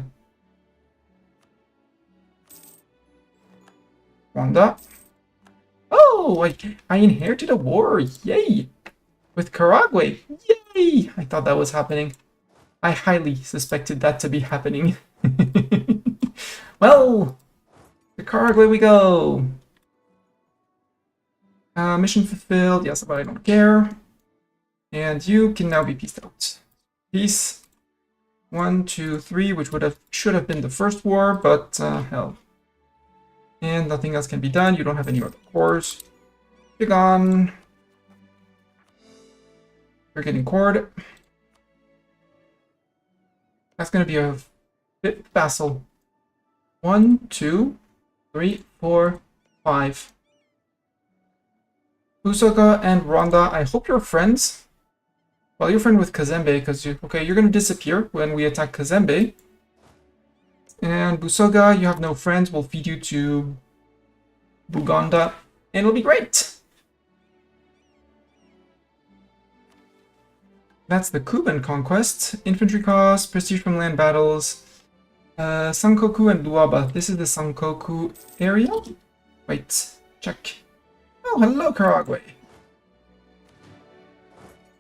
Oh, I inherited a war. Yay! With Karagwe. Yay! I thought that was happening. I highly suspected that to be happening. Well, to Karagwe we go. Mission fulfilled. Yes, but I don't care. And you can now be peaced out. Peace. 1, 2, 3, which should have been the first war, but hell. And nothing else can be done. You don't have any other cores. You're gone. You're getting cored. That's gonna be a bit vassal. 1, 2, 3, 4, 5. Busoga and Rwanda, I hope you're friends. Well, you're friend with Kazembe, because you're gonna disappear when we attack Kazembe. And Busoga, you have no friends, we'll feed you to Buganda, and it'll be great! That's the Kuban conquest. Infantry cost, prestige from land battles. Sankoku and Luaba. This is the Sankoku area? Wait, check. Oh, hello, Karagwe.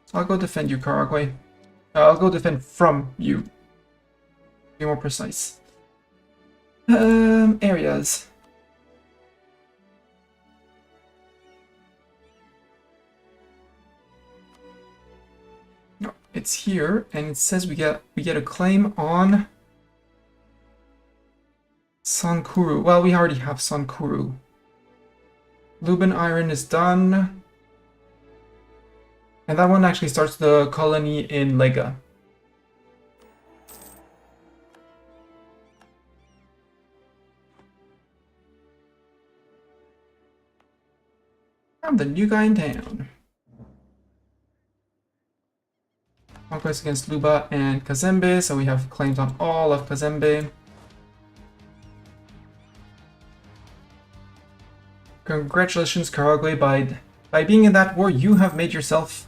So I'll go defend you, Karagwe. I'll go defend from you. Be more precise. Areas. No, it's here, and it says we get a claim on Sankuru. Well, we already have Sankuru. Lubin Iron is done. And that one actually starts the colony in Lega. I'm the new guy in town. Conquest against Luba and Kazembe, so we have claims on all of Kazembe. Congratulations, Karagwe, by being in that war, you have made yourself...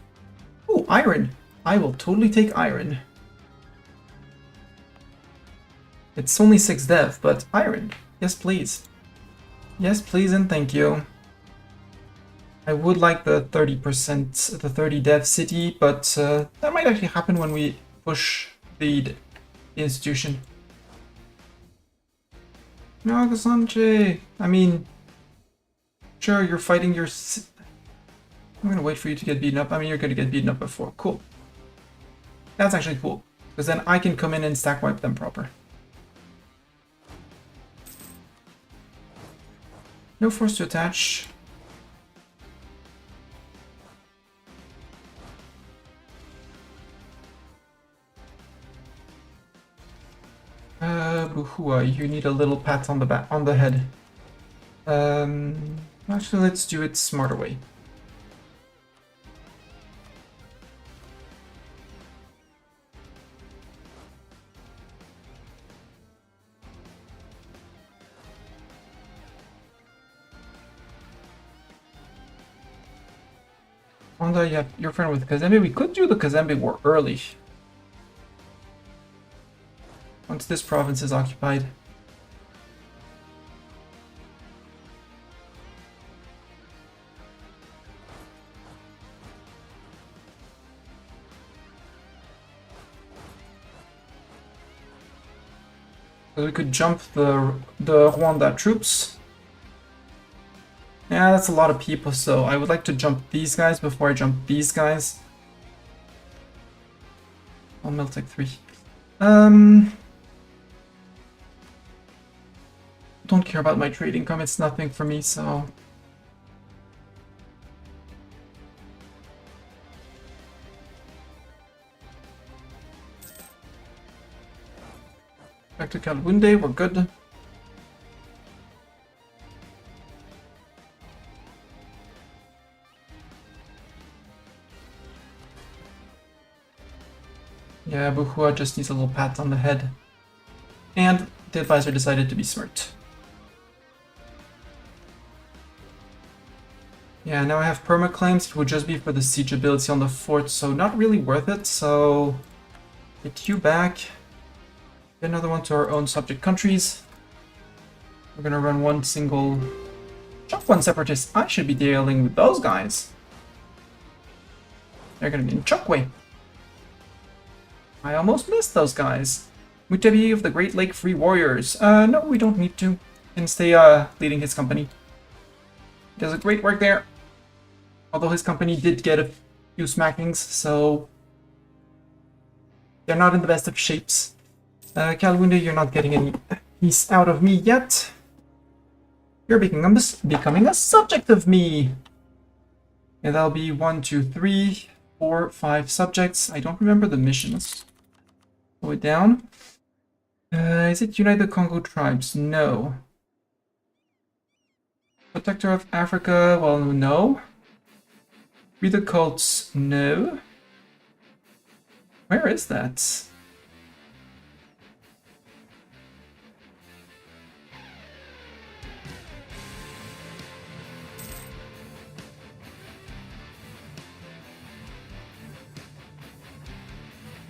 Oh, iron! I will totally take iron. It's only 6 dev, but iron. Yes, please. Yes, please, and thank you. I would like the 30%, the 30 dev city, but that might actually happen when we push the institution. Nagasanche! I mean... Sure, you're fighting your... I'm gonna wait for you to get beaten up. I mean, you're gonna get beaten up before. Cool. That's actually cool. Because then I can come in and stack wipe them proper. No force to attach. Buhua, you need a little pat on the head. Actually, let's do it smarter way. Honda, yeah, you're friend with Kazembe. We could do the Kazembe war early. Once this province is occupied. So we could jump the Rwanda troops. Yeah, that's a lot of people, so I would like to jump these guys before I jump these guys. I'll melt like 3. Don't care about my trade income, it's nothing for me, so... Back to Kalwunde, we're good. Yeah, Buhua just needs a little pat on the head. And the advisor decided to be smart. Yeah, now I have permaclaims. It would just be for the siege ability on the fort, so not really worth it. So get you back. Get another one to our own subject countries. We're gonna run one single Shock one separatist. I should be dealing with those guys. They're gonna be in Chokwe. I almost missed those guys. Mutabi of the Great Lake Free Warriors. No, we don't need to. Can stay leading his company. He does a great work there. Although his company did get a few smackings, so they're not in the best of shapes. Kalwunda, you're not getting any peace out of me yet. You're becoming a subject of me. And that'll be 1, 2, 3, 4, 5 subjects. I don't remember the mission. Let's slow it down. Is it Unite the Kongo Tribes? No. Protector of Africa? Well, no. Free the cults? No. Where is that?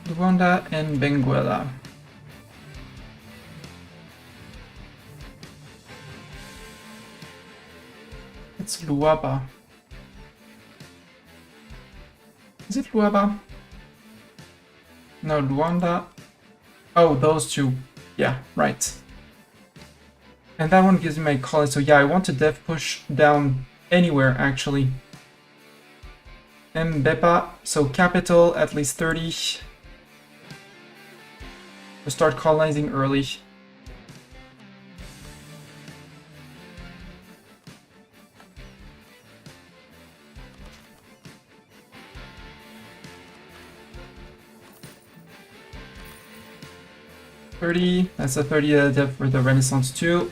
Rwanda and Benguela. It's Luaba. Is it Luaba? No, Luanda. Oh, those two. Yeah, right. And that one gives me my college, so yeah, I want to dev push down anywhere, actually. Mbepa, so capital, at least 30. To start colonizing early. That's a 30 dev for the Renaissance too.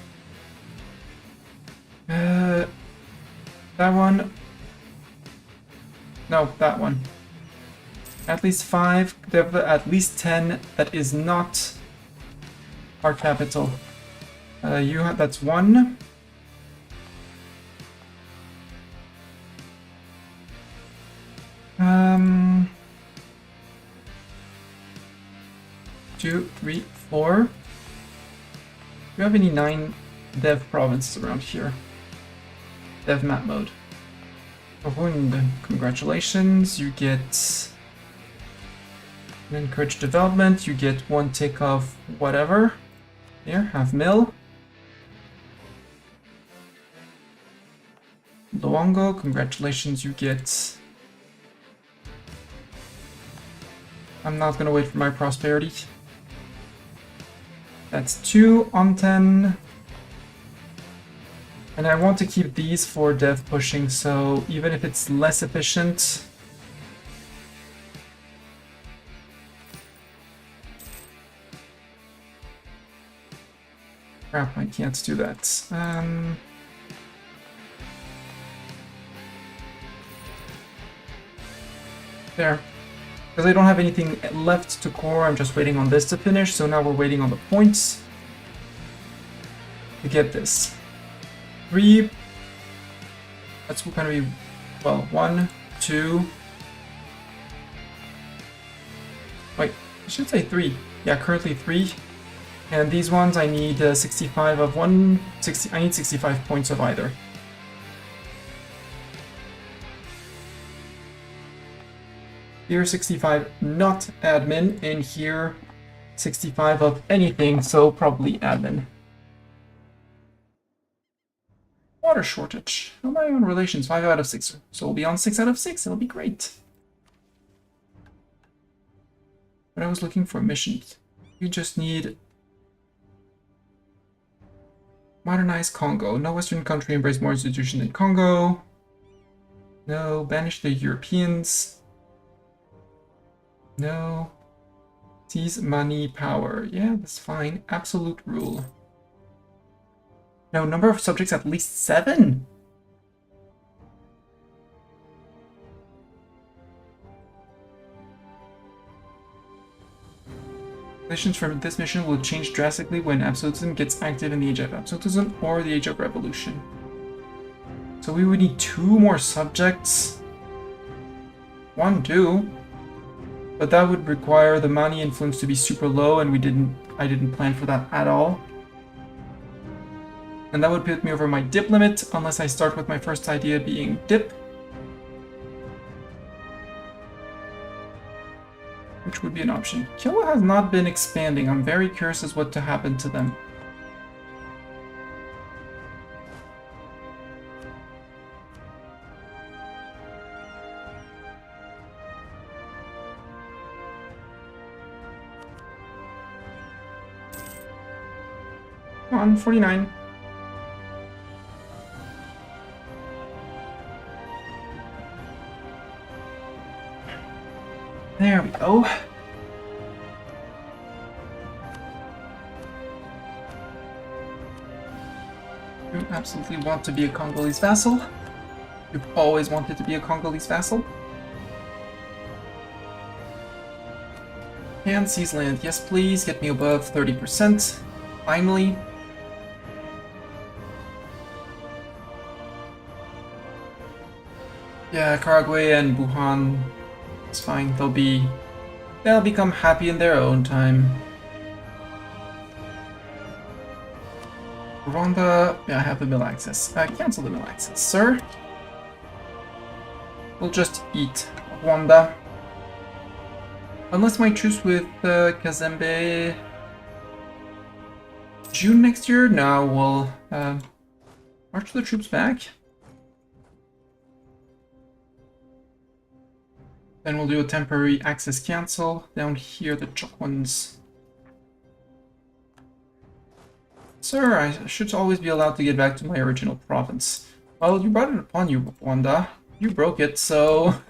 That one. No, that one. At least 5, dev at least 10. That is not our capital. You have, that's 1. Two, 3, 4. Do you have any 9 dev provinces around here? Dev map mode. Hund, congratulations. You get encourage development. You get 1 tick of whatever. Here, have mill. Luongo, congratulations. You get. I'm not gonna wait for my prosperity. That's 2 on 10. And I want to keep these for dev pushing, so even if it's less efficient. Crap, I can't do that. There. Because I don't have anything left to core, I'm just waiting on this to finish, so now we're waiting on the points to get this. 3. That's gonna be, well, 1, 2. Wait, I should say 3. Yeah, currently 3. And these ones I need 65 of 1, 60, I need 65 points of either. Here 65 not admin, and here 65 of anything, so probably admin. Water shortage. Oh, my own relations, 5 out of 6. So we'll be on 6 out of 6, it'll be great. But I was looking for missions. You just need modernize Congo. No Western country embrace more institutions than Congo. No, banish the Europeans. No. Seize money power. Yeah, that's fine. Absolute rule. No, number of subjects at least 7? Conditions for this mission will change drastically when absolutism gets active in the Age of Absolutism or the Age of Revolution. So we would need 2 more subjects. 1, 2. But that would require the money influence to be super low, and I didn't plan for that at all. And that would put me over my dip limit, unless I start with my first idea being dip. Which would be an option. Killa has not been expanding. I'm very curious as what to happen to them. Come on, 49. There we go. You absolutely want to be a Congolese vassal. You've always wanted to be a Congolese vassal. And seize land. Yes, please. Get me above 30%. Finally. Yeah, Karagwe and Wuhan. It's fine. They'll become happy in their own time. Rwanda, yeah, I have the mill access. Cancel the mill access, sir. We'll just eat Rwanda. Unless my truce with Kazembe June next year? No, we'll march the troops back. Then we'll do a temporary access cancel. Down here, the Chokwans. Sir, I should always be allowed to get back to my original province. Well, you brought it upon you, Rwanda. You broke it, so...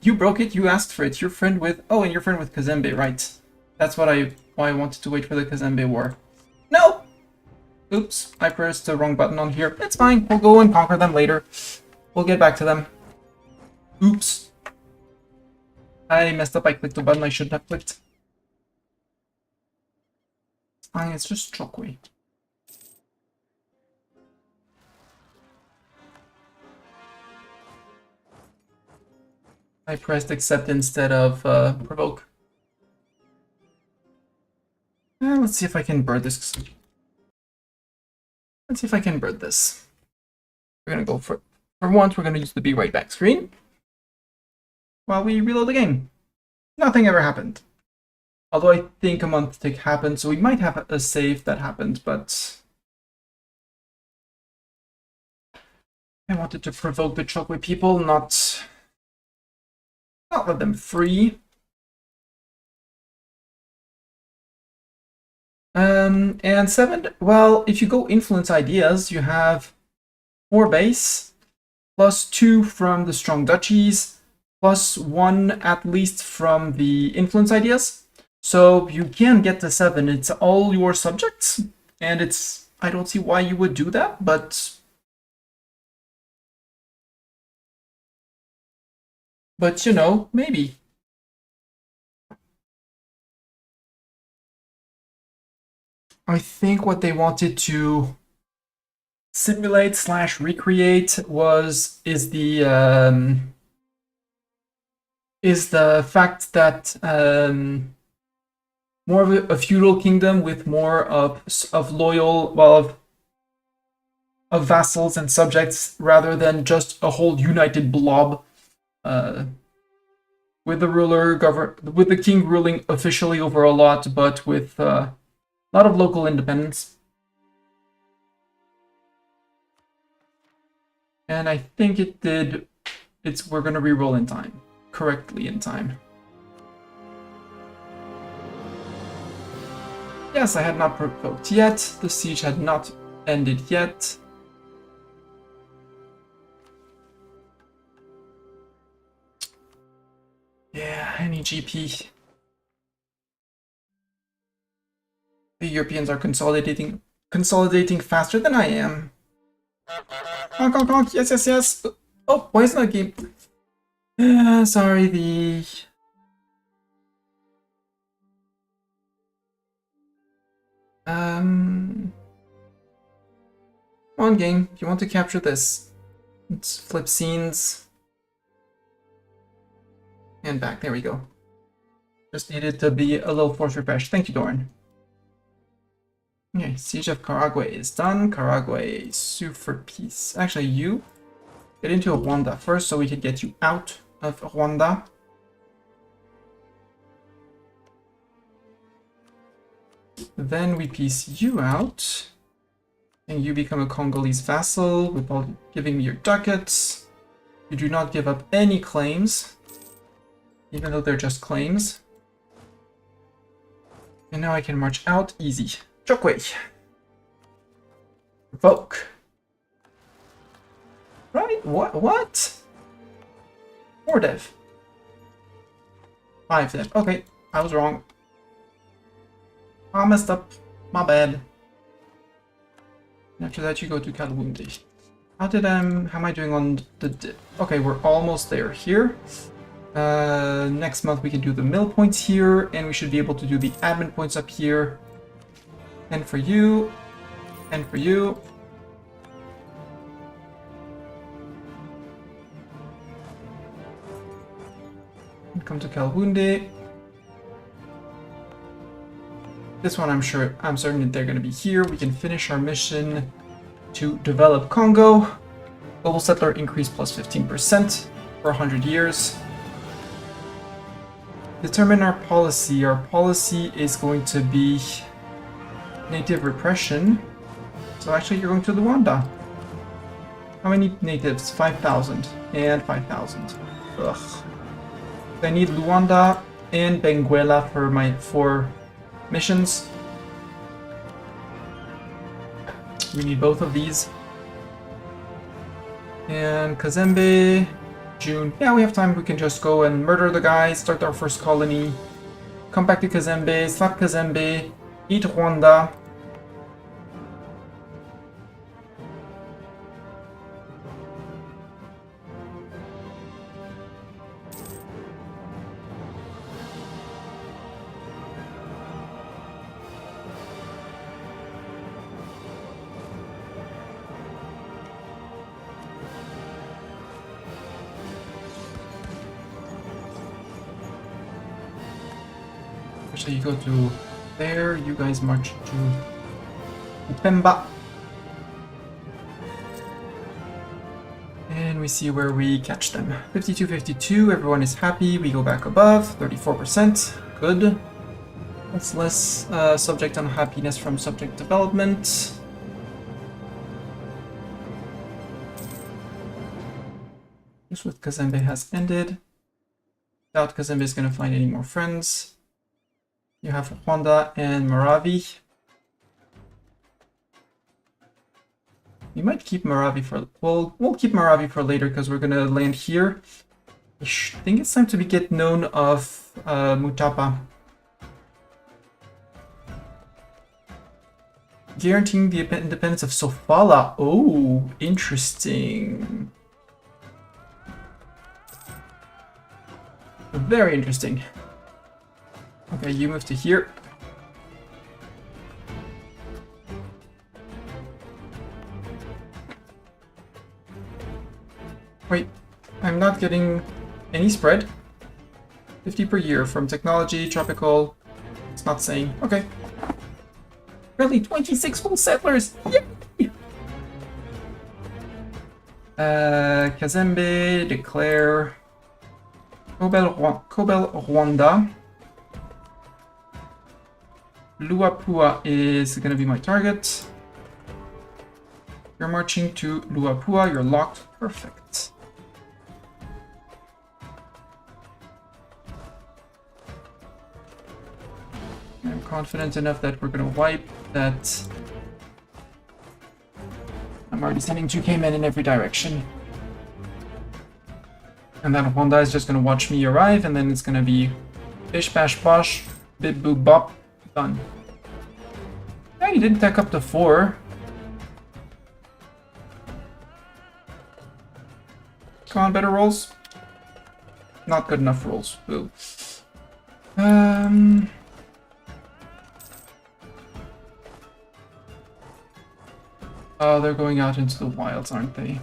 you broke it, you asked for it. You're friend with... Oh, and you're friend with Kazembe, right. That's why I wanted to wait for the Kazembe War. No! Oops, I pressed the wrong button on here. It's fine, we'll go and conquer them later. We'll get back to them. Oops. I messed up, I clicked a button I shouldn't have clicked. It's fine, it's just Chokwe. I pressed accept instead of provoke. Let's see if I can bird this. Let's see if I can bird this. We're gonna go for once, we're gonna use the be right back screen while we reload the game. Nothing ever happened. Although I think a month tick happened, so we might have a save that happened, but I wanted to provoke the Chokwe people, not let them free. And 7, well, if you go influence ideas, you have 4 base, plus 2 from the strong duchies, plus 1 at least from the influence ideas. So you can get to 7. It's all your subjects, and it's... I don't see why you would do that, but you know, maybe. I think what they wanted to simulate / recreate is the fact that more of a feudal kingdom with more of loyal, well, of vassals and subjects rather than just a whole united blob. With the king ruling officially over a lot, but with a lot of local independence. And I think it did. We're gonna reroll in time, correctly in time. Yes, I had not provoked yet. The siege had not ended yet. Yeah, any GP. The Europeans are consolidating faster than I am. Honk, honk, honk. Yes, yes, yes. Oh, why isn't that game? Sorry, the... Come on, game. You want to capture this. Let's flip scenes. And back, there we go. Just needed to be a little force refresh. Thank you, Doran. Okay, Siege of Karagwe is done. Karagwe, sue for peace. Actually, you get into Rwanda first so we can get you out of Rwanda. Then we peace you out. And you become a Congolese vassal without giving me your ducats. You do not give up any claims, even though they're just claims. And now I can march out easy. Chokwe. Revoke. Right? What? 4 dev. 5 dev. Okay, I was wrong. I messed up. My bad. After that, you go to Kalwundi. How am I doing on the dip? Okay, we're almost there here. Next month we can do the mill points here, and we should be able to do the admin points up here. And for you, and for you. And come to Kalwundi. This one I'm certain that they're going to be here. We can finish our mission to develop Congo. Global settler increase plus 15% for 100 years. Determine our policy. Our policy is going to be native repression. So actually you're going to Luanda. How many natives? 5,000 and 5,000. Ugh. I need Luanda and Benguela for my 4 missions. We need both of these. And Kazembe, June. Yeah, we have time. We can just go and murder the guys, start our first colony, come back to Kazembe, slap Kazembe, eat Rwanda. So you go to there, you guys march to Upemba. And we see where we catch them. 52-52, everyone is happy. We go back above, 34%. Good. That's less subject unhappiness from subject development. This with Kazembe has ended. Doubt Kazembe is going to find any more friends. You have Rwanda and Moravi. We might keep Moravi for... We'll keep Moravi for later because we're going to land here. I think it's time to get known of Mutapa. Guaranteeing the independence of Sofala. Oh, interesting. Very interesting. Okay, you move to here. Wait, I'm not getting any spread. 50 per year from technology, tropical. It's not saying. Okay. Really, 26 full settlers! Yay! Kazembe, declare. Kobel Rwanda. Luapua is going to be my target. You're marching to Luapua. You're locked. Perfect. I'm confident enough that we're going to wipe that. I'm already sending 2K men in every direction. And then Honda is just going to watch me arrive, and then it's going to be bish bash bosh, bip boop bop. Done. Yeah, you didn't tech up to 4. Come on, better rolls. Not good enough rolls. Boo. Oh, they're going out into the wilds, aren't they?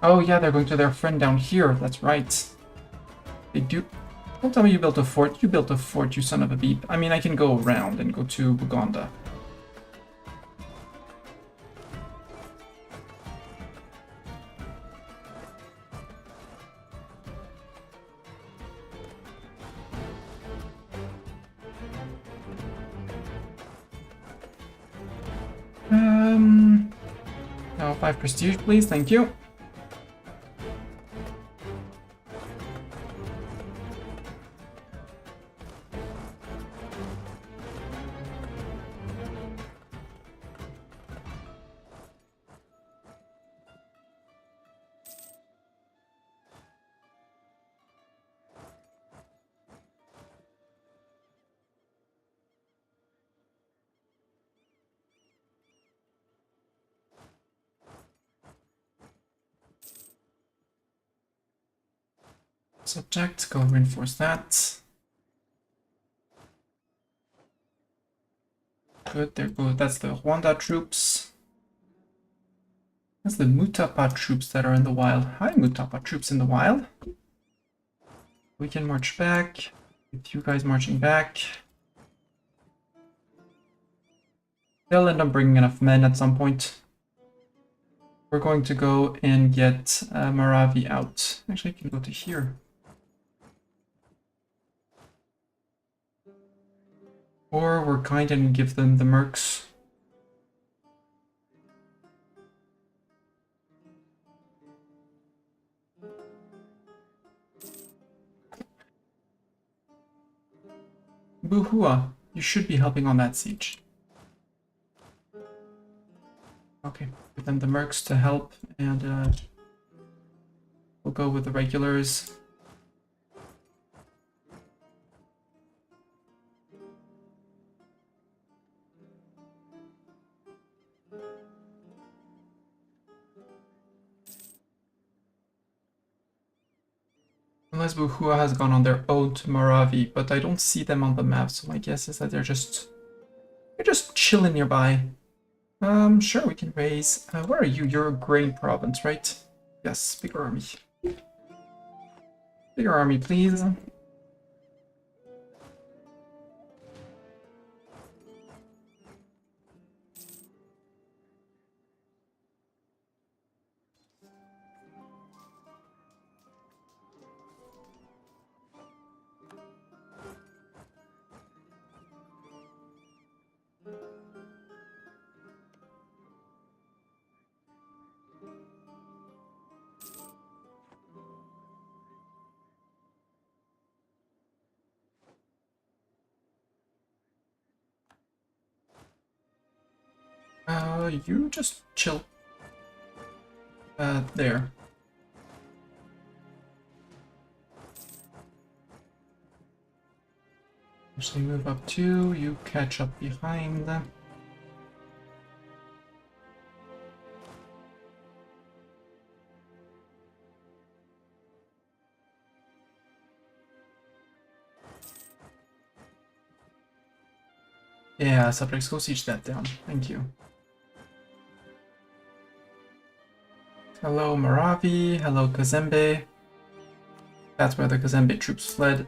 Oh yeah, they're going to their friend down here. That's right. They do. Don't tell me you built a fort. You built a fort, you son of a beep. I mean, I can go around and go to Buganda. Now 5 prestige, please. Thank you. Subject, go reinforce that. Good, there goes. That's the Rwanda troops. That's the Mutapa troops that are in the wild. Hi, Mutapa troops in the wild. We can march back. With you guys marching back. They'll end up bringing enough men at some point. We're going to go and get Maravi out. Actually, I can go to here. Or we're kind and give them the mercs. Buhua, you should be helping on that siege. Okay, give them the mercs to help, and we'll go with the regulars. Unless Buhua has gone on their own to Maravi, but I don't see them on the map, so my guess is that they're just chilling nearby. Sure, we can raise. Where are you? You're a grain province, right? Yes, bigger army. Bigger army, please. You just chill. There. Actually move up 2, you catch up behind them. Yeah, subjects, go siege that down. Thank you. Hello, Maravi. Hello, Kazembe. That's where the Kazembe troops fled.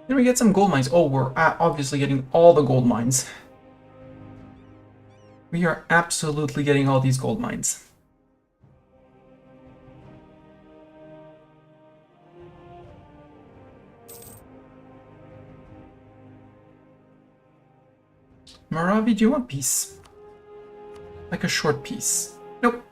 Can we get some gold mines? Oh, we're obviously getting all the gold mines. We are absolutely getting all these gold mines. Maravi, do you want peace? Like a short peace? Nope.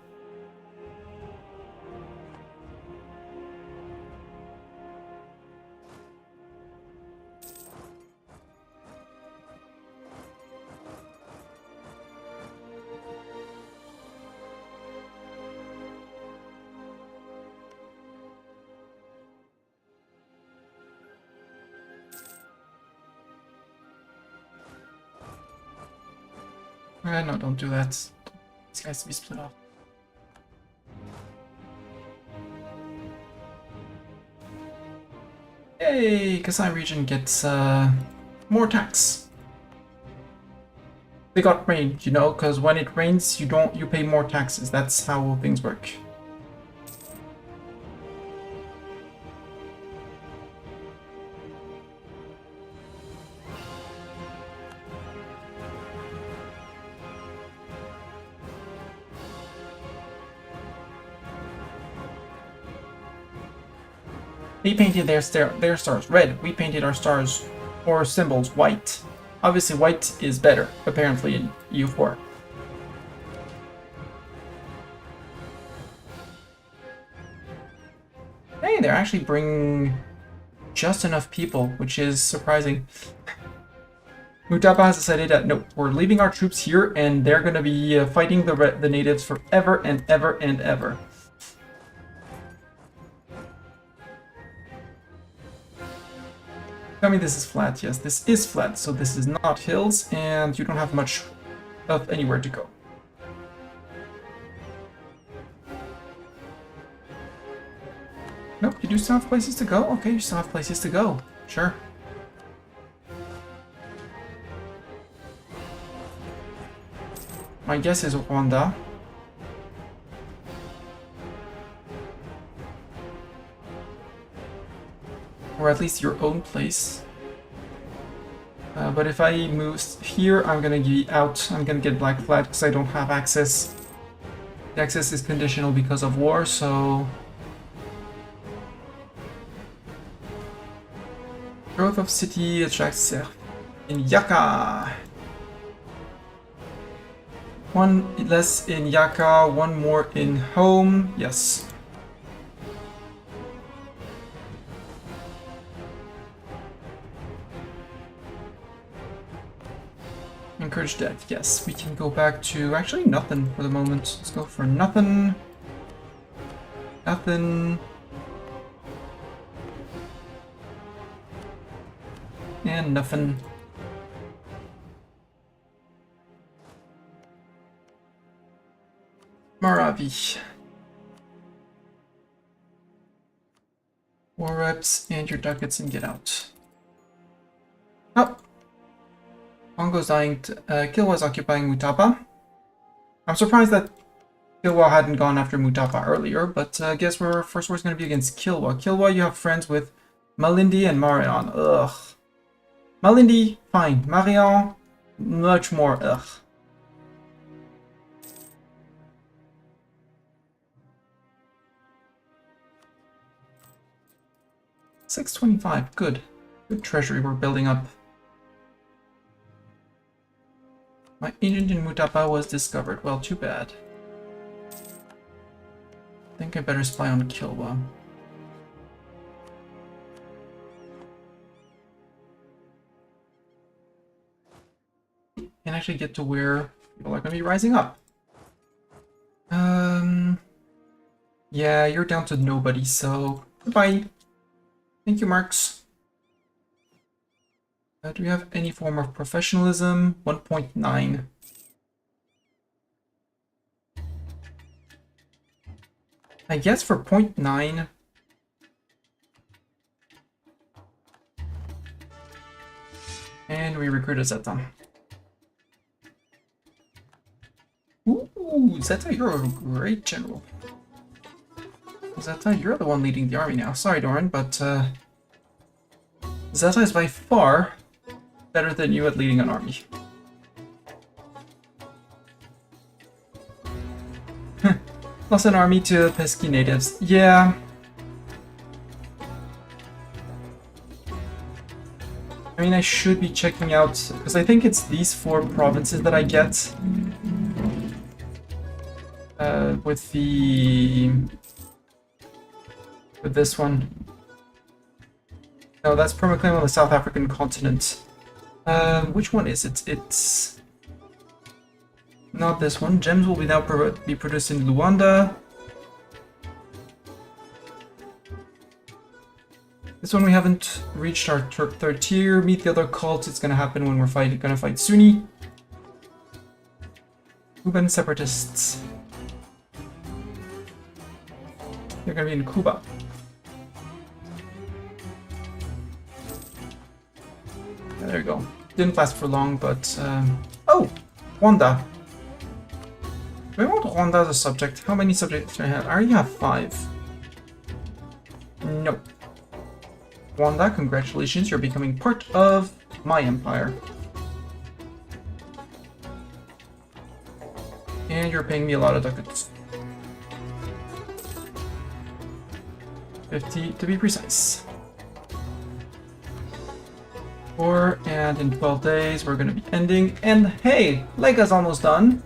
No, don't do that. These guys to be split off. Yay! Kasai region gets more tax. They got rain, you know, because when it rains, you pay more taxes. That's how things work. They painted their stars red. We painted our stars or symbols white. Obviously, white is better, apparently, in EU4. Hey, they're actually bringing just enough people, which is surprising. Mutapa has decided that, no, we're leaving our troops here, and they're going to be fighting the natives forever and ever and ever. Tell me this is flat. Yes, this is flat, so this is not hills, and you don't have much of anywhere to go. Nope, you do still have places to go? Okay, you still have places to go. Sure. My guess is Rwanda. Or at least your own place. But if I move here, I'm gonna be out. I'm gonna get black flag because I don't have access. The access is conditional because of war, so... Growth of city attracts serf. In Yaka! One less in Yaka, one more in home. Yes. Encourage death. Yes, we can go back to actually nothing for the moment. Let's go for nothing. Nothing. And nothing. Maravi. War reps and your ducats and get out. Oh! Kongo's dying. Kilwa's occupying Mutapa. I'm surprised that Kilwa hadn't gone after Mutapa earlier, but I guess our first war's going to be against Kilwa. Kilwa, you have friends with Malindi and Marion. Ugh. Malindi, fine. Marion, much more ugh. $625, good. Good treasury we're building up. My agent in Mutapa was discovered. Well, too bad. I think I better spy on Kilwa. Can actually get to where people are going to be rising up. Yeah, you're down to nobody, so goodbye. Thank you, Marks. Do we have any form of professionalism? 1.9. I guess for 0.9. And we recruited Zeta. Ooh, Zeta, you're a great general. Zeta, you're the one leading the army now. Sorry, Doran, but Zeta is by far better than you at leading an army. Lost an army to pesky natives. Yeah. I mean, I should be checking out, because I think it's these 4 provinces that I get. With this one. No, that's permaclaim on the South African continent. Which one is it? It's not this one. Gems will now be produced in Luanda. This one we haven't reached our third tier. Meet the other cults. It's gonna happen when we're gonna fight Sunni. Cuban separatists. They're gonna be in Cuba. Yeah, there you go. Didn't last for long, but... Oh! Rwanda. Do I want Rwanda as a subject? How many subjects do I have? I already have 5. No. Rwanda, congratulations, you're becoming part of my empire. And you're paying me a lot of ducats. 50 to be precise. 4, and in 12 days we're gonna be ending. And hey, Lega's almost done.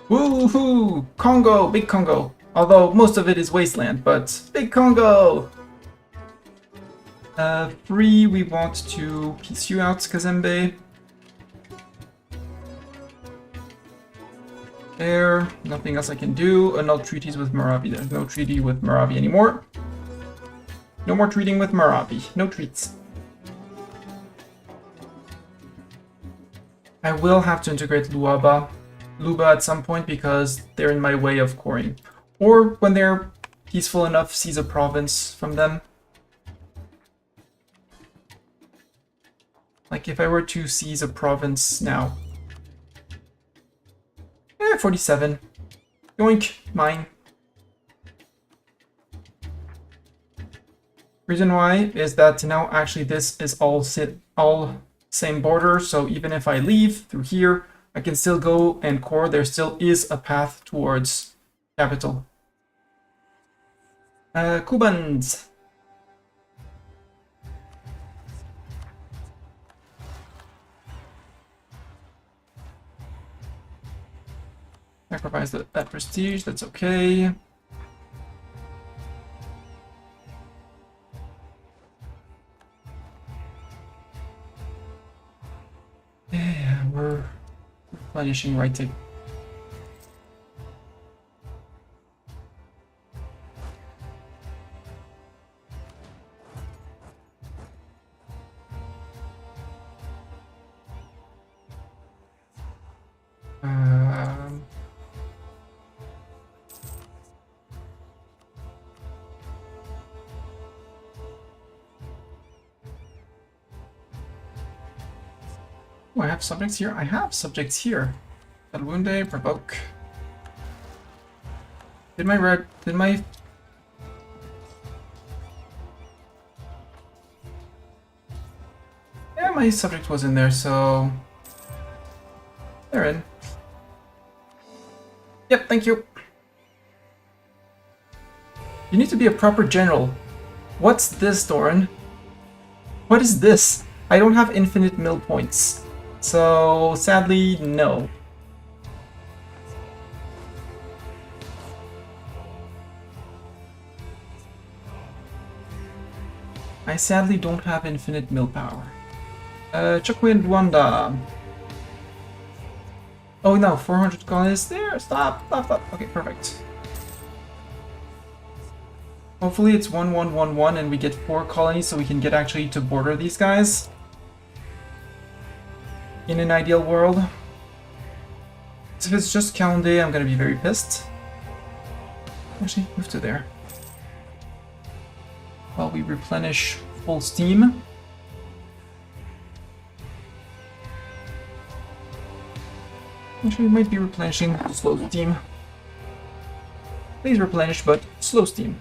Woohoo! Congo, big Congo. Although most of it is wasteland, but big Congo! 3, we want to piece you out, Kazembe. There, nothing else I can do. Annul treaties with Marabi. There's no treaty with Marabi anymore. No more treating with Marabi. No treats. I will have to integrate Luba at some point because they're in my way of coring. Or when they're peaceful enough, seize a province from them. Like if I were to seize a province now. 47. Yoink, mine. Reason why is that now actually this is all same border, so even if I leave through here, I can still go and core. There still is a path towards capital. Cubans. Sacrifice that prestige, that's okay. Yeah, we're replenishing right to... Oh, I have subjects here? I have subjects here. Talwunde, provoke. Did my... Yeah, my subject was in there, so... They're in. Yep, thank you. You need to be a proper general. What's this, Doran? What is this? I don't have infinite mill points. So, sadly, no. I sadly don't have infinite mill power. Chukwi and Rwanda. Oh no, 400 colonists there. Stop. Okay, perfect. Hopefully it's 1111 and we get 4 colonies so we can get actually to border these guys. In an ideal world. If it's just Calendar, I'm gonna be very pissed. Actually, move to there. While we replenish full steam. Actually, we might be replenishing slow steam. Please replenish, but slow steam.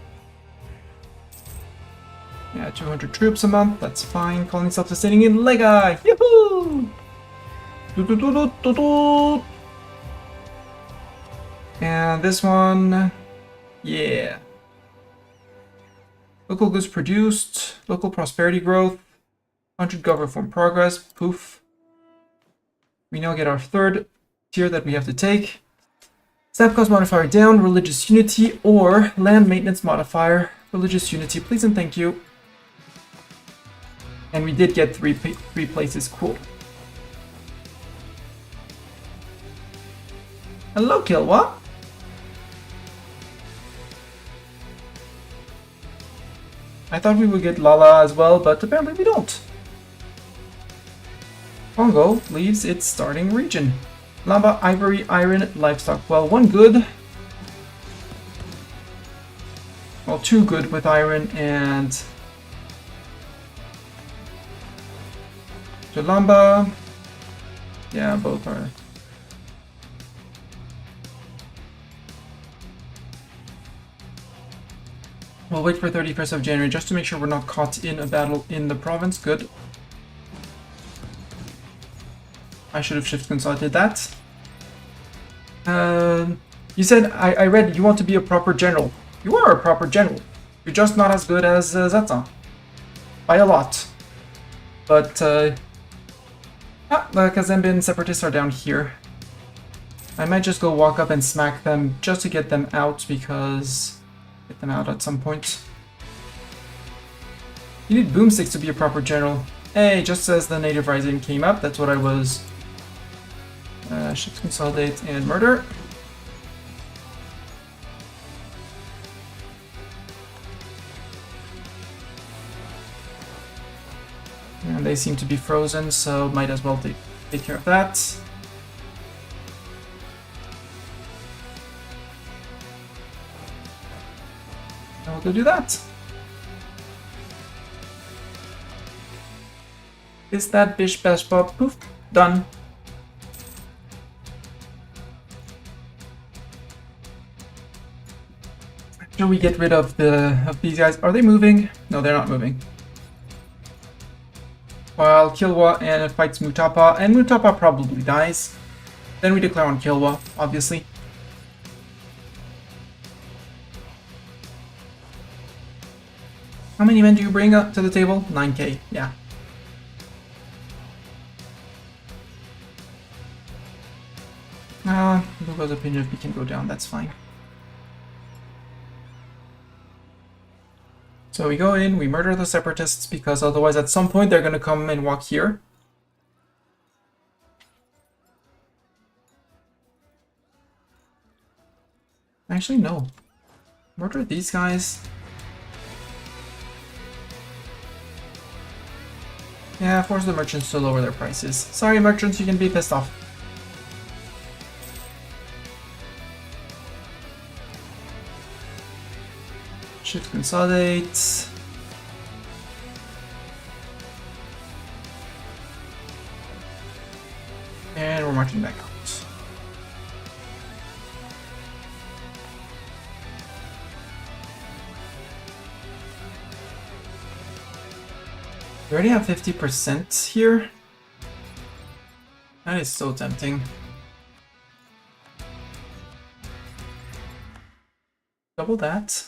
Yeah, 200 troops a month, that's fine. Colony self-sustaining in Lega! Yahoo! And this one, yeah. Local goods produced, local prosperity growth, 100 government reform progress, poof. We now get our 3rd tier that we have to take. Staff cost modifier down, religious unity, or land maintenance modifier, religious unity, please and thank you. And we did get three places, cool. Hello, Kilwa. I thought we would get Lala as well, but apparently we don't. Kongo leaves its starting region. Lava, ivory, iron, livestock. Well, one good. Well, two good with iron and Jalamba. Yeah, both are. We'll wait for 31st of January just to make sure we're not caught in a battle in the province. Good. I should have shift consolidated that. You said, I read you want to be a proper general. You are a proper general. You're just not as good as Zatan. By a lot. But, the Kazembian separatists are down here. I might just go walk up and smack them just to get them out because... Get them out at some point. You need boomsticks to be a proper general. Hey, just as the native rising came up, that's what I was. Shift consolidate and murder. And they seem to be frozen, so might as well take care of that. I'll go do that. Is that bish bash bob? Poof, done. After we get rid of these guys, are they moving? No, they're not moving. While Kilwa and fights Mutapa, and Mutapa probably dies. Then we declare on Kilwa, obviously. How many men do you bring up to the table? 9k, yeah. Lugo's opinion if we can go down, that's fine. So we go in, we murder the separatists because otherwise at some point they're gonna come and walk here. Actually, no. Murder these guys. Yeah, force the merchants to lower their prices. Sorry, merchants, you can be pissed off. Shift consolidate. And we're marching back out. We already have 50% here. That is so tempting. Double that.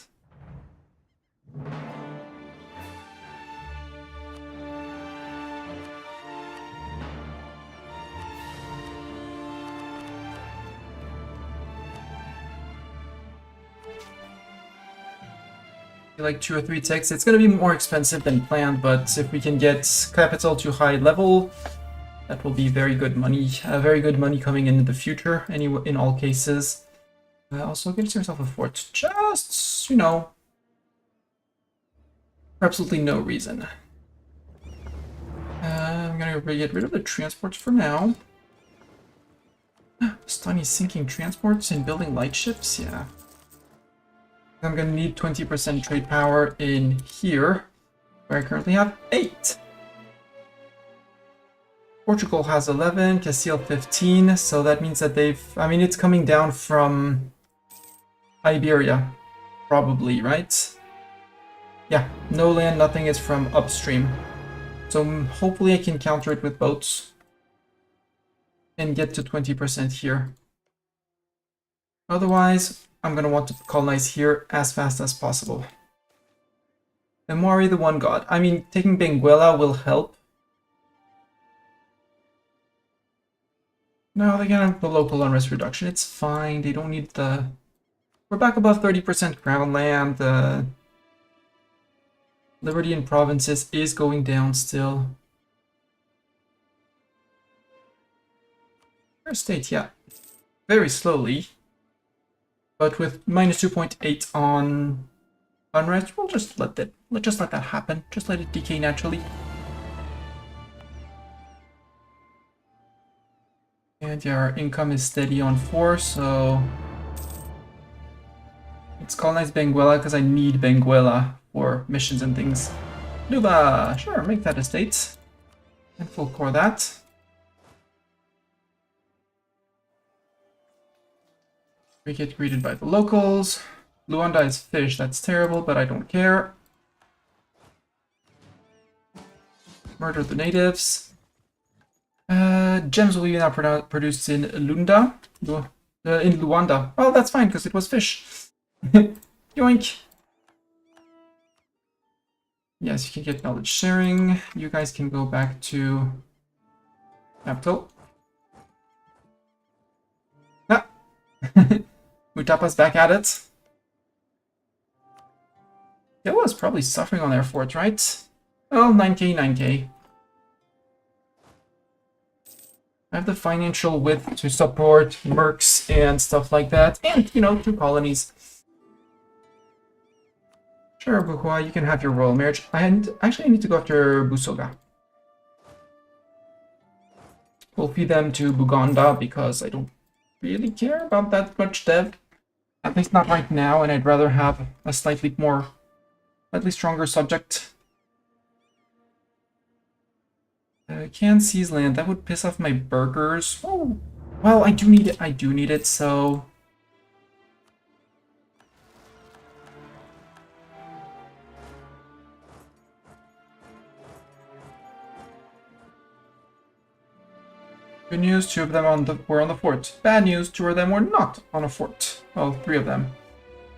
Like 2 or 3 ticks. It's going to be more expensive than planned, but if we can get capital to high level, that will be very good money. Very good money coming in the future, in all cases. Also, get yourself a fort. Just, you know, for absolutely no reason. I'm going to get rid of the transports for now. Stani sinking transports and building light ships? Yeah. I'm gonna need 20% trade power in here, where I currently have 8. Portugal has 11, Castile 15, so that means that I mean, it's coming down from Iberia, probably, right? Yeah, no land, nothing is from upstream. So hopefully I can counter it with boats and get to 20% here. Otherwise, I'm going to want to colonize here as fast as possible. Memory the one god. I mean, taking Benguela will help. No, they can have the local unrest reduction. It's fine. They don't need the... We're back above 30% crown land. Liberty in provinces is going down still. First state, yeah. Very slowly. But with minus 2.8 on unrest, we'll just let that happen. Just let it decay naturally. And yeah, our income is steady on 4, so let's colonize Benguela because I need Benguela for missions and things. Nuba, sure, make that a state. And full core that. We get greeted by the locals. Luanda is fish, that's terrible, but I don't care. Murder the natives. Gems will be now produced in Lunda. In Luanda. Well, that's fine, because it was fish. Yoink! Yes, you can get knowledge sharing. You guys can go back to capital. Ah! Mutapa's back at it. It was probably suffering on their fort, right? Oh, 9k, 9k. I have the financial width to support mercs and stuff like that. And, you know, 2 colonies. Sure, Buhua, you can have your royal marriage. And actually, I need to go after Busoga. We'll feed them to Buganda because I don't really care about that much dev. At least not right now, and I'd rather have a slightly stronger subject. Can't seize land. That would piss off my burghers. Oh, well, I do need it. I do need it, so... Good news, 2 of them were on the fort. Bad news, 2 of them were not on a fort. Well, 3 of them.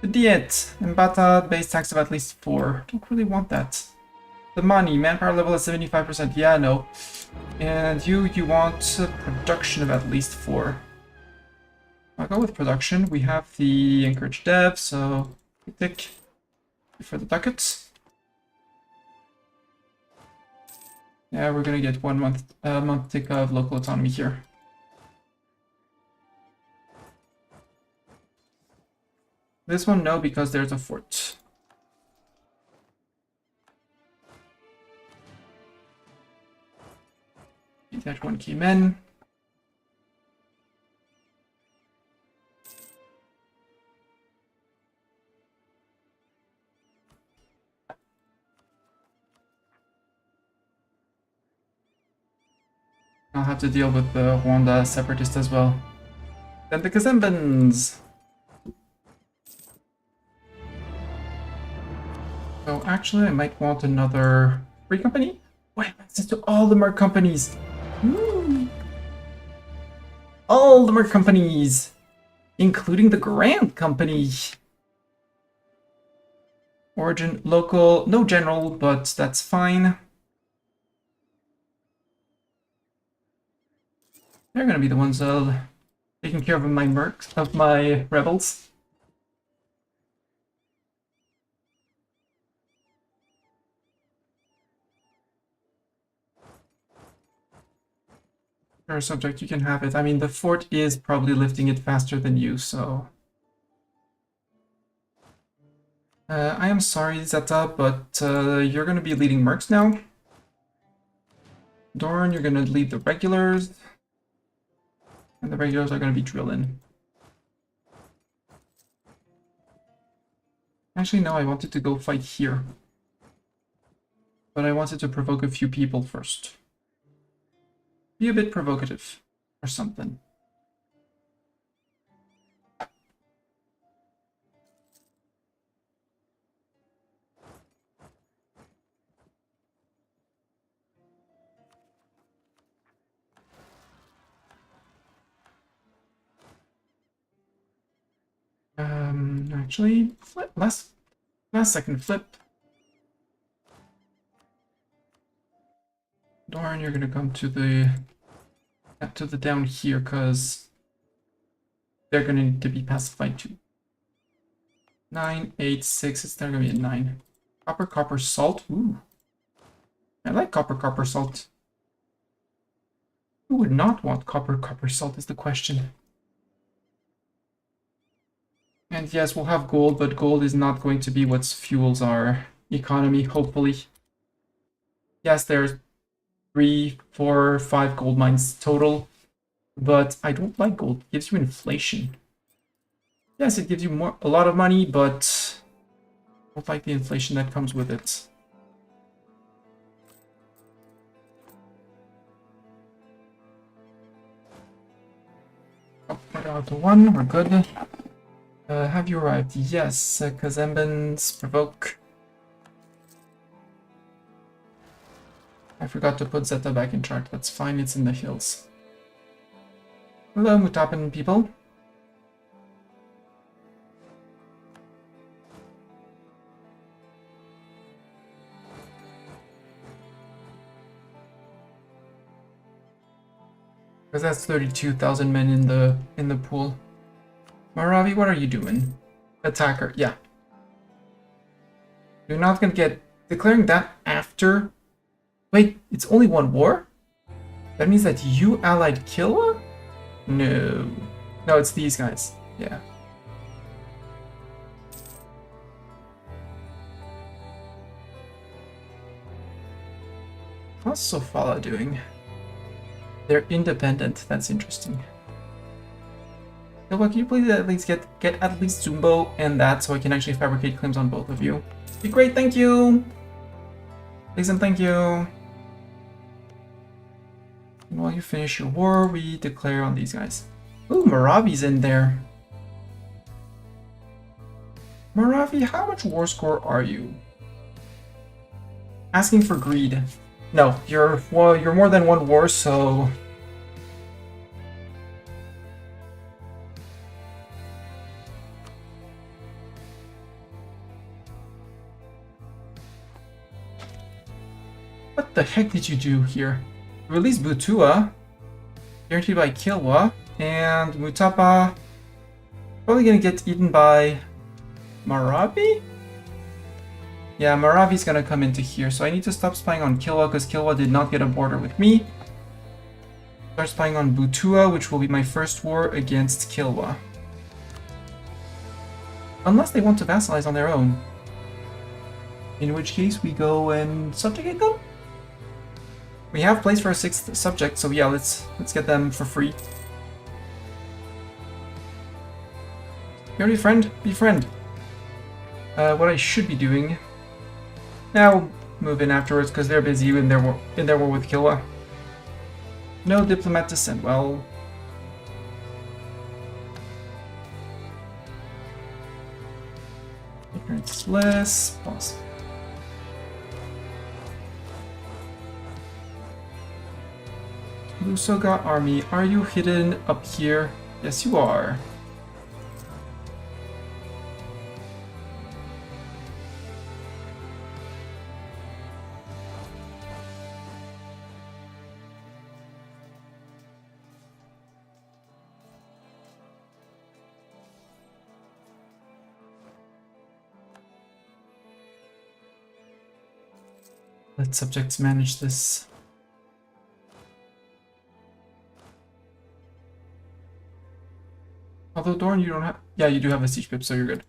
The diet. Mbata, base tax of at least 4. Don't really want that. The money, manpower level at 75%. Yeah, no. And you want production of at least 4. I'll go with production. We have the encourage dev, so tick for the ducats. Yeah, we're gonna get 1 month tick of local autonomy here. This one, no, because there's a fort. Detach 1 key men. I'll have to deal with the Rwanda separatist as well. Then the Kazembans. So actually, I might want another free company. Oh, I have access to all the merc companies. Ooh. All the merc companies, including the Grand Company. Origin local, no general, but that's fine. They're gonna be the ones taking care of my mercs, of my rebels. Sure, subject, you can have it. I mean, the fort is probably lifting it faster than you, so... I am sorry, Zeta, but you're gonna be leading mercs now. Dorn, you're gonna lead the regulars. And the regulars are gonna be drilling. Actually, no, I wanted to go fight here. But I wanted to provoke a few people first. Be a bit provocative, or something. Actually, flip, last second flip. Dorn, you're gonna come to the down here, because they're gonna need to be pacified too. 9, 8, 6, it's gonna be a 9. Copper, salt. Ooh. I like copper, salt. Who would not want copper, salt is the question. And yes, we'll have gold, but gold is not going to be what fuels our economy, hopefully. Yes, there's 3, 4, 5 gold mines total. But I don't like gold. It gives you inflation. Yes, it gives you a lot of money, but I don't like the inflation that comes with it. Oh, we're down to 1, we're good. Have you arrived? Yes, Kazembans provoke. I forgot to put Zeta back in chart. That's fine, it's in the hills. Hello, Mutapan people. Because that's 32,000 men in the pool. Maravi, what are you doing? Attacker, yeah. You're not gonna get declaring that after. Wait, it's only one war? That means that you allied Kilwa? No. No, it's these guys. Yeah. How's Sofala doing? They're independent. That's interesting. Kilwa, can you please at least get at least Zumbo and that so I can actually fabricate claims on both of you? Be great, thank you! Please and thank you. And while you finish your war, we declare on these guys. Ooh, Maravi's in there. Maravi, how much war score are you? Asking for greed. No, you're more than one war, so... What the heck did you do here? Release Butua, guaranteed by Kilwa, and Mutapa probably gonna get eaten by Maravi? Yeah, Maravi's gonna come into here, so I need to stop spying on Kilwa because Kilwa did not get a border with me. Start spying on Butua, which will be my first war against Kilwa. Unless they want to vassalize on their own. In which case we go and subjugate them? We have place for a 6th subject, so yeah, let's get them for free. You already friend? Befriend. What I should be doing... Now move in afterwards, because they're busy in their war with Kilwa. No diplomat to send. Well... Ignorance bliss. Pause. Lusoga army, are you hidden up here? Yes, you are. Let subjects manage this. Although Dorn, you don't have... Yeah, you do have a siege pip, so you're good.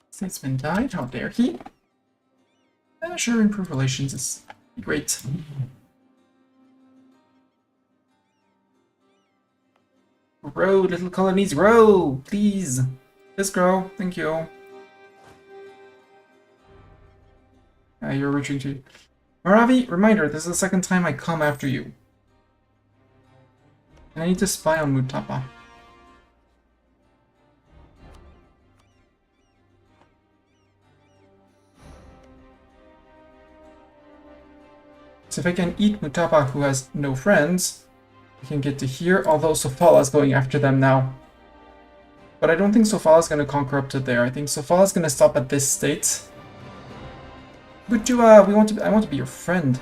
Statesman died, how dare he? Sure, improve relations is great. Grow, little colonies, grow! Please! Just grow, thank you. You're retreating. Maravi, reminder, this is the second time I come after you. And I need to spy on Mutapa. So if I can eat Mutapa, who has no friends, I can get to here, although Sofala's going after them now. But I don't think Sofala's going to conquer up to there. I think Sofala's going to stop at this state. But I want to be your friend.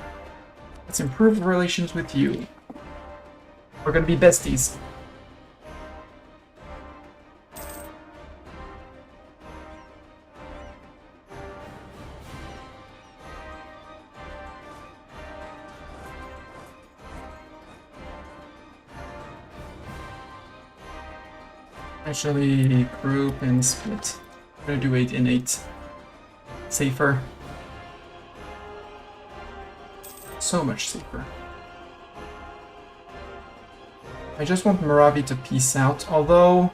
Let's improve relations with you. We're gonna be besties. Actually, group and split. gonna do 8 innate. Safer. So much safer. I just want Moravi to peace out, although...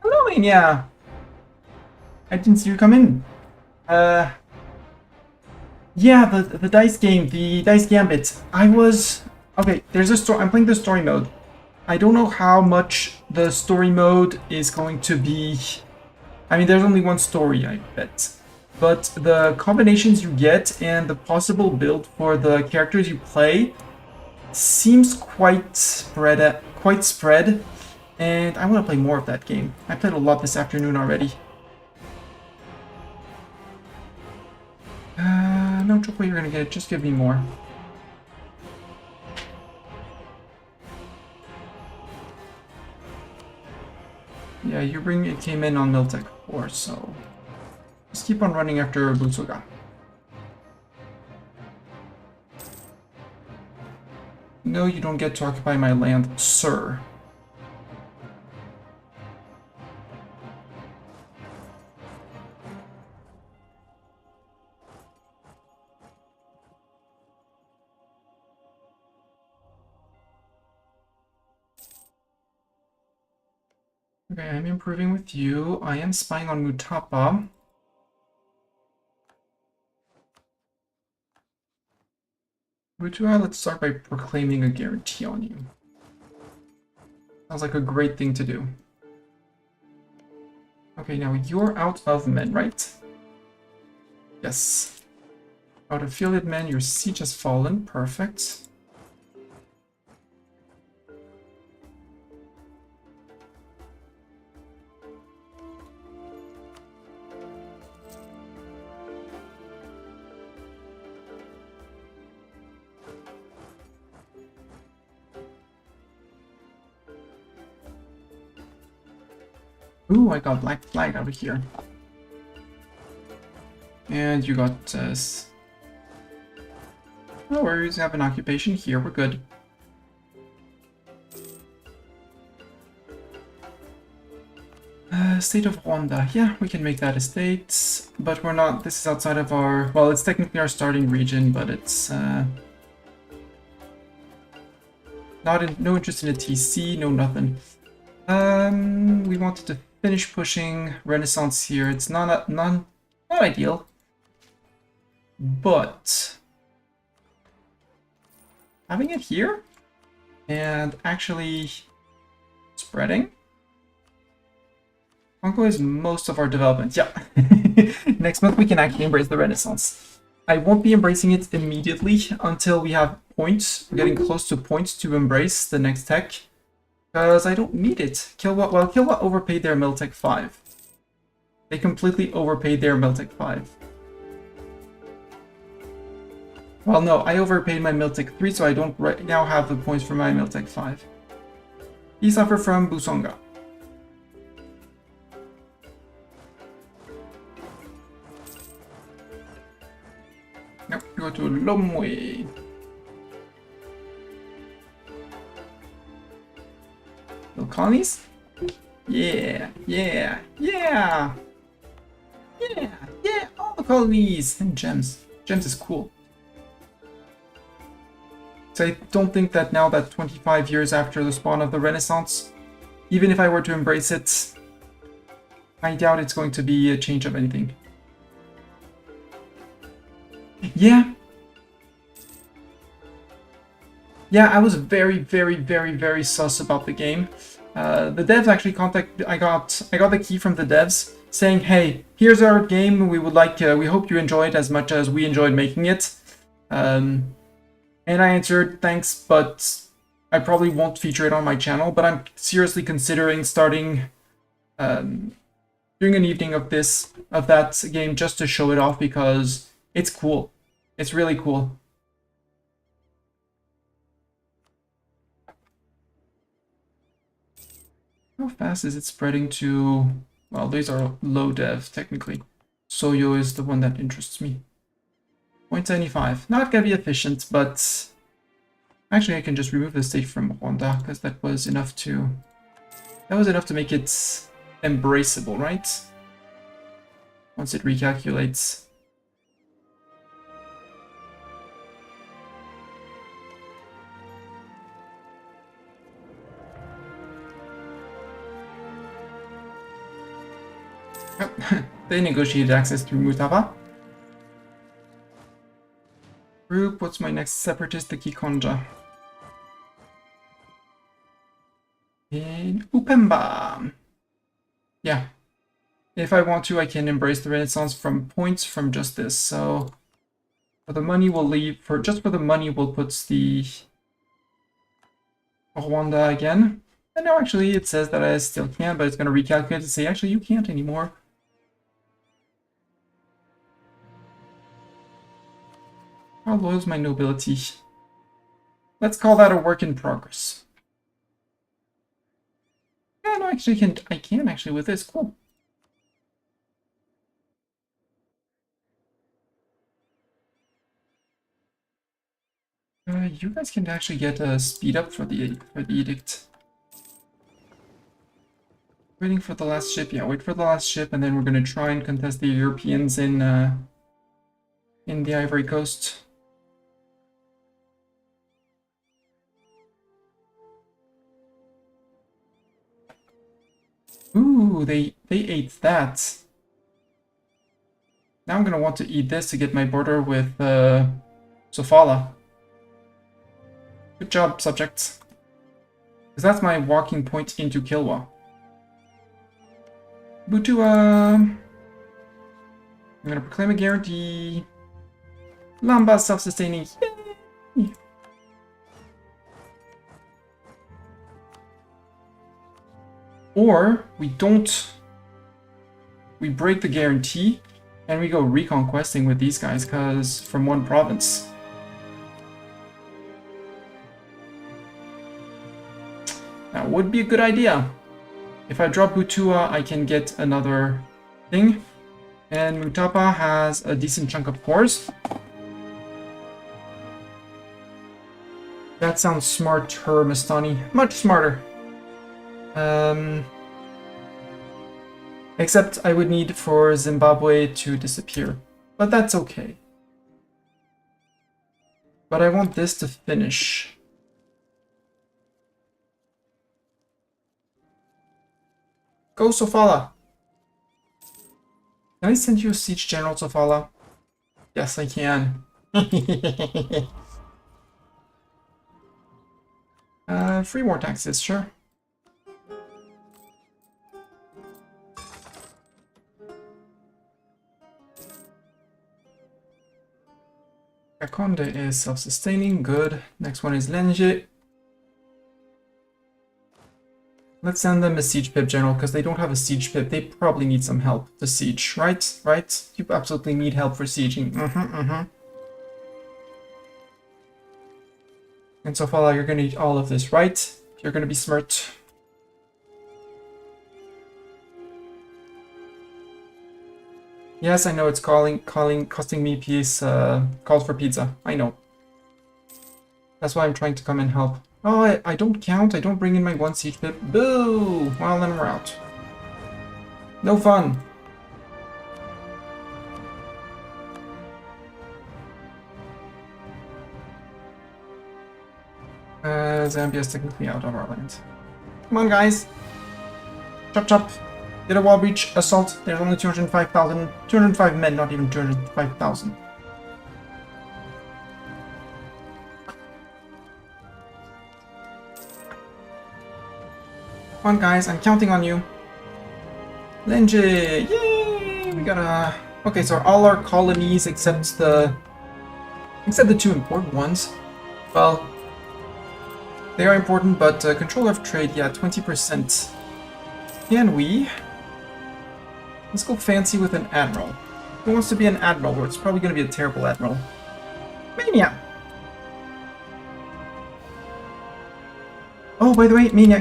Hello, Anya. I didn't see you come in. Yeah, the dice game, the dice gambit. Okay. There's a story. I'm playing the story mode. I don't know how much the story mode is going to be. I mean, there's only one story, I bet. But the combinations you get and the possible build for the characters you play seems quite spread, and I want to play more of that game. I played a lot this afternoon already. No trouble, you're gonna get it. Just give me more. Yeah, it came in on Miltech 4, so just keep on running after Butsuga. No, you don't get to occupy my land, sir. Okay, I'm improving with you. I am spying on Mutapa. Butua, let's start by proclaiming a guarantee on you. Sounds like a great thing to do. Okay, now you're out of men, right? Yes. Out of fielded men, your siege has fallen. Perfect. Ooh, I got black flag out of here. And you got no worries, have an occupation here, we're good. State of Rwanda. Yeah, we can make that a state, but we're not, this is outside of our, well, it's technically our starting region, but it's no interest in a TC, no nothing. We wanted to finish pushing Renaissance here. It's not ideal, but having it here and actually spreading. Kongo is most of our development. Yeah. Next month we can actually embrace the Renaissance. I won't be embracing it immediately until we have points. We're getting close to points to embrace the next tech. Because I don't need it. Kilwa overpaid their Miltech 5. They completely overpaid their Miltech 5. Well, no, I overpaid my Miltech 3, so I don't right now have the points for my Miltech 5. He suffered from Busonga. Nope, go to Lomwe. Little colonies? Yeah, yeah, yeah! Yeah, yeah, all the colonies! And gems. Gems is cool. So I don't think that now that 25 years after the spawn of the Renaissance, even if I were to embrace it, I doubt it's going to be a change of anything. Yeah. Yeah, I was very sus about the game. The devs actually I got the key from the devs saying, "Hey, here's our game. We hope you enjoy it as much as we enjoyed making it." And I answered, "Thanks, but I probably won't feature it on my channel. But I'm seriously considering starting doing an evening of that game just to show it off because it's cool. It's really cool." How fast is it spreading to... Well, these are low dev, technically. Soyo is the one that interests me. 0.75. Not gonna be efficient, but actually I can just remove the state from Honda because that was enough to make it embraceable, right? Once it recalculates. They negotiated access through Mutaba. Group, what's my next separatist? The Kikonja. In Upemba. Yeah. If I want to, I can embrace the Renaissance from points from just this. So for the money we'll leave for the money we'll put the Rwanda again. And no, actually it says that I still can, but it's gonna recalculate and say actually you can't anymore. How low is my nobility? Let's call that a work in progress. Yeah, no, actually I can actually with this. Cool. You guys can actually get a speed up for the edict. Waiting for the last ship. Yeah, wait for the last ship, and then we're gonna try and contest the Europeans in the Ivory Coast. Ooh, they ate that. Now I'm gonna want to eat this to get my border with Sofala. Good job, subjects. Because that's my walking point into Kilwa. Butua. I'm gonna proclaim a guarantee. Lamba self-sustaining. Yay! Or we don't. We break the guarantee and we go reconquesting with these guys, because from one province. That would be a good idea. If I drop Butua, I can get another thing. And Mutapa has a decent chunk of cores. That sounds smarter, Mastani. Much smarter. Except I would need for Zimbabwe to disappear. But that's okay. But I want this to finish. Go, Sofala! Can I send you a siege general, Sofala? Yes, I can. Free war taxes, sure. Kakonde is self-sustaining, good. Next one is Lenje. Let's send them a siege pip general, because they don't have a siege pip. They probably need some help to siege, right? Right? You absolutely need help for sieging. And so far, you're gonna need all of this, right? You're gonna be smart. Yes, I know it's costing me peace, calls for pizza. I know. That's why I'm trying to come and help. Oh, I don't count. I don't bring in my one siege pip. Boo! Well, then we're out. No fun. Zambia's technically out of our land. Come on, guys. Chop chop. Did a wall breach. Assault. There's only 205,000. 205 men, not even 205,000. Come on, guys. I'm counting on you. Lenje! Yay! We got a... Okay, so all our colonies except the two important ones. Well, they are important, but control of trade, yeah, 20%. Can we? Let's go fancy with an admiral. Who wants to be an admiral? Well, it's probably going to be a terrible admiral. Mania! Oh, by the way, Mania,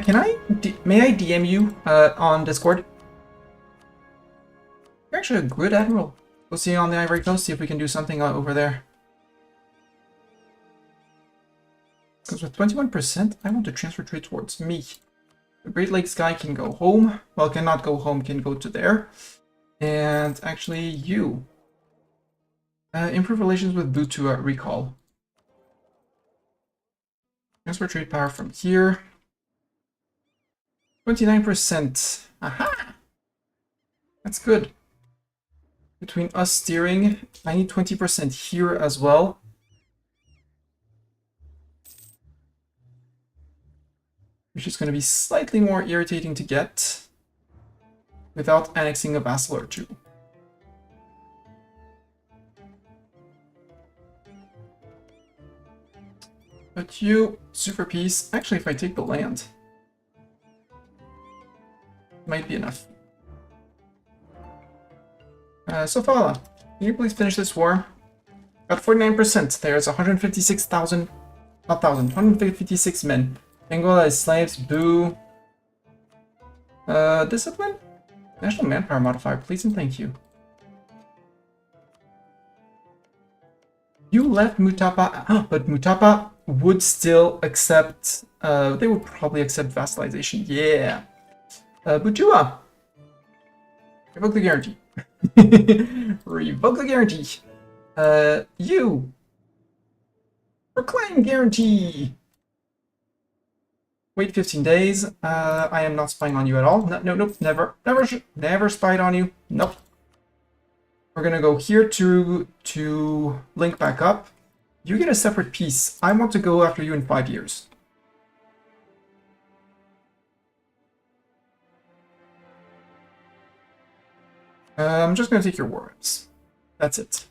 may I DM you on Discord? You're actually a good admiral. We'll see you on the Ivory Coast, see if we can do something over there. Because with 21%, I want to transfer trade towards me. The Great Lakes guy can go home. Well, cannot go home, can go to there. And actually, you. Improve relations with Butu at recall. Transfer trade power from here. 29%. Aha! That's good. Between us steering, I need 20% here as well. Which is going to be slightly more irritating to get without annexing a vassal or two. But you, super peace. Actually, if I take the land, might be enough. Sofala, can you please finish this war? Got 49%. There's 156,000, not 1,000, 156 men. Angola is slaves. Boo. Discipline? National manpower modifier, please and thank you. You left Mutapa, but Mutapa would still accept, they would probably accept vassalization. Yeah. Butua. Revoke the guarantee. Revoke the guarantee. You. Proclaim guarantee. Wait 15 days. I am not spying on you at all. No, nope, never spied on you. Nope. We're gonna go here to link back up. You get a separate piece. I want to go after you in 5 years. I'm just gonna take your warheads. That's it.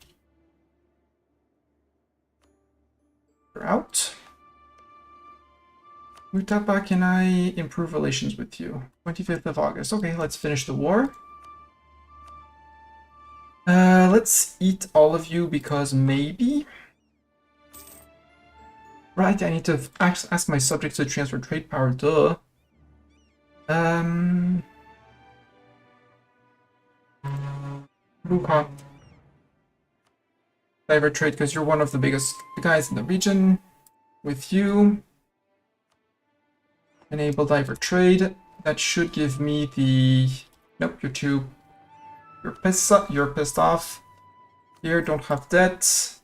You're out. Mutapa, can I improve relations with you? 25th of August. Okay, let's finish the war. Let's eat all of you because maybe... Right, I need to ask my subjects to transfer trade power, duh. Buka. Divert trade because you're one of the biggest guys in the region. With you. Enable divert trade. That should give me the... Nope, you're pissed off. Here, don't have debt.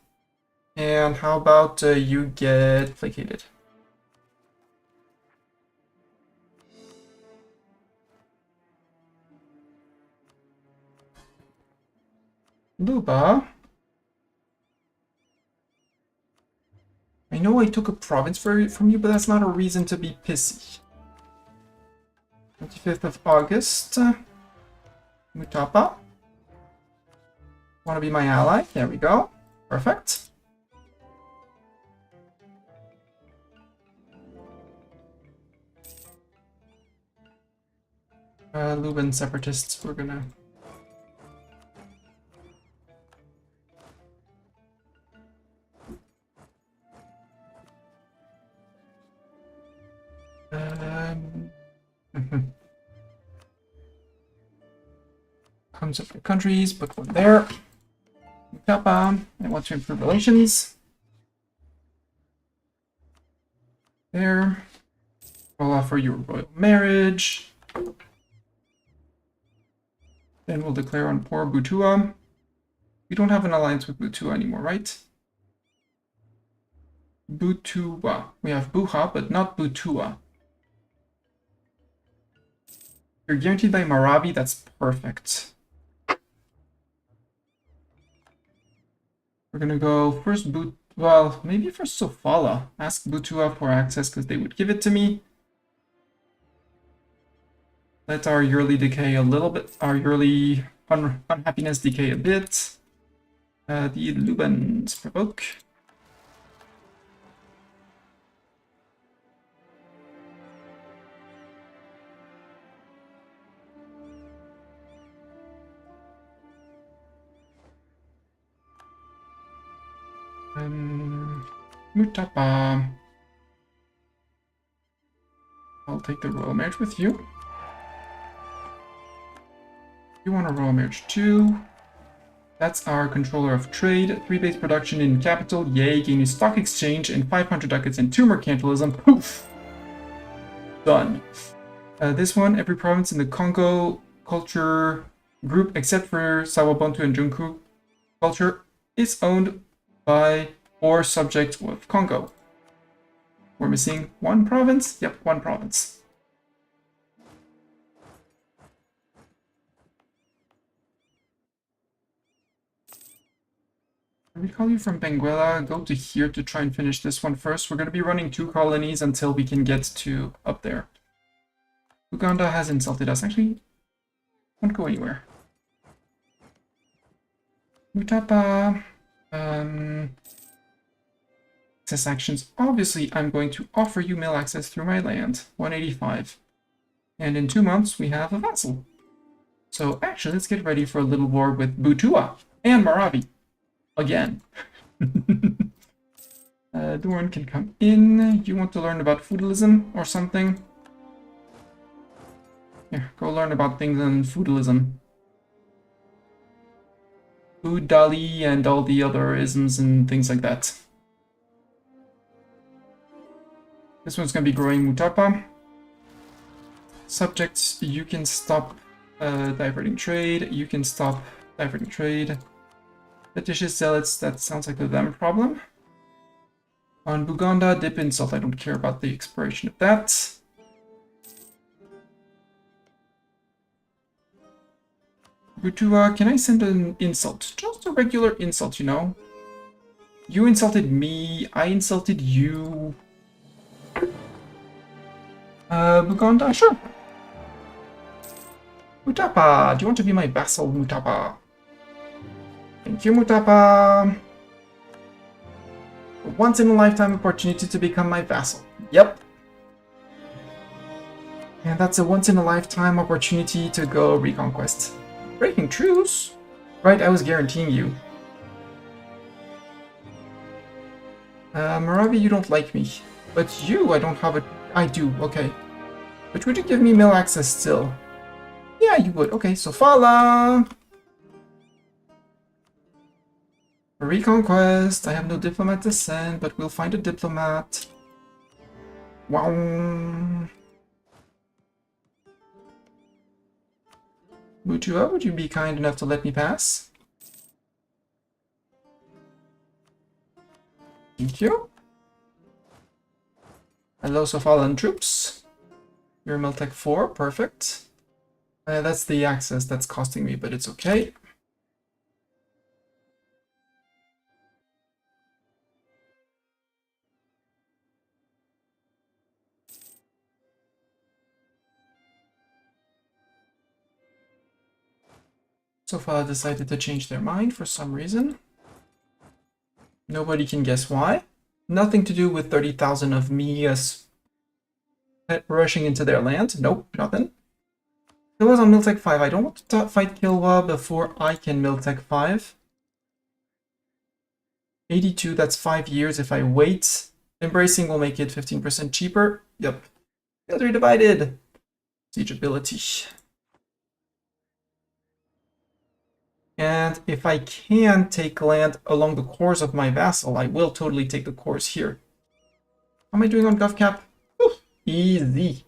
And how about you get placated? Luba. I know I took a province from you, but that's not a reason to be pissy. 25th of August. Mutapa. Want to be my ally? There we go. Perfect. Luban separatists, we're gonna... Comes up to countries, put one there. Mutapa, I want to improve relations. There. I'll offer you a royal marriage. Then we'll declare on poor Butua. We don't have an alliance with Butua anymore, right? Butua. We have Buha, but not Butua. You're guaranteed by Marabi, that's perfect. We're gonna go first well, maybe first Sofala. Ask Butua for access because they would give it to me. Let our yearly decay a little bit, our yearly unhappiness decay a bit. The Lubans provoke. Mutapa. I'll take the royal marriage with you. You want a royal marriage too. That's our controller of trade. 3 base production in capital. Yay. Gain a stock exchange and 500 ducats in 2 mercantilism. Poof. Done. This one, every province in the Kongo culture group, except for Sawabuntu and Junku culture, is owned by or subject with Kongo. We're missing 1 province? Yep, 1 province. We call you from Benguela. Go to here to try and finish this one first. We're going to be running 2 colonies until we can get to up there. Uganda has insulted us. Actually, won't go anywhere. Mutapa. Access actions. Obviously, I'm going to offer you mail access through my land. 185. And in 2 months, we have a vassal. So actually, let's get ready for a little war with Butua and Maravi. Again. Duran can come in. You want to learn about feudalism or something? Here, go learn about things in feudalism. Food, Dali, and all the other isms and things like that. This one's going to be growing Mutapa. Subjects, you can stop diverting trade. You can stop diverting trade. Fetishist zealots, that sounds like a them problem. On Buganda, dip insult. I don't care about the expiration of that. Butua, can I send an insult? Just a regular insult, you know? You insulted me, I insulted you. Buganda, sure. Mutapa, do you want to be my vassal, Mutapa? Thank you, Mutapa. A once-in-a-lifetime opportunity to become my vassal. Yep. And that's a once-in-a-lifetime opportunity to go reconquest. Breaking truce? Right, I was guaranteeing you. Maravi, you don't like me. But you, I don't have a... I do, okay. But would you give me mail access still? Yeah, you would. Okay, so Fala! Reconquest. I have no diplomat to send, but we'll find a diplomat. Wow. Mutua, would you be kind enough to let me pass? Thank you. Hello, Sofalan troops. You're Miltech 4, perfect. That's the access that's costing me, but it's okay. Sofala decided to change their mind for some reason. Nobody can guess why. Nothing to do with 30,000 of me rushing into their land. Nope, nothing. It was on Miltech 5. I don't want to fight Kilwa before I can Miltech 5. 82, that's 5 years if I wait. Embracing will make it 15% cheaper. Yep. Military divided. Siege ability. And if I can take land along the course of my vassal, I will totally take the course here. How am I doing on GovCap? Oof, easy.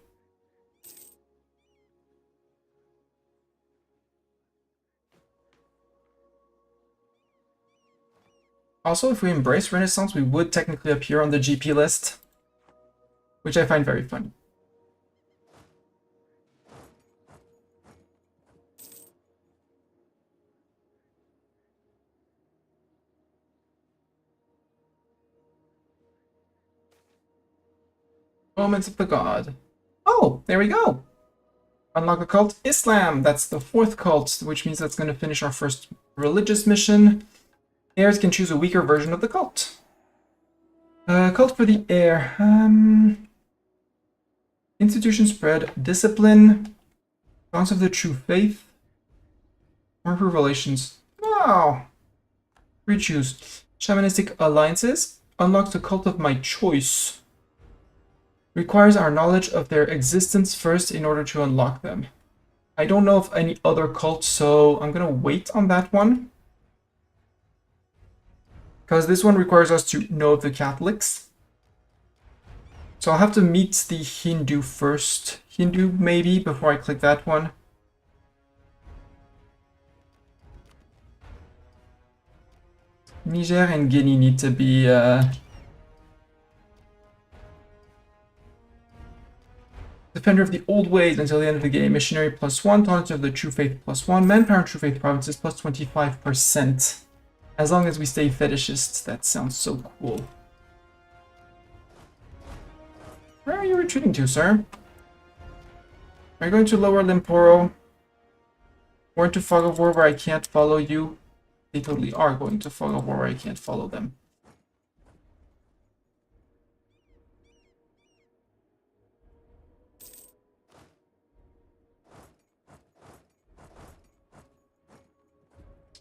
Also, if we embrace Renaissance, we would technically appear on the GP list, which I find very funny. Moments of the God. Oh, there we go. Unlock a cult. Islam. That's the 4th cult, which means that's going to finish our first religious mission. Heirs can choose a weaker version of the cult. Cult for the heir. Institution spread. Discipline. Bonds of the true faith. Improve relations. Wow. Re-choose. Shamanistic alliances. Unlock the cult of my choice. Requires our knowledge of their existence first in order to unlock them. I don't know of any other cult, so I'm gonna wait on that one. Because this one requires us to know of the Catholics. So I'll have to meet the Hindu first. Hindu, maybe, before I click that one. Niger and Guinea need to be... Defender of the old ways until the end of the game. Missionary +1, tolerance of the true faith +1. Manpower and true faith provinces +25%. As long as we stay fetishists, that sounds so cool. Where are you retreating to, sir? Are you going to Lower Limporo? Or into Fog of War where I can't follow you? They totally are going to Fog of War where I can't follow them.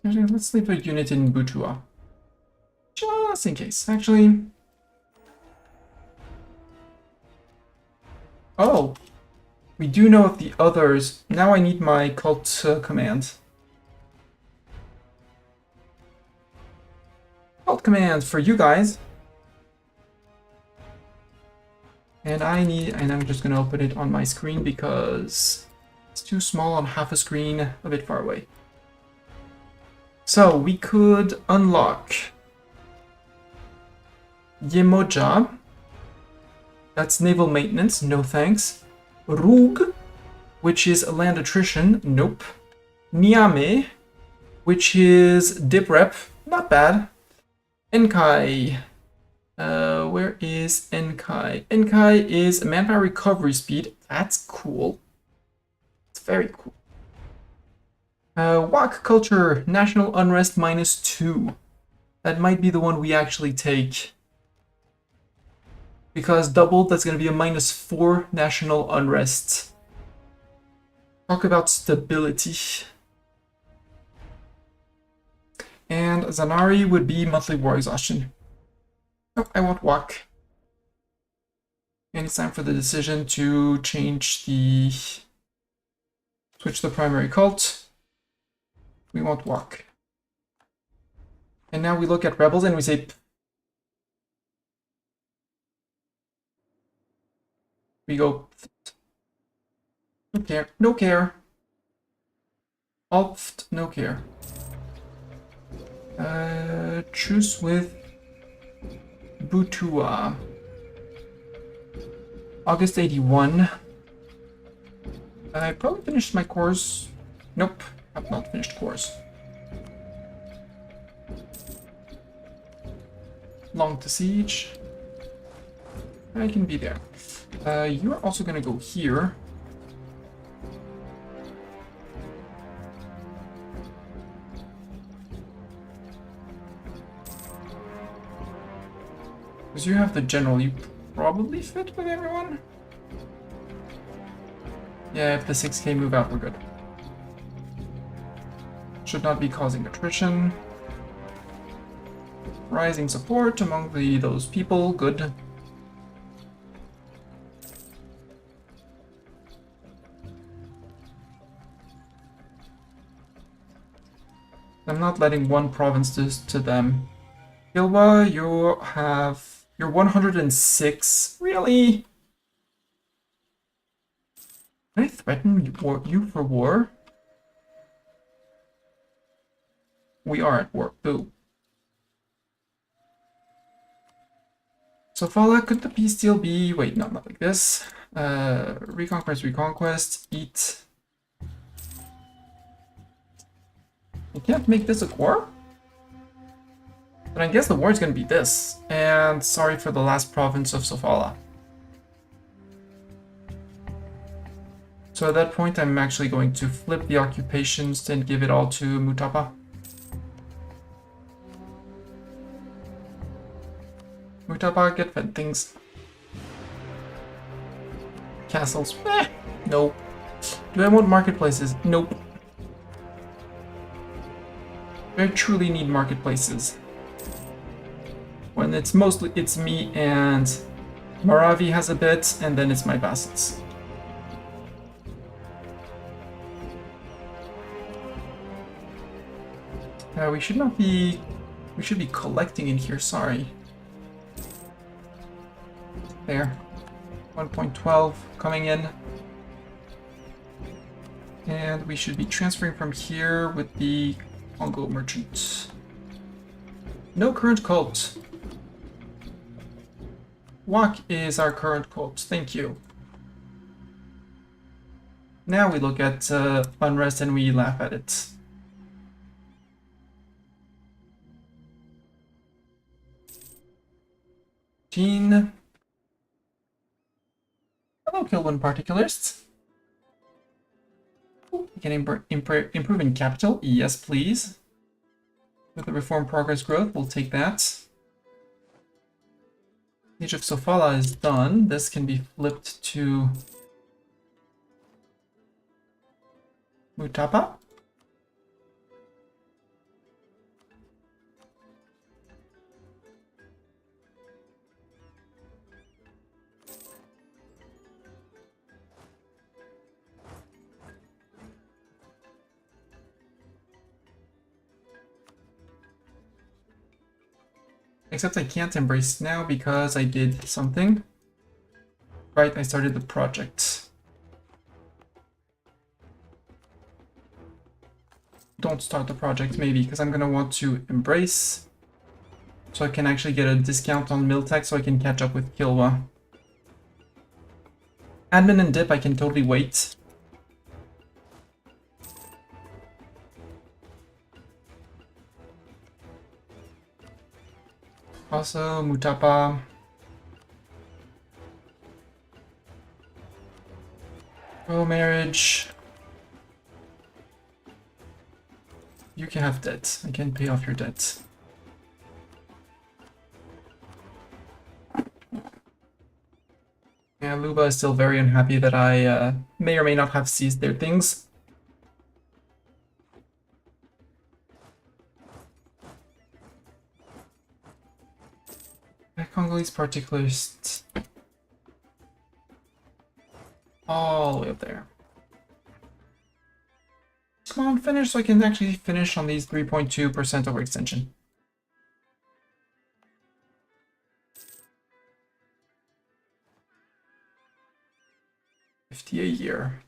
Actually, let's leave a unit in Butua. Just in case. Actually... Oh! We do know of the others. Now I need my cult command. Cult command for you guys. And I'm just gonna open it on my screen because it's too small on half a screen, a bit far away. So we could unlock Yemoja. That's naval maintenance, no thanks. Rug, which is land attrition, nope. Niame, which is dip rep, not bad. Enkai, where is Enkai? Enkai is manpower recovery speed, that's cool. It's very cool. Wak culture, national unrest -2. That might be the one we actually take. Because doubled, that's going to be a -4 national unrest. Talk about stability. And Zanari would be monthly war exhaustion. Oh, I want Wak. And it's time for the decision to change the... Switch the primary cult. We want Wak. And now we look at rebels and we say... We go... No care. No care. Opt. No care. Truce with Butua. August 81. I probably finished my course. Nope, I've not finished course. Long to siege. I can be there. You're also gonna go here. Because you have the general, you probably fit with everyone. Yeah, if the 6k move out, we're good. Should not be causing attrition. Rising support among those people, good. I'm not letting one province to them. Gilwa, you're 106. Really? Can I threaten you for war? We are at war. Boo. So Fala, could the peace deal be... Wait, no, not like this. Reconquest, eat. You can't make this a war? But I guess the war is going to be this. And sorry for the last province of Sofala. So at that point, I'm actually going to flip the occupations and give it all to Mutapa. Mutapa, get fed things. Castles? Nope. Do I want marketplaces? Nope. Do I truly need marketplaces? When it's mostly, it's me and Maravi has a bit, and then it's my vassals. We should not be... We should be collecting in here, sorry. There. 1.12 coming in. And we should be transferring from here with the Kongo merchant. No current cult. Wak is our current cult, thank you. Now we look at unrest and we laugh at it. Gene. Hello, Kilwin Particularists. We can improve in capital. Yes, please. With the reform progress growth, we'll take that. Age of Sofala is done. This can be flipped to Mutapa. Except I can't embrace now because I did something. Right, I started the project. Don't start the project maybe, because I'm gonna want to embrace. So I can actually get a discount on Miltech so I can catch up with Kilwa. Admin and dip I can totally wait. Also, Mutapa. Oh, marriage. You can have debt. I can pay off your debt. Yeah, Luba is still very unhappy that I may or may not have seized their things. Congolese particularists. All the way up there. Come on, finish so I can actually finish on these 3.2% overextension. $50 a year.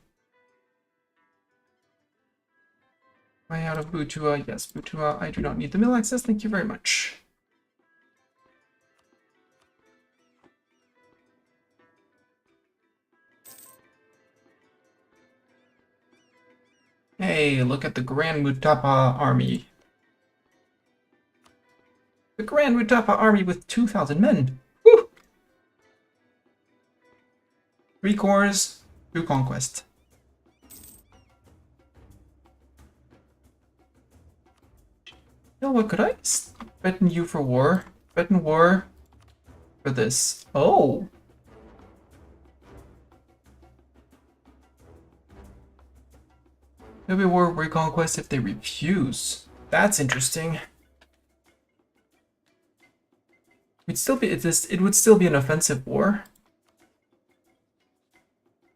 Am I out of Butua? Yes, Butua. I do not need the mill access. Thank you very much. Hey, look at the Grand Mutapa army. The Grand Mutapa army with 2,000 men. Woo! 3 cores, 2 conquest. You know what, could I threaten you for war? Threaten war for this. Oh! There'll be war reconquest if they refuse. That's interesting. It would still be an offensive war.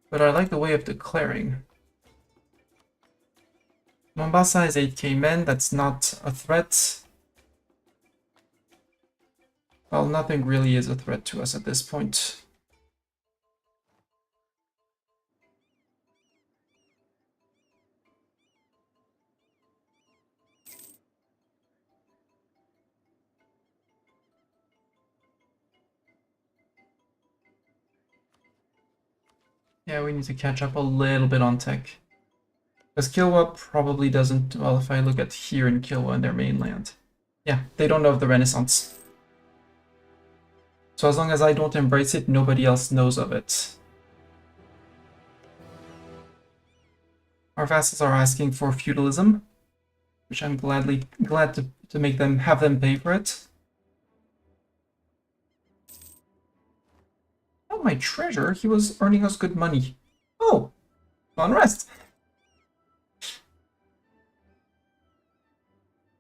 But I like the way of declaring. Mombasa is 8k men, that's not a threat. Well, nothing really is a threat to us at this point. Yeah, we need to catch up a little bit on tech. Because Kilwa probably doesn't, well, if I look at here in Kilwa and their mainland. Yeah, they don't know of the Renaissance. So as long as I don't embrace it, nobody else knows of it. Our vassals are asking for feudalism, which I'm glad to make them have them pay for it. Oh, my treasure! He was earning us good money. Oh, unrest.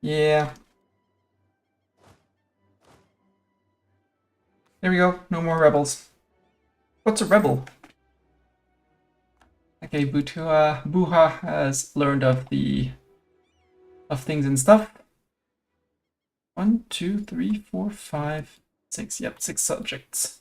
Yeah. There we go. No more rebels. What's a rebel? Okay, Buha has learned of things and stuff. 1, 2, 3, 4, 5, 6. Yep, 6 subjects.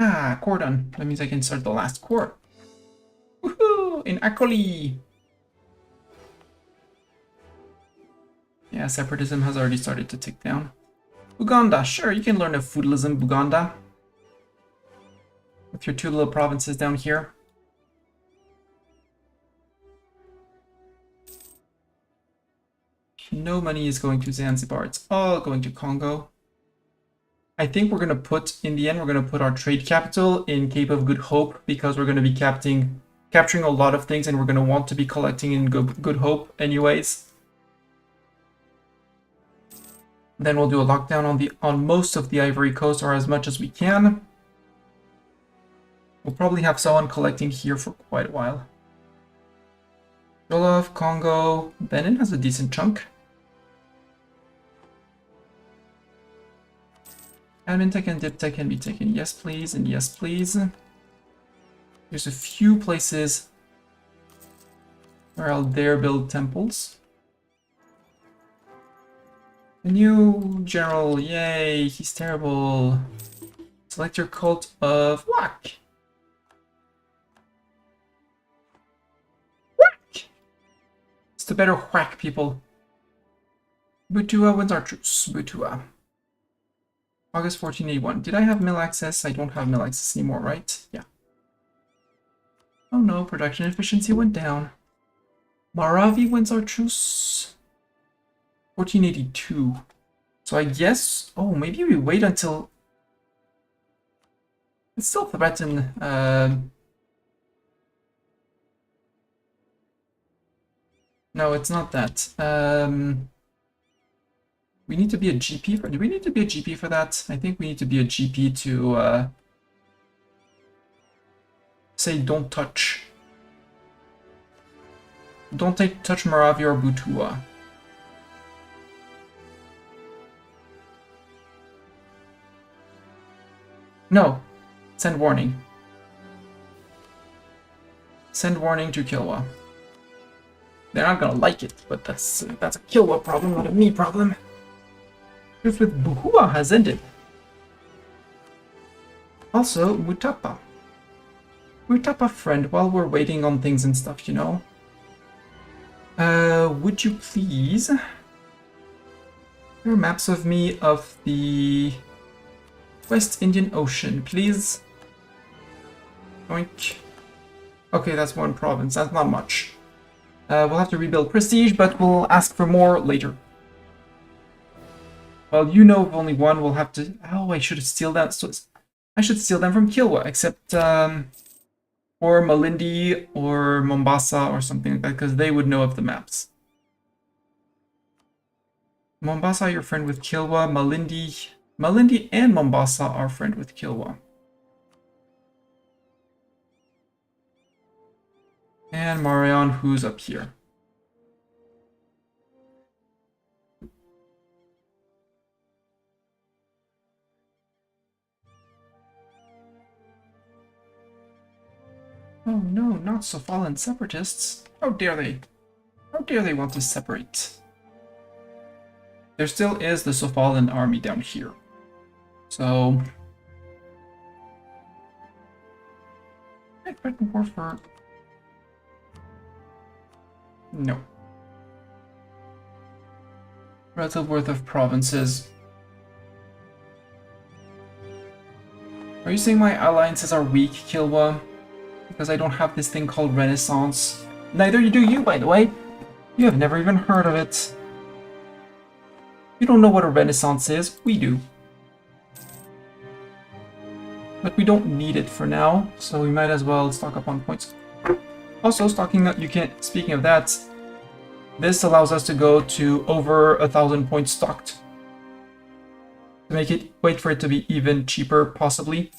Ah, core done. That means I can start the last core. Woohoo! In Akoli! Yeah, separatism has already started to tick down. Buganda, sure, you can learn of feudalism, Buganda. With your 2 little provinces down here. No money is going to Zanzibar, it's all going to Congo. I think we're going to put, in the end, we're going to put our trade capital in Cape of Good Hope because we're going to be capturing a lot of things and we're going to want to be collecting in Good Hope anyways. Then we'll do a lockdown on most of the Ivory Coast, or as much as we can. We'll probably have someone collecting here for quite a while. Jollof, Congo, Benin has a decent chunk. Admin tech and dip tech can be taken, yes please, and yes please. There's a few places where I'll dare build temples. The new general, yay, he's terrible. Select your cult of whack. Whack! It's the better whack, people. Butua wins our truce. Butua. August 1481. Did I have mill access? I don't have mill access anymore, right? Yeah. Oh no, production efficiency went down. Maravi wins our truce. 1482. So I guess... Oh, maybe we wait until... It's still threaten... No, it's not that. We need to be a GP for... Do we need to be a GP for that? I think we need to be a GP to... say don't touch. Don't touch Maravi or Butua. No. Send warning. Send warning to Kilwa. They're not gonna like it, but that's a Kilwa problem, not a me problem. Truce with Buhua has ended. Also, Mutapa. Mutapa friend, while we're waiting on things and stuff, you know. Would you please... There are maps of me of the West Indian Ocean, please. Oink. Okay, that's one province, that's not much. We'll have to rebuild prestige, but we'll ask for more later. Well, you know of only one, we'll have to... Oh, I should steal that. So I should steal them from Kilwa, except... or Malindi or Mombasa or something like that, because they would know of the maps. Mombasa, you're friend with Kilwa. Malindi and Mombasa are friend with Kilwa. And Marion, who's up here. Oh no, not Sophalan separatists. How dare they? How dare they want to separate? There still is the Sophalan army down here. So... I threaten war for... No. Relative worth of provinces. Are you saying my alliances are weak, Kilwa? Because I don't have this thing called Renaissance. Neither do you, by the way. You have never even heard of it. You don't know what a Renaissance is. We do. But we don't need it for now, so we might as well stock up on points. Also, speaking of that, this allows us to go to over 1,000 points stocked. To make it, wait for it to be even cheaper, possibly.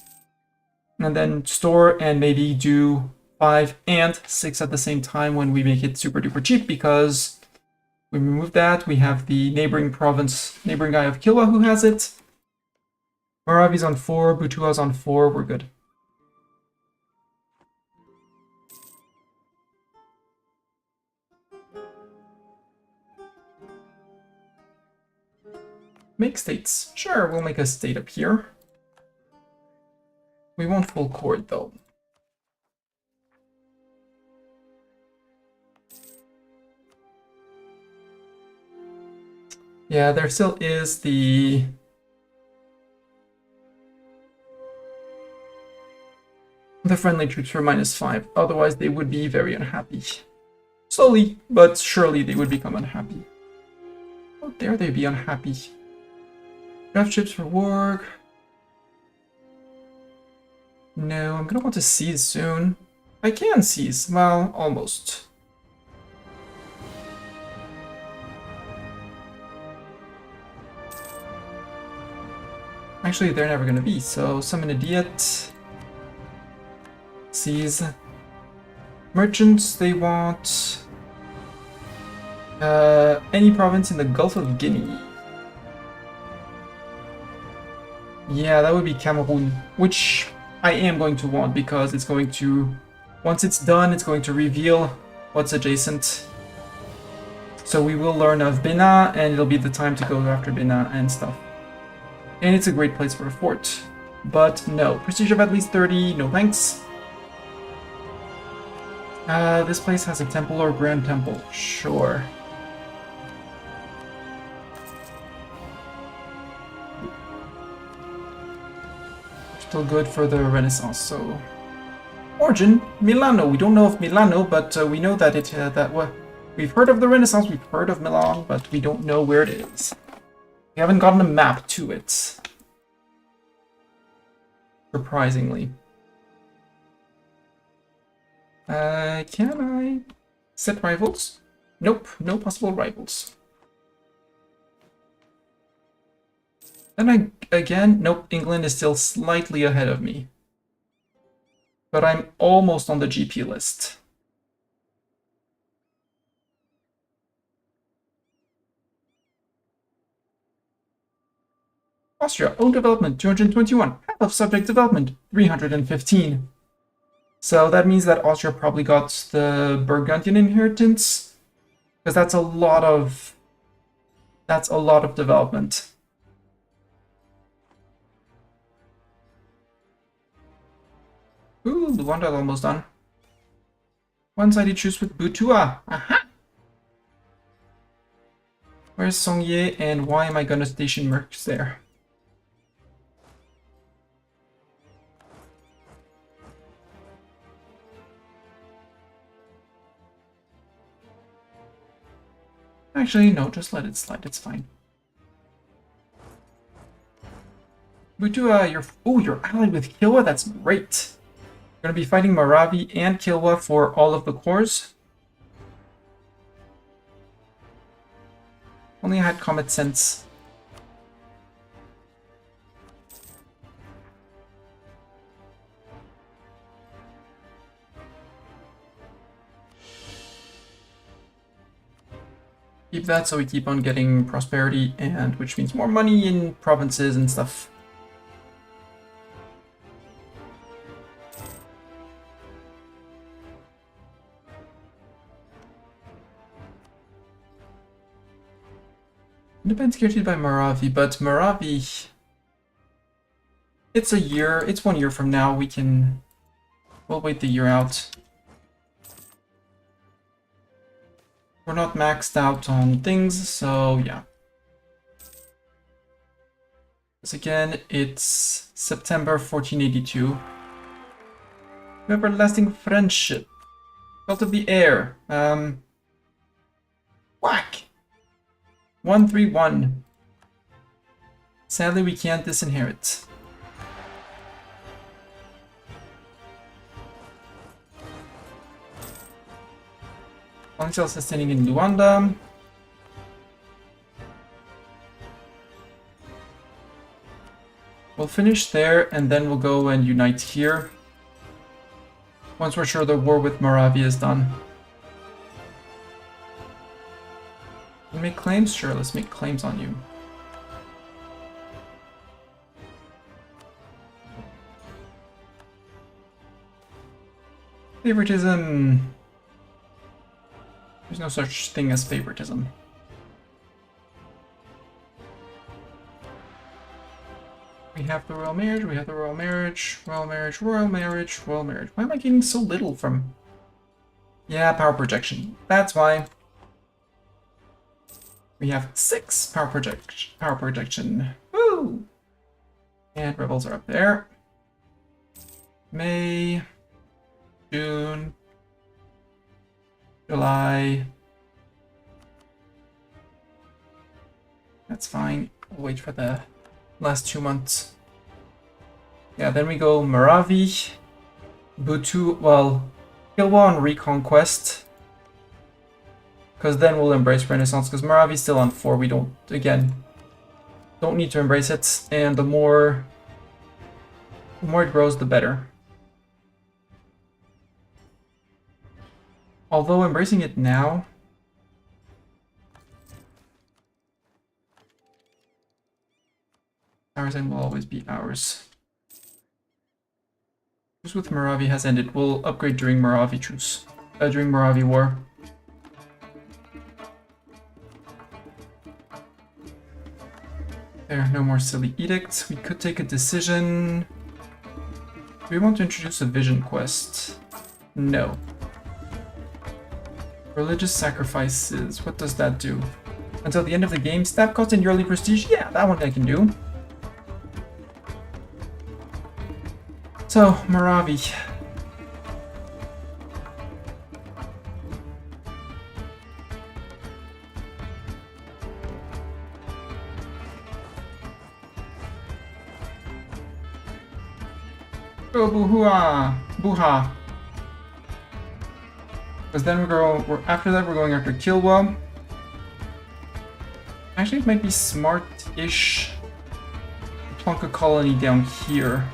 And then store and maybe do 5 and 6 at the same time when we make it super duper cheap, because We remove that. We have the neighboring province, neighboring guy of Kilwa who has it. Moravi's on 4, Butua's on 4, we're good. Make states. Sure, we'll make a state up here. We won't full chord though. Yeah, there still is the friendly troops for -5. Otherwise, they would be very unhappy. Slowly, but surely they would become unhappy. How dare they be unhappy? Draft ships for war. No, I'm gonna want to seize soon. I can seize. Well, almost. Actually, they're never gonna be, so summon a Diet. Seize. Merchants, they want any province in the Gulf of Guinea. Yeah, that would be Cameroon, which I am going to want because it's going to, once it's done, it's going to reveal what's adjacent. So we will learn of Benin, and it'll be the time to go after Benin and stuff. And it's a great place for a fort. But no, prestige of at least 30, no thanks. This place has a temple or grand temple, sure. Still good for the Renaissance, so... Origin, Milano. We don't know of Milano, but we know that we've heard of the Renaissance, we've heard of Milan, but we don't know where it is. We haven't gotten a map to it. Surprisingly. Can I set rivals? Nope, no possible rivals. Then again, nope, England is still slightly ahead of me. But I'm almost on the GP list. Austria, own development, 221. Half of subject development, 315. So that means that Austria probably got the Burgundian inheritance, because that's a lot of development. Ooh, Luanda almost done. One-sided truce with Butua. Aha! Where's Songye, and why am I gonna station mercs there? Actually, no, just let it slide, it's fine. Butua, you're allied with Kilwa, that's great. You're gonna be fighting Moravi and Kilwa for all of the cores. Only had Comet Sense. Keep that so we keep on getting prosperity, and which means more money in provinces and stuff. Independence guaranteed by Moravi, but Moravi, it's 1 year from now, we'll wait the year out. We're not maxed out on things, so yeah. Because again, it's September 1482. Everlasting friendship. Belt of the air. Whack! 131. Sadly, we can't disinherit. Council sustaining in Luanda. We'll finish there, and then we'll go and unite here. Once we're sure the war with Moravia is done. Make claims? Sure, let's make claims on you. Favoritism. There's no such thing as favoritism. We have the royal marriage, we have the royal marriage, royal marriage, royal marriage, royal marriage. Why am I getting so little from... Yeah, power projection. That's why. We have 6 power projection. Woo! And rebels are up there. May, June, July. That's fine. We'll wait for the last 2 months. Yeah, then we go Maravi, Butu, well, Kilwa on Reconquest. Because then we'll embrace Renaissance, because Maravi's still on 4, we don't need to embrace it, and the more it grows, the better. Although embracing it now... Ours and will always be ours. Truce with Moravi has ended. We'll upgrade during Moravi truce. During Moravi war. There are no more silly edicts. We could take a decision. Do we want to introduce a vision quest? No. Religious sacrifices. What does that do? Until the end of the game, stab cost and yearly prestige? Yeah, that one I can do. So, Moravi. Go Buhua! Buha! Because then after that we're going after Kilwa. Actually, it might be smart-ish to plunk a colony down here.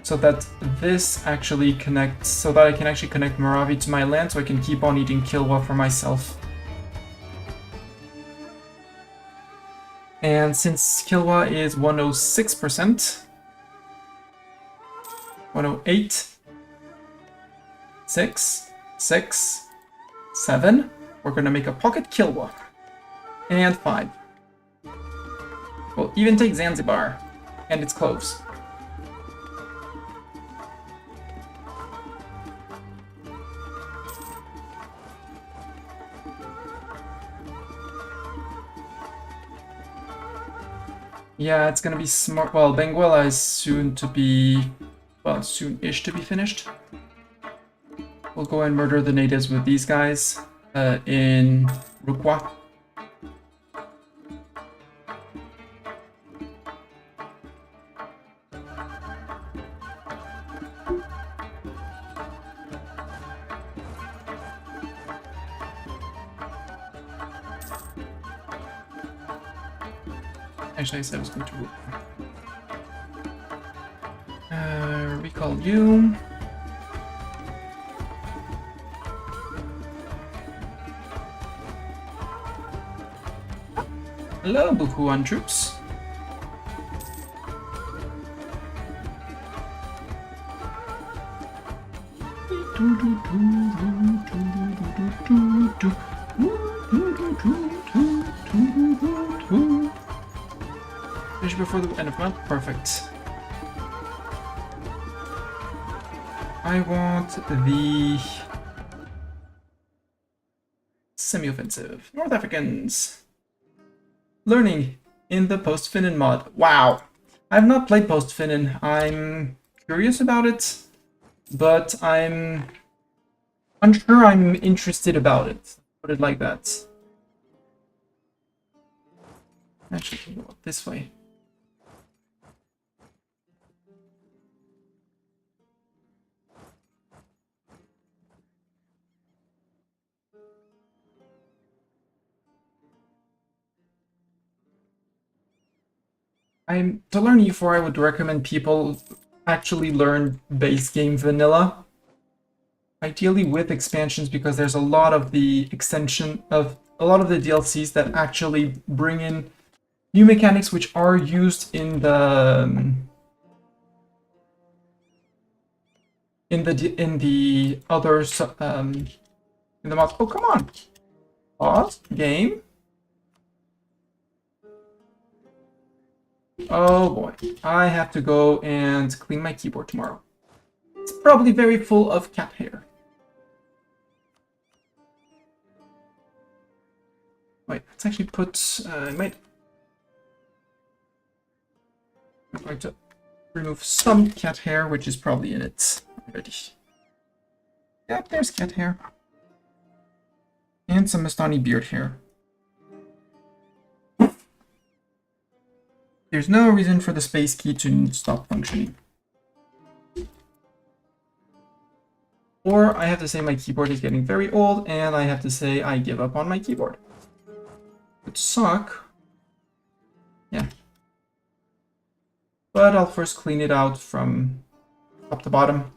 So that this actually connects, so that I can actually connect Moravi to my land, so I can keep on eating Kilwa for myself. And since Kilwa is 106%, 108, 6, 6, 7, we're gonna make a pocket Kilwa. And 5. We'll even take Zanzibar and its cloves. Yeah, it's gonna be smart. Well, Benguela is soon to be... well, soon-ish to be finished. We'll go and murder the natives with these guys in Rukwa. Actually, I said I was going to recall you. Hello, Bukuan troops. Finish before the end of month. Perfect. I want the semi-offensive. North Africans. Learning in the Post-Finnan mod. Wow. I have not played Post-Finnan. I'm curious about it, but I'm unsure I'm interested about it. Put it like that. Actually, I can go this way. To learn E4, I would recommend people actually learn base game vanilla. Ideally with expansions, because there's a lot of the extension of a lot of the DLCs that actually bring in new mechanics which are used in the other in the mods. Oh, come on. Pause. Game. Oh boy. I have to go and clean my keyboard tomorrow. It's probably very full of cat hair. Wait, let's actually put... I'm going to remove some cat hair, which is probably in it already. Yeah, there's cat hair. And some Mastani beard hair. There's no reason for the space key to stop functioning. Or I have to say my keyboard is getting very old, and I have to say I give up on my keyboard. Would suck. Yeah. But I'll first clean it out from top to bottom.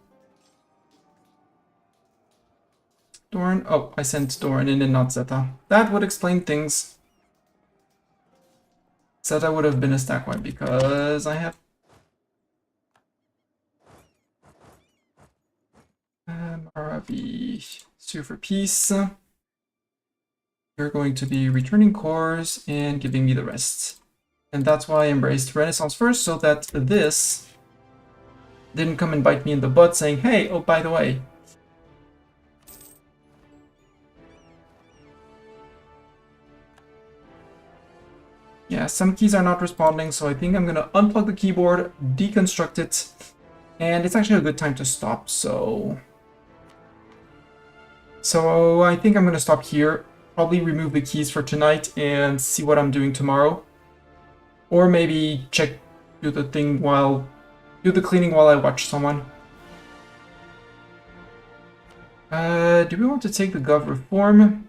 Doran. Oh, I sent Doran in and not Zeta. That would explain things. Zeta would have been a stack wipe because I have RV Sue for Peace. You're going to be returning cores and giving me the rest. And that's why I embraced Renaissance first, so that this didn't come and bite me in the butt saying, hey, oh, by the way. Yeah, some keys are not responding, so I think I'm gonna unplug the keyboard, deconstruct it, and it's actually a good time to stop, so I think I'm gonna stop here, probably remove the keys for tonight and see what I'm doing tomorrow. Or maybe do the cleaning while I watch someone. Do we want to take the Gov reform?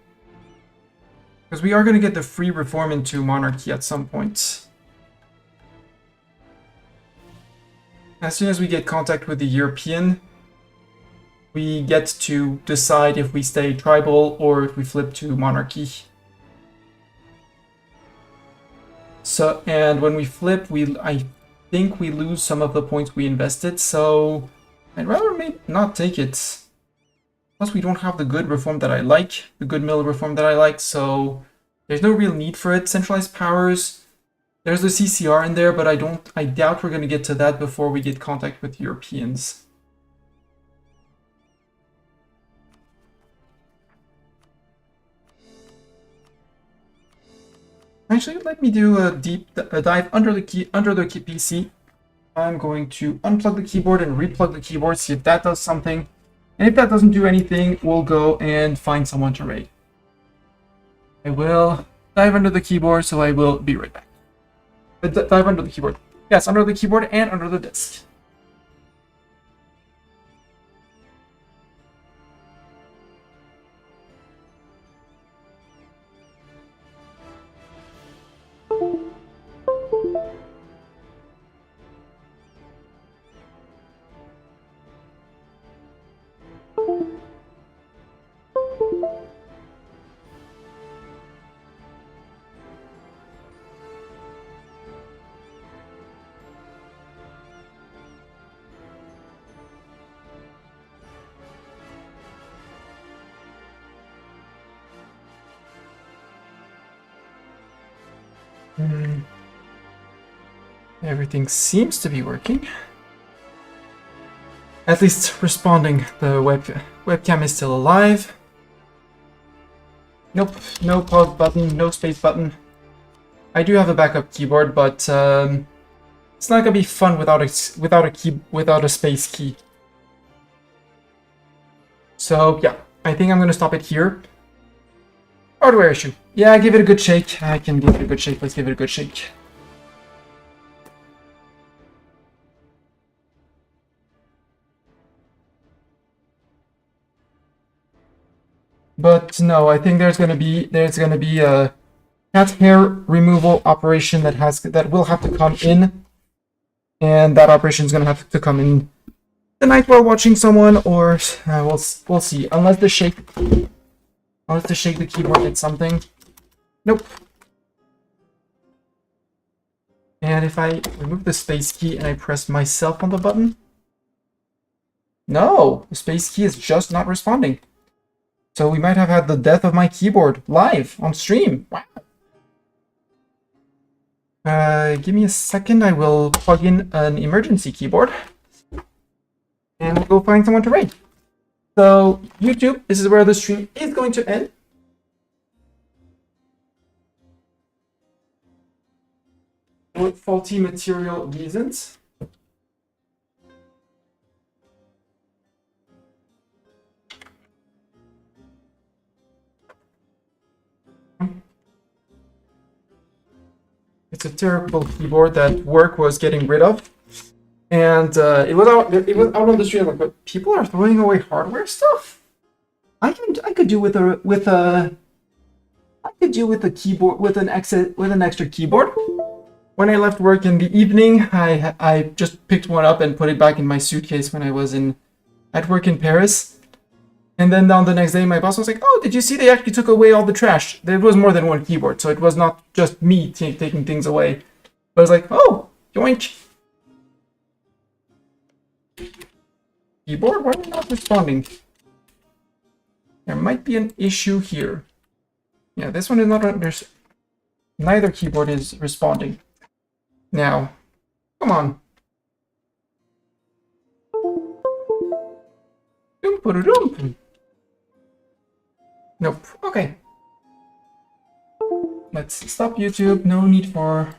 Because we are going to get the free reform into monarchy at some point. As soon as we get contact with the European, we get to decide if we stay tribal or if we flip to monarchy. So, and when we flip, I think we lose some of the points we invested, so I'd rather not take it. Plus, we don't have the good reform that I like, the good mill reform that I like, so there's no real need for it. Centralized powers, there's the CCR in there, but I doubt we're going to get to that before we get contact with Europeans. Actually, let me do a deep dive under the PC. I'm going to unplug the keyboard and replug the keyboard, see if that does something. And if that doesn't do anything, we'll go and find someone to raid. I will dive under the keyboard, so I will be right back. Dive under the keyboard. Yes, under the keyboard and under the disk. Everything seems to be working. At least responding. The webcam is still alive. Nope, no pause button, no space button. I do have a backup keyboard, but it's not gonna be fun without a space key. So yeah, I think I'm gonna stop it here. Hardware issue. Yeah, give it a good shake. I can give it a good shake. Let's give it a good shake. But no, I think there's gonna be a cat hair removal operation that will have to come in, and that operation is gonna have to come in the night while watching someone, or we'll see. Unless the shake the keyboard did something. Nope. And if I remove the space key and I press myself on the button, no, the space key is just not responding. So we might have had the death of my keyboard live on stream. Wow. Give me a second. I will plug in an emergency keyboard and we'll go find someone to raid. So YouTube, this is where the stream is going to end. For faulty material reasons. It's a terrible keyboard that work was getting rid of, and it was out on the street. Like, but people are throwing away hardware stuff. I could do with a keyboard with an extra keyboard. When I left work in the evening, I just picked one up and put it back in my suitcase when I was at work in Paris. And then on the next day, my boss was like, "Oh, did you see they actually took away all the trash?" There was more than one keyboard, so it was not just me taking things away. But I was like, "Oh, yoink!" Keyboard, why are you not responding? There might be an issue here. Yeah, this one is not under. Neither keyboard is responding. Now, come on. Nope. Okay. Let's stop YouTube. No need for